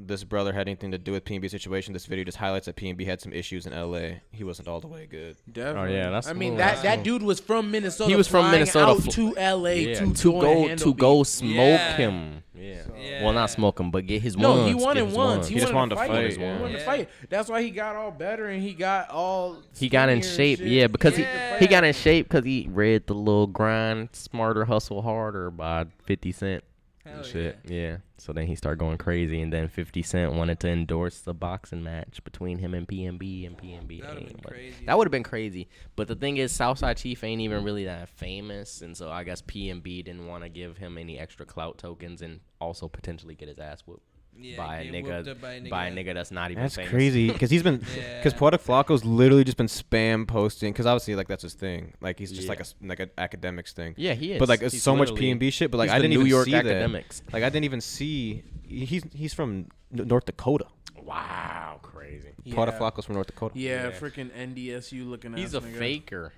this brother had anything to do with PNB situation. This video just highlights that PNB had some issues in LA. He wasn't all the way good." Definitely. Oh, yeah, that's I mean cool. that dude was from Minnesota. He was from flying Minnesota out to LA Yeah, to to go go and handle to go beef. smoke Yeah. him. Yeah. Yeah. Well, not smoke him, but get his No, ones. he get wanted his once. ones. He, He just wanted to wanted to fight. fight, He yeah. wanted to Yeah. fight. That's why he got all better and he got all. He got in skinnier and shape, shit. yeah, because Yeah. he got in shape because he read the little grind smarter, hustle harder by 50 Cent. Hell And shit, yeah. So then he started going crazy, and then 50 Cent wanted to endorse the boxing match between him and PNB, and PNB. That would've ain't, been but- crazy. That would have been crazy. But the thing is, Southside Chief ain't even really that famous, and so I guess PNB didn't want to give him any extra clout tokens, and also potentially get his ass whooped Yeah, by a get whooped nigga, up by a by a nigga that's not even That's famous. crazy because he's been Yeah. because Poetic Flacco's literally just been spam posting because obviously like that's his thing. Like he's just Yeah. like an academics thing. Yeah, he is. But like it's He's so much literally- PNB shit. But like he's I the didn't New even York see academics. that. Like I didn't even see he's from North Dakota. Wow, crazy. Poetic Flacco's from North Dakota. Yeah, freaking NDSU looking at. He's a faker.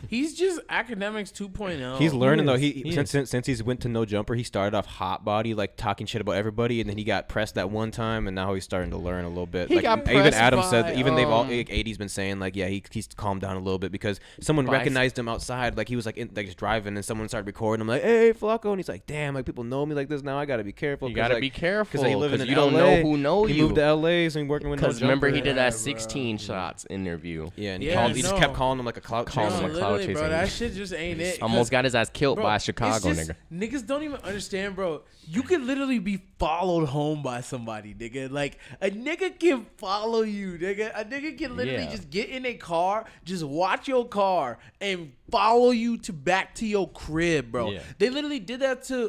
He's just academics 2.0. He's learning though. He Since he's went to No Jumper, he started off hot body, like talking shit about everybody, and then he got pressed that one time, and now he's starting to learn a little bit. He Like got even pressed Adam by, said, even they've all like, 80's been saying like, yeah, he's calmed down a little bit because someone By- recognized him outside, like he was like just driving, and someone started recording him like, hey Flacco, and he's like, damn, like people know me like this now, I gotta be careful. You 'cause, gotta like, be careful he living in you don't LA. know who know He you. moved to LA, so he's working with No Because remember Jumper. he did Yeah, that bro. 16 shots interview. Yeah, and he, Yeah, he just no. kept calling him like a clout Calling chaser. him a clout clout telling you, bro, chasing. that shit just ain't it. Almost got his ass killed Bro, by a it's Chicago just- nigga. Niggas don't even understand, bro. You could literally be followed home by somebody, nigga. Like, a nigga can follow you, nigga. A nigga can literally Yeah. just get in a car, just watch your car, and follow you back to your crib, bro. Yeah. They literally did that to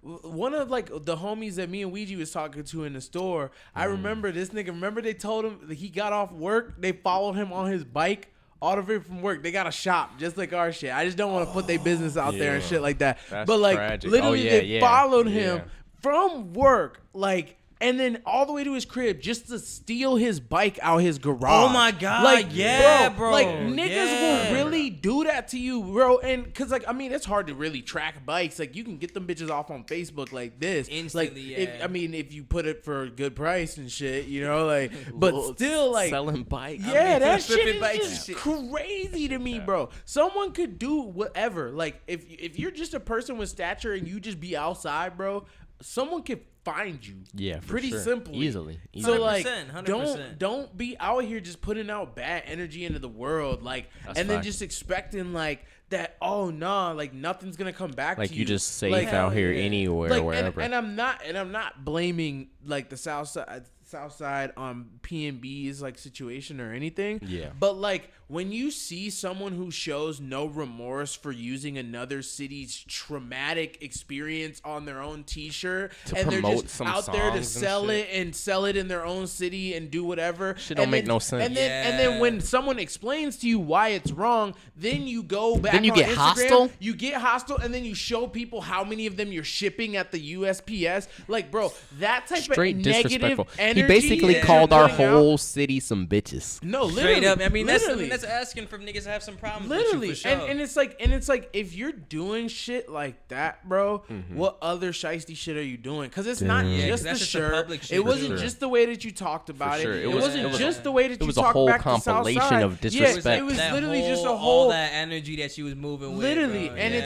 one of like the homies that me and Ouija was talking to in the store. I remember this nigga. Remember they told him that he got off work. They followed him on his bike. All the way from work, they got a shop just like our shit. I just don't want to put their business out there and shit like that. That's but like tragic. literally, Oh, they yeah. followed him Yeah. from work, like, and then all the way to his crib just to steal his bike out his garage. Oh my God, Like, yeah, bro. Like niggas Yeah. will really do that to you, bro. And cause like I mean, it's hard to really track bikes. Like you can get them bitches off on Facebook like this. Instantly, like, yeah. if you put it for a good price and shit, you know, like. But still, like selling bikes. yeah, that shit flipping is bikes just and crazy to me, bro. Someone could do whatever. Like, if you're just a person with stature and you just be outside, bro, someone could find you. Yeah, for pretty sure. simply, Easily. So like, 100%. don't be out here just putting out bad energy into the world, like, That's and then fact. just expecting like that. Oh nah, like nothing's gonna come back. Like to you just safe Like, out here yeah. anywhere, like, wherever. and I'm not blaming like the South Side PNB's like situation or anything. Yeah. But like when you see someone who shows no remorse for using another city's traumatic experience on their own T-shirt, To and they're promote just some out there to songs and sell shit. it and sell it in their own city and do whatever, Shit don't and make then- no sense. And then Yeah. when someone explains to you why it's wrong, then you go back. Then you on get Instagram, hostile? You get hostile, and then you show people how many of them you're shipping at the USPS. Like, bro, that type Straight of negative disrespectful. energy. He basically that called you're our putting out- whole city some bitches. no, literally, Straight up. I mean, literally. that's asking for niggas to have some problems Literally, with you for sure. and it's like if you're doing shit like that, bro, what other shiesty shit are you doing? Because it's not Yeah, 'cause just the that's just the shirt. public shit It for wasn't sure. just the way that you talked about sure. it. It It was- wasn't it was- just the way that it you was a talked whole back to compilation Southside. of disrespect. Yeah, it was That literally just a all whole. that energy that she was moving with. Literally, bro. and Yeah.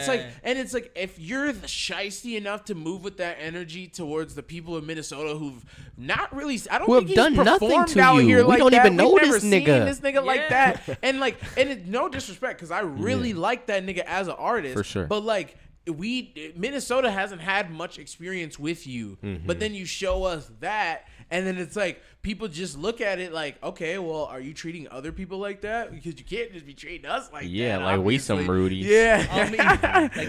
it's like if you're shiesty enough to move with that energy towards the people of Minnesota who've not really, I don't Who think have done he's nothing performed to out you. here We like don't that. even know We've never this seen nigga. this nigga like Yeah. that, and it's no disrespect because I really like that nigga as an artist, For sure. But like Minnesota hasn't had much experience with you, but then you show us that, and then it's like people just look at it like, okay, well, are you treating other people like that? Because you can't just be treating us like Yeah, that. like we some obviously. rudies. Yeah, I mean,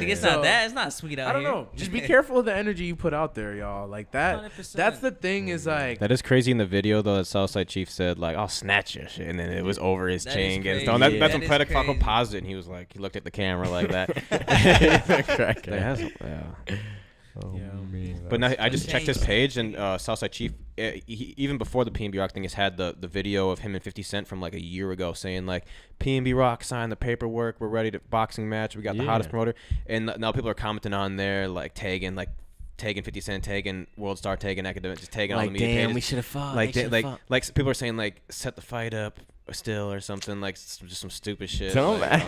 like, it's So, not that. It's not sweet out I don't here. know. Just be careful of the energy you put out there, y'all. Like that. 100%. That's the thing. Is like That is crazy in the video though. That Southside Chief said like, "I'll snatch your shit," and then it was over his That is chain getting crazy. thrown. That's That when is Predek Falco crazy. paused it, and he was like, he looked at the camera like that. Like, that's- yeah. But now I just checked his page, and Southside Chief, even before the PNB Rock thing, has had the video of him and 50 Cent from like a year ago saying like, PNB Rock signed the paperwork, we're ready to boxing match, we got the hottest promoter, and now people are commenting on there like tagging 50 Cent, tagging World Star, tagging Academic, just tagging all the Like, media damn, pages. we should have fought. Like people are saying like set the fight up still or something, like just some stupid shit. Don't like,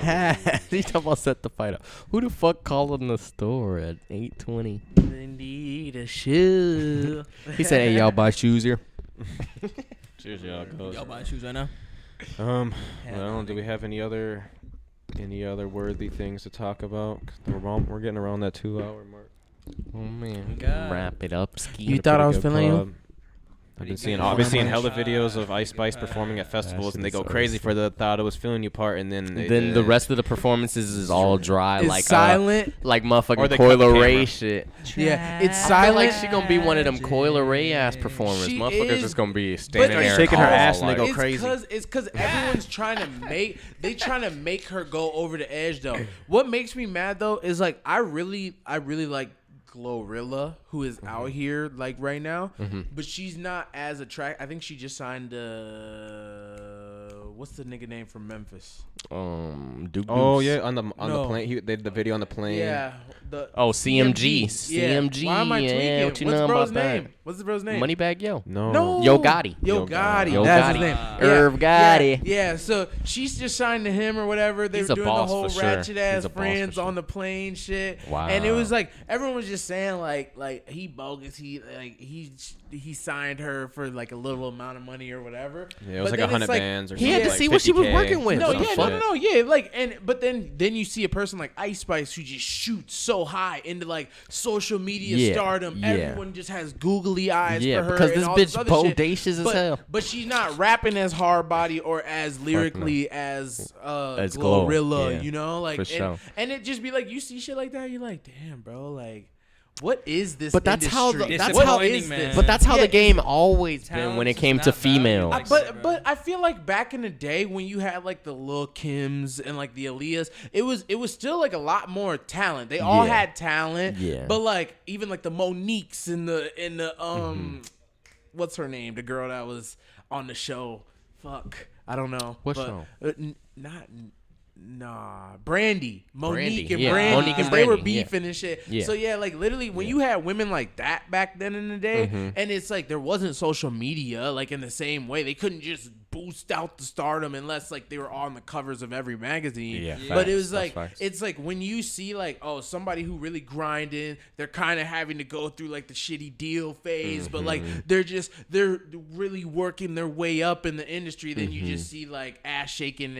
he talking about set the fight up. Who the fuck called in the store at 8:20? indeed a shoe. He said, "Hey, y'all buy shoes here." cheers, y'all. Y'all buying shoes right now? Well, do we have any other worthy things to talk about? 'Cause we're getting around that 2-hour mark. Oh man, God. wrap it up. Ski. You thought I was feeling you? I've Pretty been good. seeing hella Pretty videos of good. Ice Spice performing at festivals, shit and they is go so crazy sick. for the "thought it was feeling you" part, and then Then the rest of the performances is all dry, It's like silent. like Or motherfucking they cut the Coil camera. Ray shit. Yeah, it's I feel silent. like she gonna be one of them Coil Ray ass performers. She Motherfuckers is, just gonna be standing but there shaking her all ass and they like, go it's crazy. It's because everyone's trying to make her go over the edge though. What makes me mad though is like I really like Glorilla, who is out here like right now, but she's not as attractive. I think she just signed what's the nigga name from Memphis? Duke Oh Deuce. yeah, on the No. plane. They did the video on the plane. Yeah. Oh, CMG. Yeah. CMG. Why am I tweaking? Yeah, what you What's know the bro's about that? name? What's the bro's name? Moneybag Yo. No. No. Yo Gotti. Yo Gotti. Yo That's Gotti. his name. Irv Gotti. Yeah, so she's just signed to him or whatever. They He's were a doing the boss whole for sure. ratchet ass He's a boss for friends sure. on the plane shit. Wow. And it was like everyone was just saying like he bogus. He signed her for like a little amount of money or whatever. Yeah, it was But like then 100 it's like, bands or He had didn't like see what she was 50K. working with. No, Some yeah, shit. no, yeah, like, but then you see a person like Ice Spice who just shoots so high into like social media Yeah, stardom. yeah. Everyone just has googly eyes Yeah, for her. because and this all bitch other shit. bodacious as hell. But she's not rapping as hard body or as lyrically as As Glow, Glorilla, yeah, you know, like for sure. and it just be like you see shit like that, you're like, damn, bro, like. What is this? But that's how industry? That's What how- is man. this? But that's how Yeah, the game always been when it Talent's came not to valued females. like that, bro. But I feel like back in the day when you had like the Lil Kims and like the Aaliyahs, it was still like a lot more talent. They all Yeah. had talent. Yeah. But like even like the Moniques and the what's her name? The girl that was on the show. Fuck. I don't know. What But, show? Brandy, Monique Brandy, and yeah. Brandy, Monique and because they were Brandy, yeah. beefing and shit. Yeah. So yeah, like literally when you had women like that back then in the day, Mm-hmm. and it's like there wasn't social media like in the same way. They couldn't just boost out the stardom unless like they were on the covers of every magazine. Yeah, but facts. it was That's like facts. it's like when you see like somebody who really grinding, they're kind of having to go through like the shitty deal phase, but like Mm-hmm. they're really working their way up in the industry. Then you Mm-hmm. just see like ass shaking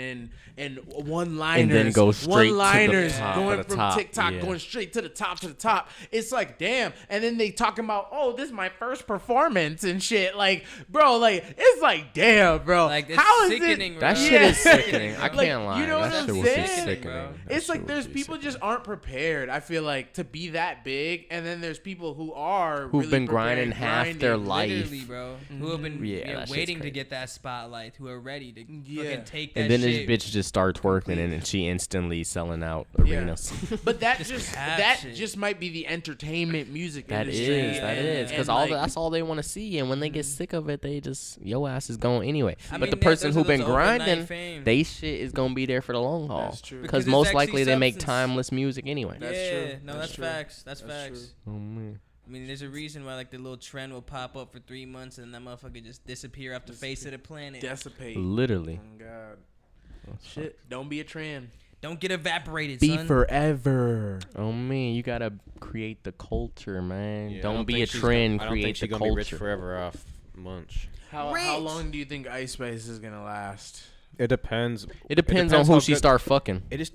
and one liners, then go straight to the one-liners top going of the from top, TikTok yeah. going straight to the top. It's like damn, and then they talking about this is my first performance and shit. Like bro, like it's like damn, bro. Like, it's How is sickening, it? bro. That shit Yeah. is sickening. I Like, can't lie. you know what that I'm shit would be saying? sickening. Bro. That It's shit like would there's be people sickening. just aren't prepared. I feel like to be that big, and then there's people who are Who've really been prepared, grinding half their life. Literally, bro. Who have been Yeah, that shit's waiting to crazy. get that spotlight, who are ready to Yeah. fucking take that And then shit. this bitch just starts twerking and then she instantly selling out Yeah. arenas. But that Just just cap that shit. just might be the entertainment music That industry. is, and- because and, like, that's all they want to see. And when they get sick of it, they just your ass is going anyway. I But mean, the yeah, person those who are been those overnight grinding, fame. they shit is gonna be there for the long haul. That's true. Because Because most it's likely actually they make substance. timeless music anyway. That's yeah, true. no, That's that's true. facts. That's That's facts. Oh, man. I mean, there's a reason why like the little trend will pop up for 3 months and that motherfucker just disappear off the face of the planet. Decipate. Literally. Oh God. Shit. Don't be a trend. Don't get evaporated, Be son. forever. Oh man, you gotta create the culture, man. Yeah, I don't be think a she's trend. I don't think Create she's the gonna be rich culture. forever off Munch. How Rich. long do you think Ice Spice is gonna last? It depends. It depends on how who she good- start fucking. It is.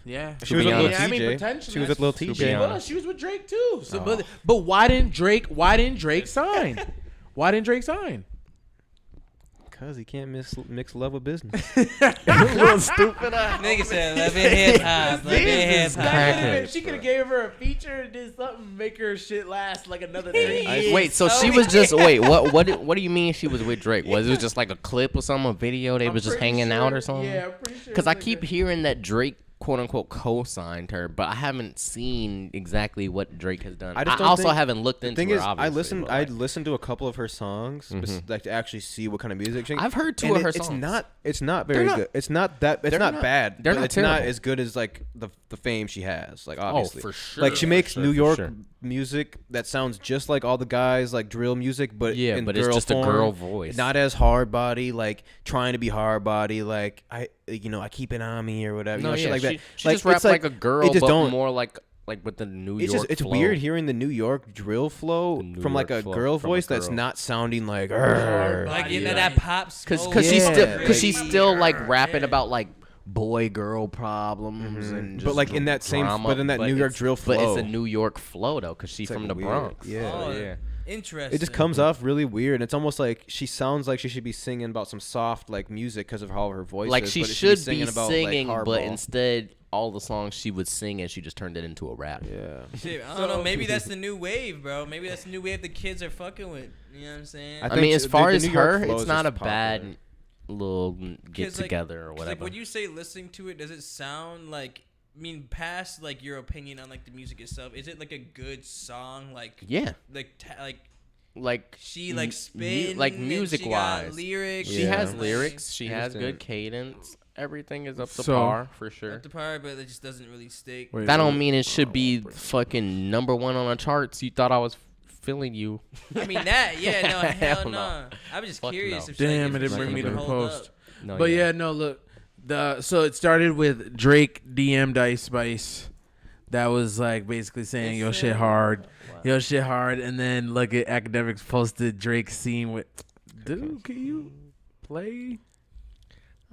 Yeah. She was be with Lil honest. I mean, TJ. potentially. She was with Lil She TJ. was. She was with Drake too. So, but why didn't Drake sign? Why didn't Drake sign? Cause he can't mix love with business. Little stupid ass. Nigga said, let me hip hop. Let me hip hop. Crackhead. She could have gave her a feature and did something, make her shit last like another 30 years. Wait, so she was just What do you mean she was with Drake? Was it just like a clip or something, a video? They I'm was just pretty hanging out or sure- something? Yeah, I'm pretty sure. Because I it's like keep a- hearing that Drake, quote unquote, co-signed her, but I haven't seen exactly what Drake has done. I I, just don't also think- haven't looked The into thing her. is, I obviously, but, like, listened to a couple of her songs, like to actually see what kind of music. I've heard two and of her It's songs. not very not- good. It's not that. It's they're not, not- bad. they're but not it's not terrible. as good as like the fame she has. Like obviously, for sure, Like she for makes sure, New for York sure. music that sounds just like all the guys like drill music, but Yeah, in but it's girl just a form, girl voice. not as hard body. Like trying to be hard body. Like I keep it on me or whatever. no, shit yeah, like that. she Like, just raps it's like a girl, It just but don't. more like with the New It's York. just it's flow. weird hearing the New York drill flow The New from like York a flow girl from a voice that's girl. not sounding like "Arr." Like, you know, Yeah. that pop smoke. Cause she's Yeah. still she's Crazy. still like rapping Yeah. about like boy girl problems and But, just like, in that same- drama, but in that New York it's- drill But flow. it's a New York flow though, cause she's It's, from like, the weird. Bronx. Yeah. Oh, yeah. Interesting. It just comes off really weird. And it's almost like she sounds like she should be singing about some soft like music because of how her voice Like is. she but it should be singing about singing, like, but hardball. instead all the songs she would sing and she just turned it into a rap. Yeah. Shit, I don't know. Maybe that's the new wave, bro. Maybe that's the new wave the kids are fucking with. You know what I'm saying? I I think mean, as the- far the as New York her, flow it's is not a just bad popular. little get 'Cause, like- together or 'cause, whatever. Like when you say listening to it, does it sound like? I mean, past like your opinion on like the music itself, is it like a good song? Like yeah, like she like mu- spin like and music she got wise, lyrics. she Yeah. has like, lyrics. She has Understand. good cadence. Everything is up to So- par for sure. Up to par, but it just doesn't really stick. Wait, That so- don't mean it should be fucking number one on the charts. You thought I was feeling you. I mean that, yeah, no, hell Hell no. no. I was just Fuck curious. no. If Damn, like, it if didn't bring me to the hold post. up. No, But yeah, no, look. So it started with Drake DM'd Ice Spice. That was like basically saying yo shit hard. Yo shit hard. And then look at Academics posted Drake's scene with dude, can you play?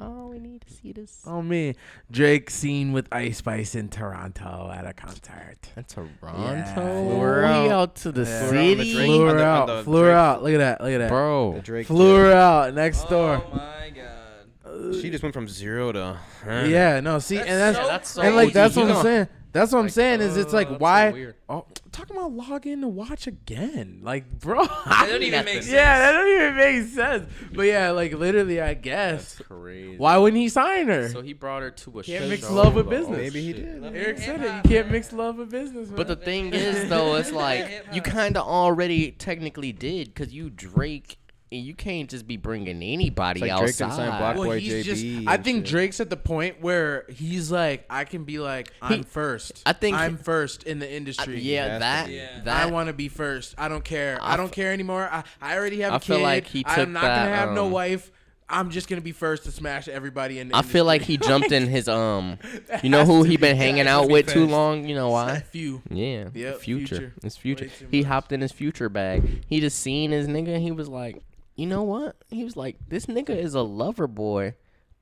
Oh, we need to see this. Oh me, Drake seen with Ice Spice in Toronto at a concert. That's Toronto. Yeah. Flew her He out. out to the Yeah. city, Flew her on the out. Flew her Drake- out. Look at that. bro. The Drake Flew her jet. out next door. Oh my god. She just went from 0 to. Yeah, no, see, and that's that's so and like OG. that's what You I'm know- saying. That's what I'm saying is it's like that's so why? weird. Oh, talking about log in to watch again, like bro. That don't even make sense. Yeah, that don't even make sense. But yeah, like literally, I guess. That's crazy. Why wouldn't he sign her? So he brought her to a Can't show. mix love with though. business. Maybe he Shit. did. Eric said it. You can't mix love with business. But the man. thing is, though, it's like Hip-hop. you kind of already technically did because you Drake, and you can't just be bringing anybody It's like Drake didn't sign outside. Black well, Boy he's just. JB I and think shit. Drake's at the point where he's like, I can be like, I'm first. I think- I'm first in the industry. Yeah, has that to be. Yeah. that I want to be first. I don't care. I I don't care anymore. I already have a I kid. feel like he took I'm not that, gonna have no um, wife. I'm just gonna be first to smash everybody in the I feel like industry. he jumped in his You know has who to he be- been that hanging has out to be with too fast. long? You know why? Few. Yeah, Yep, future. Future. It's future. Way too He much. hopped in his future bag. He just seen his nigga and he was like, you know what? He was like, this nigga is a lover boy,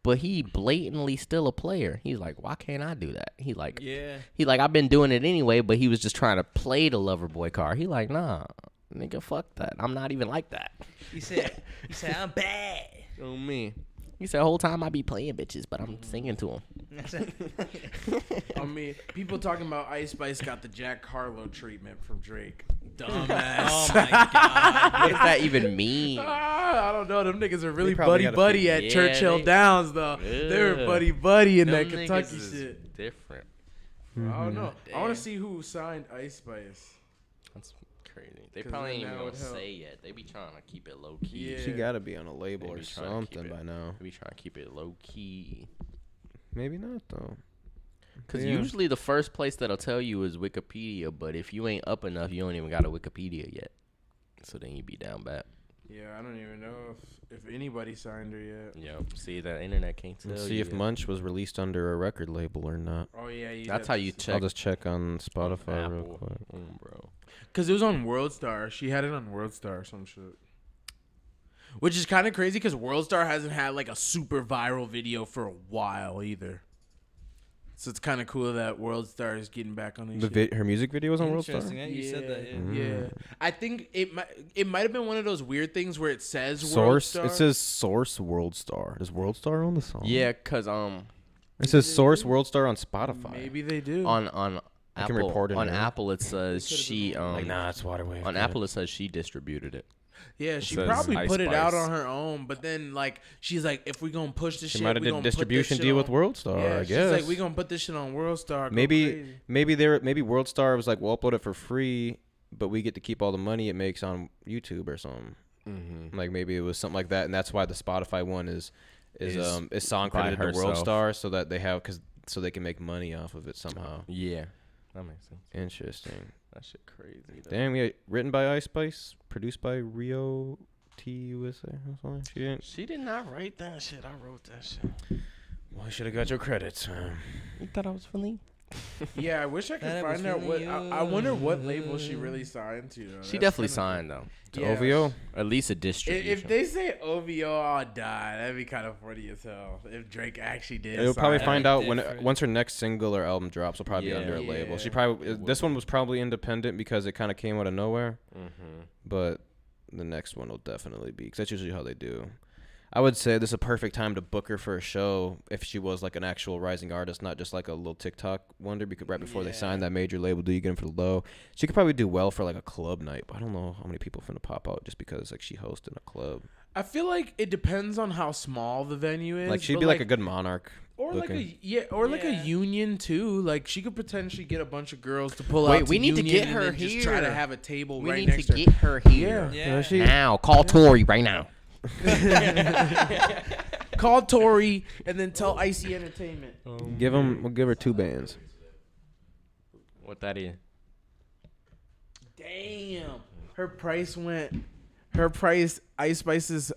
but he blatantly still a player. He's like, why can't I do that? He like, Yeah. I've been doing it anyway, but he was just trying to play the lover boy card. He like, nah, nigga, fuck that. I'm not even like that. He said I'm bad. Oh me. He said, whole time I be playing bitches, but I'm singing to him. I mean, people talking about Ice Spice got the Jack Harlow treatment from Drake. Dumbass. Oh my god. What does that even mean? I don't know. Them niggas are really probably got a buddy few- at Yeah, Churchill they- Downs though. They were Yeah. buddy in Them that Kentucky niggas is shit. different. I don't know. I want Damn. to see who signed Ice Spice. That's crazy. They 'Cause probably then ain't even that gonna would help. say yet. They be trying to keep it low key. Yeah. She got to be on a label They or be trying to keep something it- by now. They be trying to keep it low key. Maybe not though. Because Yeah. usually the first place that'll tell you is Wikipedia, but if you ain't up enough, you don't even got a Wikipedia yet. So then you be down bad. Yeah, I don't even know if anybody signed her yet. Yo, see, that internet can't tell Let's you. see if yet. Munch was released under a record label or not. Oh yeah, That's how you I'll check. just check on Spotify real Apple. quick. Bro. Because it was on WorldStar. She had it on WorldStar or some shit. Which is kind of crazy because WorldStar hasn't had like a super viral video for a while either. So it's kind of cool that WorldStar is getting back on these shit. Her music video was on Interesting. WorldStar. Yeah, you said that. Yeah. Yeah. I think it might have been one of those weird things where it says Source. WorldStar. It says Source WorldStar. Does WorldStar own the song? Yeah, because It says Source WorldStar on Spotify. Maybe they do. on I Apple, can report it on now. Apple it says could've she Like, nah, it's Waterwave. on yeah. Apple it says she distributed it. Yeah, she says probably Ice put it out Spice. on her own, but then like she's like, if we gonna push this She shit, might have we did gonna a put this distribution shit deal with on- WorldStar. Yeah, I she's guess. like, we gonna put this shit on WorldStar. Go maybe crazy. maybe WorldStar was like, we'll upload it for free, but we get to keep all the money it makes on YouTube or something. Mm-hmm. Like maybe it was something like that, and that's why the Spotify one is song by credited to herself. WorldStar, so that they have so they can make money off of it somehow. Yeah, that makes sense. Interesting. That shit crazy. Though. Damn, yeah. Written by Ice Spice, produced by Rio T USA. Or something. She didn't. She did not write that shit. I wrote that shit. Well, I should have got your credits. You thought I was funny? Yeah, I wish I could That was find out what. really I wonder what label she really signed to. Though. She That's definitely kinda signed though. To Yeah. OVO. At least a cool. distribution. If they say OVO, I'll die. That'd be kind of funny as hell. If Drake actually did. You'll probably sign find it. out different. once her next single or album drops. Will probably Yeah. be under a label. She Yeah. probably this one was probably independent because it kind of came out of nowhere. Mm-hmm. But the next one will definitely be because that's usually how they do. I would say this is a perfect time to book her for a show if she was like an actual rising artist, not just like a little TikTok wonder. Because right before they sign that major label, do you get them for the low? She could probably do well for like a club night, but I don't know how many people finna pop out just because like she hosting a club. I feel like it depends on how small the venue is. Like she'd but, be like a good Monarch. or booking. like a Yeah. union too. Like she could potentially get a bunch of girls to pull Wait, out. we to need to Union get and her then just try to here. have a table We right need next to to get her here Yeah. now. Call Tori right now. Call Tori and then tell Icy Entertainment. We'll give her 2 bands. What that is? Damn. Her price, Ice Spice's,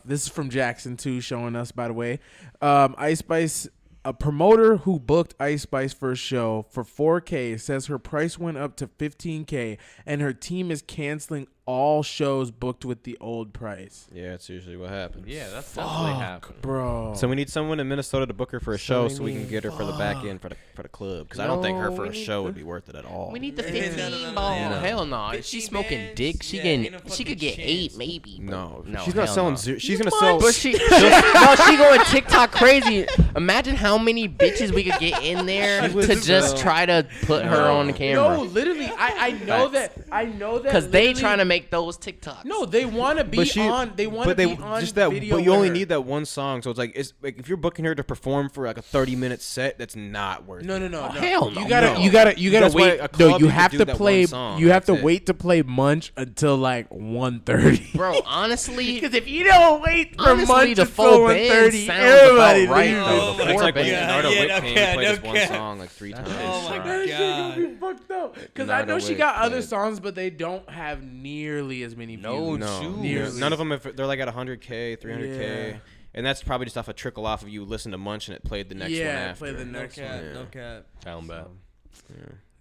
this is from Jackson too, showing us, by the way. Ice Spice, a promoter who booked Ice Spice for a show for $4K says her price went up to $15K and her team is canceling all shows booked with the old price. Yeah, it's usually what happens. Yeah, that's definitely happening. Bro. So we need someone in Minnesota to book her for a show, so we can get her for the back end for the club. Because I don't think her No, for we a need show the- would be worth it at all. We need the No, 15 no, ball. no. Hell no. If 50 she's smoking bands? dick, she Yeah, can. ain't no She fucking could get chance. 8 maybe. No, No, she's not hell selling no. zero. She's gonna sell. But she, no, she going TikTok crazy. Imagine how many bitches we could get in there She would to just sell- try to put her on the No, camera. literally, I know Facts. that. I know that. Because they literally- trying to make those TikToks. No, they want to be on. They want to be on just that. video. But you only with her. need that one song, so it's like if you're booking her to perform for like a 30-minute set, that's not worth No, it. no, no, no. hell no. You gotta, No. you gotta That's why wait. a No, club you you have could to do that play. one song, You have to that's it. wait to play Munch until like 1:30. Bro, honestly, Because if you don't wait for honestly, Munch the until full band 1:30, sounds everybody about right leaves. though. Oh The my It's four like when God. band. Nardo Yeah, Wick no came, cap, he played no this one cap. song like 3 times. Oh my That shit gonna be God. fucked up. Because I Nardo know she Wick got other played. songs, but they don't have nearly as many views. No, No, Shoot. Nearly. none of them. If they're like at 100K, 300K, Yeah. and that's probably just off a trickle off of you listen to Munch and it played the next one Yeah, after. play the No next cap, Yeah. no cap. Sound bad.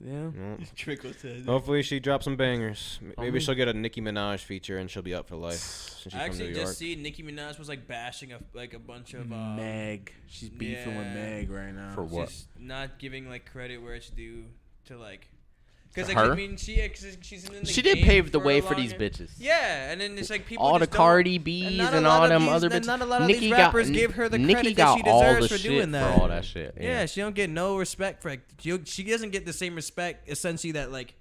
Yeah. Well, Trickle said. hopefully she drops some bangers. Maybe Only- she'll get a Nicki Minaj feature and she'll be up for life since she's I from actually New York. just see Nicki Minaj was like bashing a bunch of Meg. She's beefing with yeah. Meg right now. For what? just not giving like credit where it's due to like. Because To like, her? I mean, she's in the She did game pave the for way a for these long- bitches. Yeah, and then it's like people All the just don't- Cardi B's not a and lot all of them these- other and bitches. Not a lot of Nicki these got rappers give her the Nicki credit got that she all deserves the for shit doing for that. all that shit. Yeah, she don't get no respect for she doesn't get the same respect essentially that like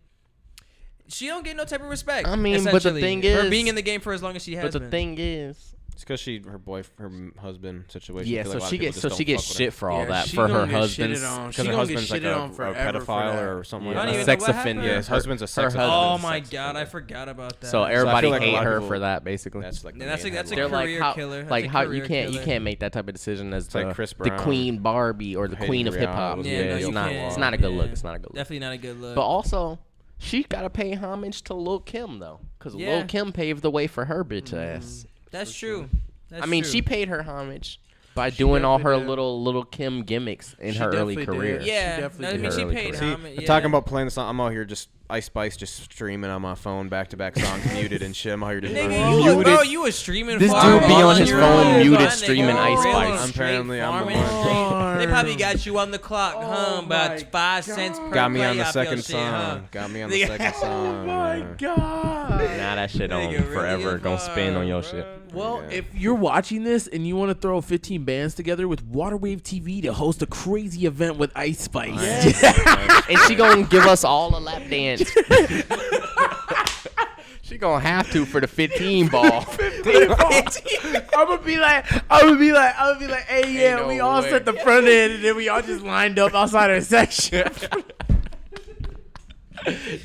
she don't get no type of respect. I mean, but the essentially, thing for is- being in the game for as long as she has But the been. thing is, It's because her husband situation. yeah. I feel So like a lot she of people gets just don't gets fuck with shit her. for all Yeah, that she for gonna her get husband's. shitted on. Because She her gonna get husband's like shitted a on forever for pedophile that. or something I don't like even that. Sex know what offender. happened. Yeah, his husband's a Her sex husband- Oh offender. my Sex god, I offender. forgot about that. So everybody like a hate lot of her people- for that, basically. That's like the Yeah, that's main a headline. They're like career how, killer. That's like a how career you killer. can't make that type of decision as like the, Chris the Brown. Queen Barbie or the Hayden Queen of hip hop. Rihanna. Yeah, Yeah, no, it's you not. can't. It's not a good look. Yeah. It's not a good look. Definitely not a good look. But also, she gotta pay homage to Lil Kim though, because Yeah. Lil Kim paved the way for her bitch ass. that's true. That's I mean, true. she paid her homage by doing all her definitely did. little Kim gimmicks in She her early definitely career. did. Yeah, She definitely no, I did. mean, she Early paid career. homage. See, Yeah. talking about playing the song, I'm out here just Ice Spice just streaming on my phone back-to-back songs muted and shit. I'm out here just Nigga, you was, bro, you was streaming. This farming dude be on his your phone own. muted Nigga, streaming you Ice real Spice. straight Apparently, I'm the farming one. street. They probably got you on the clock, Oh about my 5 cents per Got me play on the off your second shit, song. huh? Got me on the Nigga. second song. Oh my yeah. god. Nah, that shit on Nigga really forever is gonna spin on your fire, shit. bro. Well, Yeah. if you're watching this and you want to throw 15 bands together with Waterwave TV to host a crazy event with Ice Spice, And she gonna give us all a lap dance. She gonna have to for the 15 ball. I'm gonna be like, hey, yeah, no we all way. set the front end and then we all just lined up outside our section.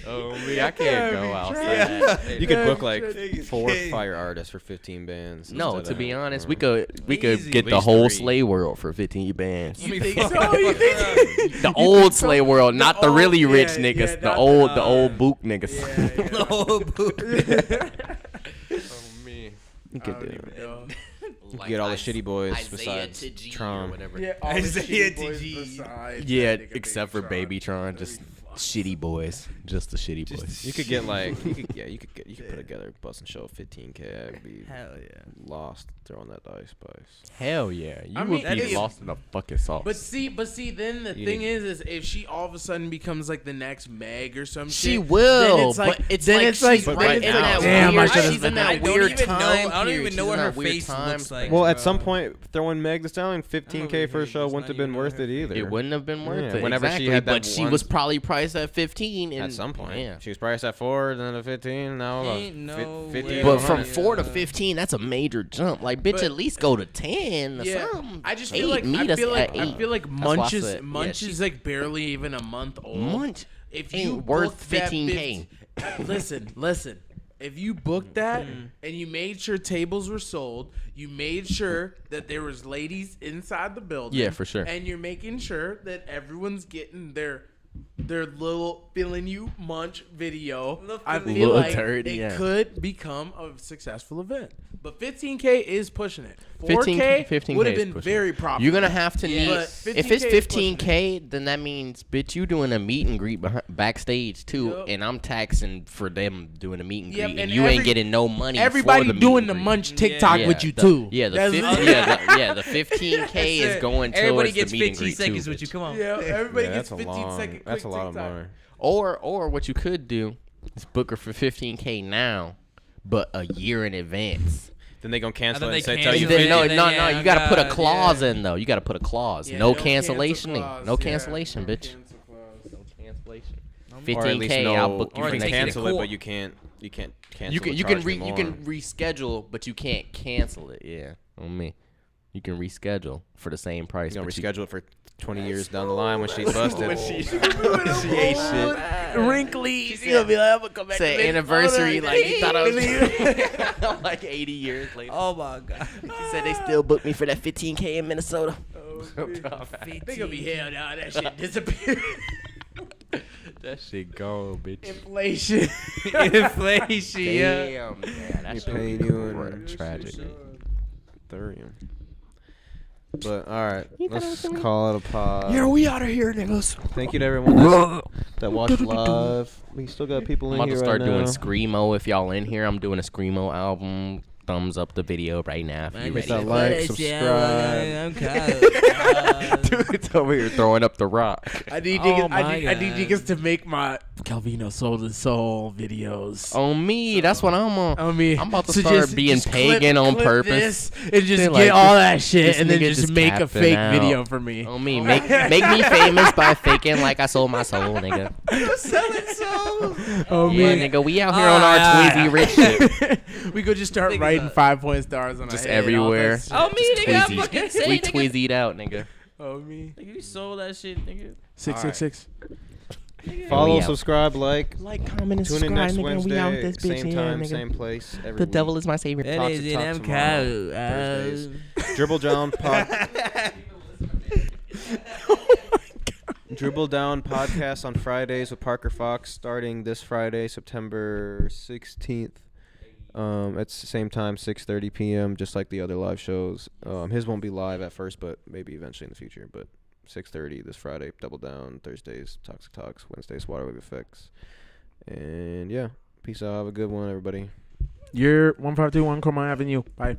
Oh me, I can't go outside. You could book like Niggas 4 crazy. fire artists for 15 bands. No, instead to of- be honest, we Mm. could Easy. get At the least whole 3. Slay World for 15 bands. You think so? You think? The old Slay World, not the old- really rich yeah, niggas. yeah, the not old book niggas. Oh, boo. You could do it. You get all the shitty boys besides Tron. Yeah, all the Isaiah shitty boys TG. besides Yeah, that nigga except for Baby Babytron, just shitty boys, just the shitty boys. You could get like you could put together a bus and show 15K. I'd be Hell yeah. lost throwing that Ice Spice. Hell yeah, you I would mean, be if- lost in the fucking sauce. But see, then the You thing didn't- is if she all of a sudden becomes like the next Meg or some She shit, will, then it's like, but it's then like it's like, she's But right right in now- that Damn, I weird. should've She's said in that. that I don't weird even know. time I don't period. even She's know in what her that weird face time looks like. Well, at bro. some point, throwing Meg Thee Stallion 15K for a show It's wouldn't have not been even worth her it either. It wouldn't have been worth Yeah, it. whenever she exactly, had that but she one- was probably priced at 15 and At some point, Yeah. she was priced at 4, then at 15. Now Ain't no 50. way. But from Yeah. 4 to 15, that's a major jump. Like, bitch, But- at least go to 10 or yeah. something. I just 8, feel like meet us at 8. I feel like That's why I Munch is said, yeah, Munch she- is like barely even a month old. Munch if ain't you worth booked that 15K. listen. If you booked that and you made sure tables were sold, you made sure that there was ladies inside the building. Yeah, for sure. And you're making sure that everyone's getting their their little feeling you munch video, I Little feel like dirty, it yeah. could become a successful event. But 15K is pushing it. 15K 4K would have is been pushing very it. profitable. You're gonna have to Yeah. need. But If it's 15K is pushing 15K, then that means, bitch, you doing a meet and greet backstage too, Yup. and I'm taxing for them doing a meet and Yep, greet, and and you ain't every- getting no money. Everybody for the doing meet the and greet. munch TikTok Yeah, with you the- too. Yeah, the That's 50, the 15K is going Everybody towards gets the meet and 15 greet seconds too, with you. bitch. Come on. Yeah, everybody Yeah, gets that's a 15 long. second That's a quick lot of TikTok. money. Or what you could do is book her for 15K now, but a year in advance. Then they gonna cancel And it then and they say tell you cancel it. Then, no, then, no, yeah, no. You gotta put a God, clause yeah. in though. You gotta put a clause. Yeah, No no cancel cancellation. clause, No yeah. cancellation, No bitch. cancel clause. No cancellation. Or at 15K. least I'll no, book you or you for can take it to cancel it, court. but you can't cancel. You can or you can charge me you more. can reschedule, but you can't cancel it. Yeah, on me. You can reschedule for the same price. You know, but you- reschedule it for 20 years down the line when she's busted. when she ain't shit. Wrinkly. She'll be like, I'm gonna come back. Say to anniversary, Minnesota. like you thought I was like 80 years later. Oh my god. She said they still booked me for that 15K in Minnesota. They gonna be hell now. That shit disappeared. That shit gone, bitch. Inflation. Inflation. Yeah. Damn, man, that They shit paying would you be in tragic. Ethereum. But all right, let's call it a pod. we out of here, niggas. Thank you to everyone that watched live. We still got people I'm in about to here start right doing now. Screamo. If y'all in here, I'm doing a Screamo album. Thumbs up the video right now. If you Hit ready. that like, subscribe. Dude's over here throwing up the rock. I need Oh niggas. my I need God. niggas to make my Calvino Soul to Soul videos. On me, that's what I'm on. I mean, I'm about to so start being pagan on clip purpose. this and just Say, get like, all this- that shit, this and then nigga just just make a capping fake out. video for me. On me, make me famous by faking like I sold my soul, nigga. Oh Yeah, man, nigga, we out here on our Twizzy rich shit. we could just start Think writing about 5-point stars on Just our head, all that everywhere. shit. Oh me, nigga. I'm Twizzy. fucking saying, We nigga. twizzied out, nigga. Oh me. Nigga, you sold that shit, nigga. 666. Follow, We out. subscribe, like. Like, comment, and Tune in next nigga. Wednesday, We out this bitch same here, time, nigga. same place. Every The week. devil is my savior. That Toxic is Talk in tomorrow, Thursdays. Dribble Down Dribble Down podcast on Fridays with Parker Fox, starting this Friday, September 16th. It's the same time, 6:30 p.m., just like the other live shows. His won't be live at first, but maybe eventually in the future. But 6:30 this Friday, Double Down. Thursdays, Toxic Talks. Wednesdays, Waterwave Effects. And yeah, peace out. Have a good one, everybody. You're 1521 Cormont Avenue. Bye.